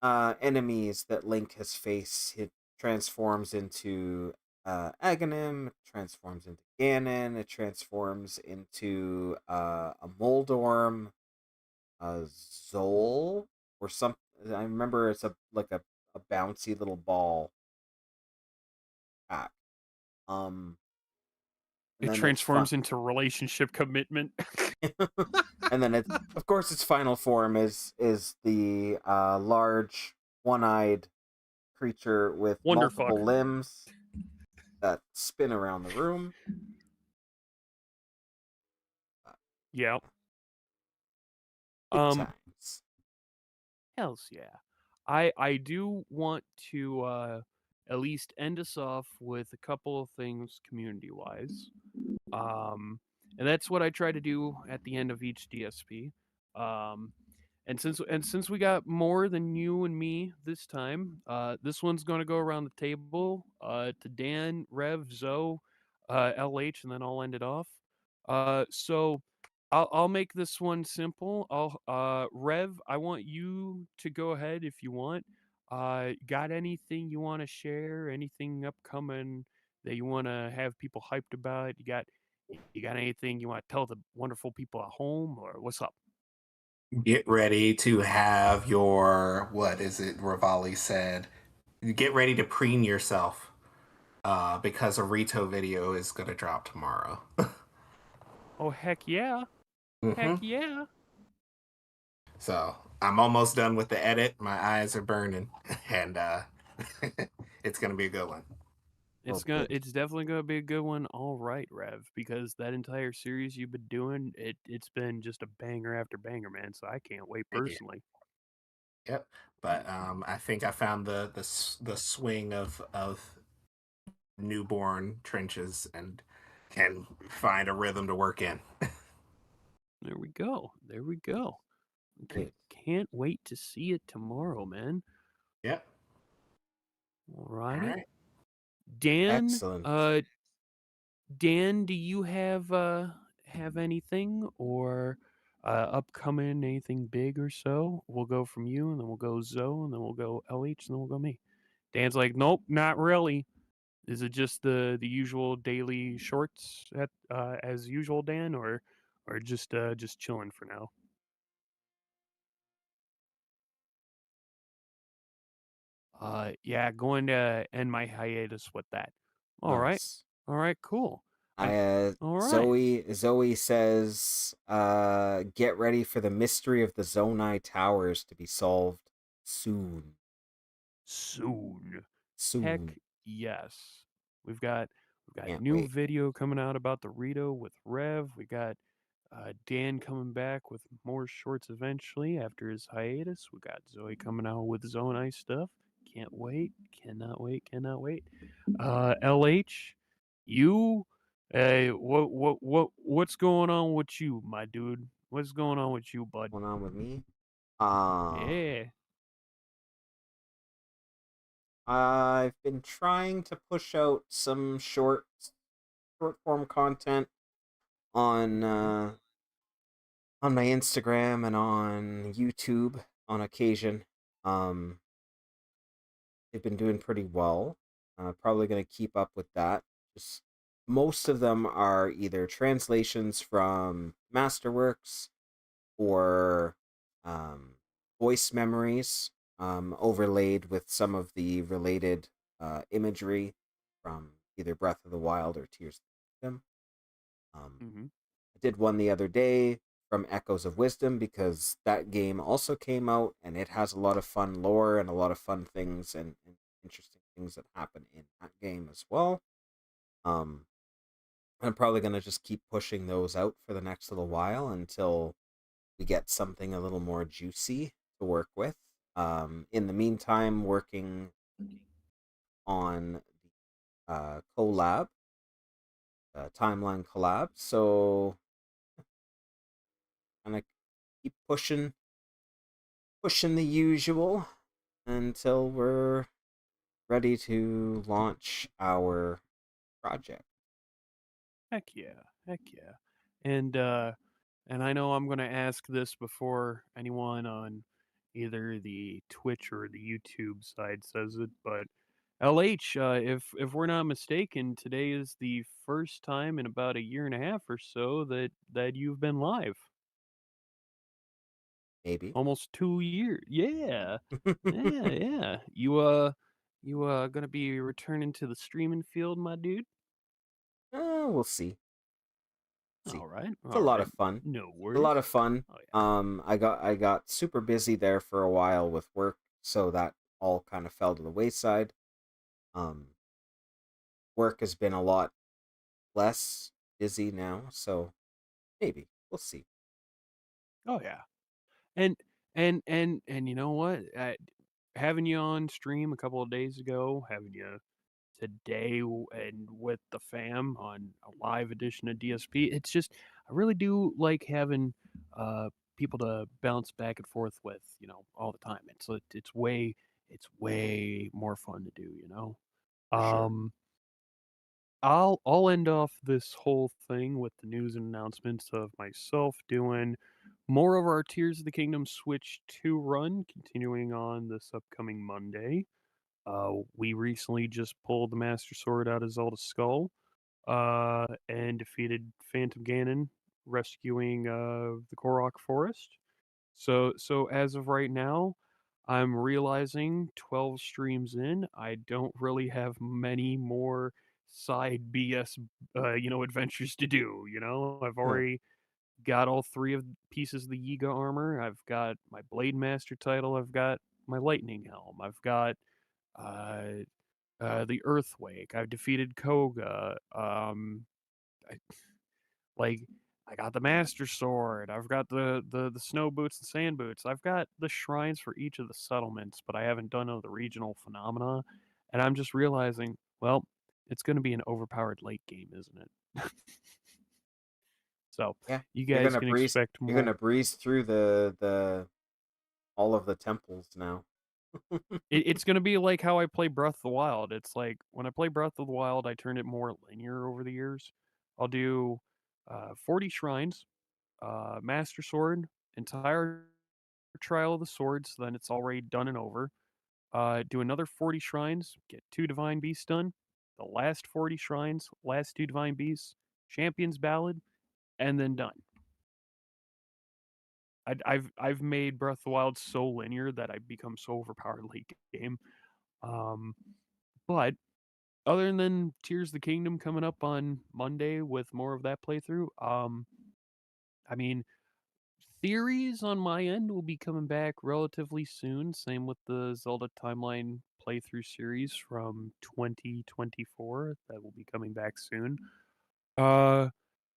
enemies that Link has faced. It transforms into Aghanim, it transforms into Ganon, it transforms into a Moldorm, a Zol, or something. I remember it's a bouncy little ball pack. It transforms into relationship commitment. And then it's, of course, its final form is the large one-eyed creature with multiple Wonderfuck. limbs that spin around the room. Yeah. Good times. Hells yeah. I do want to at least end us off with a couple of things community wise. And that's what I try to do at the end of each DSP. And since we got more than you and me this time, this one's gonna go around the table to Dan, Rev, Zoe, LH, and then I'll end it off. So I'll make this one simple. Rev, I want you to go ahead if you want. Got anything you want to share? Anything upcoming that you want to have people hyped about? You got anything you want to tell the wonderful people at home, or what's up? Get ready to have your, what is it, Rivali said? Get ready to preen yourself because a Rito video is going to drop tomorrow. Oh, heck yeah. Heck yeah. So I'm almost done with the edit. My eyes are burning, and it's going to be a good one. It's definitely gonna be a good one. All right, Rev, because that entire series you've been doing, it's been just a banger after banger, man. So I can't wait personally. Yep. but I think I found the swing of newborn trenches and can find a rhythm to work in. There we go. There we go. Good. Can't wait to see it tomorrow, man. Yep. Alrighty. All right. Dan, Excellent. Dan, do you have anything or upcoming anything big or so? We'll go from you, and then we'll go Zoe, and then we'll go LH, and then we'll go me. Dan's like, nope, not really. Is it just the usual daily shorts at as usual, Dan, or just chilling for now? Yeah, going to end my hiatus with that. All right. Nice. All right, cool. All right. Zoe says, get ready for the mystery of the Zonai Towers to be solved soon. Soon. Soon. Heck yes. We've got Can't new wait. video coming out about the Rito with Rev. We got Dan coming back with more shorts eventually after his hiatus. We got Zoe coming out with Zonai stuff. Can't wait. Cannot wait. Cannot wait. LH, you, hey, what's going on with you, my dude? What's going on with you, bud? What's going on with me? Yeah. I've been trying to push out some short form content on my Instagram and on YouTube on occasion. They've been doing pretty well. Probably going to keep up with that. Just most of them are either translations from Masterworks or voice memories overlaid with some of the related imagery from either Breath of the Wild or Tears of the Kingdom. I did one the other day from Echoes of Wisdom because that game also came out and it has a lot of fun lore and a lot of fun things and interesting things that happen in that game as well. I'm probably going to just keep pushing those out for the next little while until we get something a little more juicy to work with. In the meantime, working on the collab, timeline collab. So, kind of keep pushing the usual until we're ready to launch our project. Heck yeah. Heck yeah. And I know I'm going to ask this before anyone on either the Twitch or the YouTube side says it, but LH, if we're not mistaken, today is the first time in about a year and a half or so that you've been live. Maybe. Almost 2 years. Yeah. Yeah. You gonna be returning to the streaming field, my dude? We'll see. All right. It's a lot of fun. No worries. A lot of fun. Oh, yeah. I got super busy there for a while with work, so that all kind of fell to the wayside. Work has been a lot less busy now, so maybe we'll see. Oh yeah. And you know what? Having you on stream a couple of days ago, having you today and with the fam on a live edition of DSP, it's just I really do like having people to bounce back and forth with, all the time. It's way more fun to do, For sure. I'll end off this whole thing with the news and announcements of myself doing more of our Tears of the Kingdom Switch 2 run, continuing on this upcoming Monday. We recently just pulled the Master Sword out of Zelda Skull, and defeated Phantom Ganon, rescuing the Korok Forest. So as of right now, I'm realizing 12 streams in, I don't really have many more side BS, adventures to do. I've already got all 3 of pieces of the Yiga armor. I've got my Blade Master title. I've got my Lightning Helm. I've got the Earthwake. I've defeated Koga. I, like I got the Master Sword. I've got the snow boots and sand boots. I've got the shrines for each of the settlements, but I haven't done all the regional phenomena. And I'm just realizing, well, it's going to be an overpowered late game, isn't it? So Yeah, you you're guys gonna can breeze. expect You're more. gonna breeze through the all of the temples now. It's going to be like how I play Breath of the Wild. It's like when I play Breath of the Wild, I turn it more linear over the years. I'll do 40 shrines, Master Sword, entire Trial of the Swords, then it's already done and over. Do another 40 shrines, get 2 Divine Beasts done. The last 40 shrines, last 2 Divine Beasts, Champion's Ballad, and then done. I've made Breath of the Wild so linear that I've become so overpowered late game. But other than Tears of the Kingdom coming up on Monday with more of that playthrough, I mean, theories on my end will be coming back relatively soon. Same with the Zelda Timeline playthrough series from 2024 that will be coming back soon.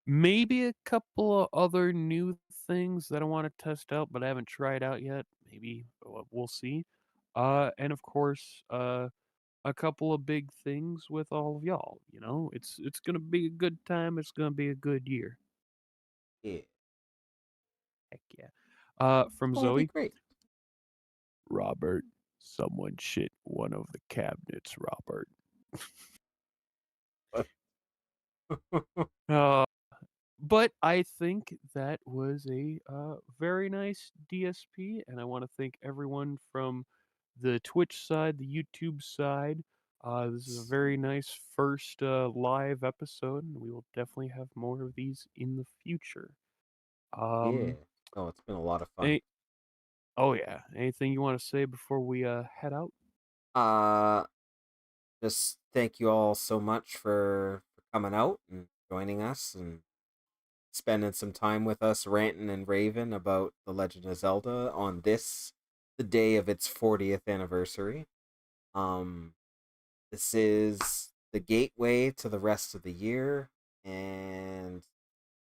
Maybe a couple of other new things that I want to test out, but I haven't tried out yet. Maybe we'll see. And of course, a couple of big things with all of y'all. You know, it's gonna be a good time. It's gonna be a good year. Yeah, Heck yeah. From it's gonna be Zoe. great. Robert, someone shit one of the cabinets, Robert. But I think that was a very nice DSP, and I want to thank everyone from the Twitch side, the YouTube side. This is a very nice first live episode, and we will definitely have more of these in the future. Yeah. Oh, it's been a lot of fun. Oh yeah. Anything you want to say before we head out? Just thank you all so much for coming out and joining us and spending some time with us ranting and raving about The Legend of Zelda on this, the day of its 40th anniversary. This is the gateway to the rest of the year, and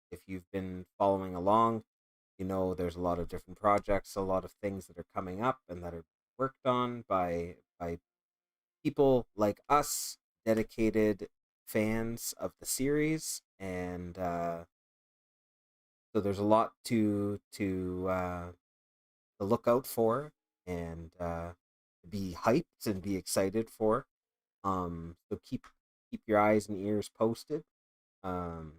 if you've been following along, you know there's a lot of different projects, a lot of things that are coming up and that are worked on by people like us, dedicated fans of the series, and so there's a lot to look out for and be hyped and be excited for. So keep your eyes and ears posted. And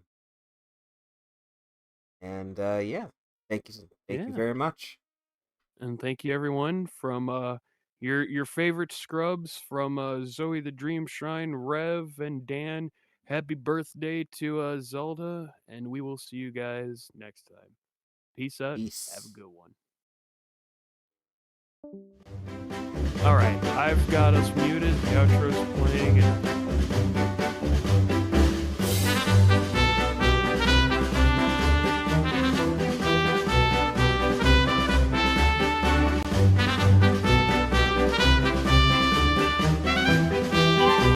yeah, thank you Yeah. very much. And thank you everyone from your favorite scrubs from Zoe the Dream Shrine, Rev and Dan. Happy birthday to Zelda, and we will see you guys next time. Peace out. Have a Peace. good one. All right, I've got us muted. The outro's playing. And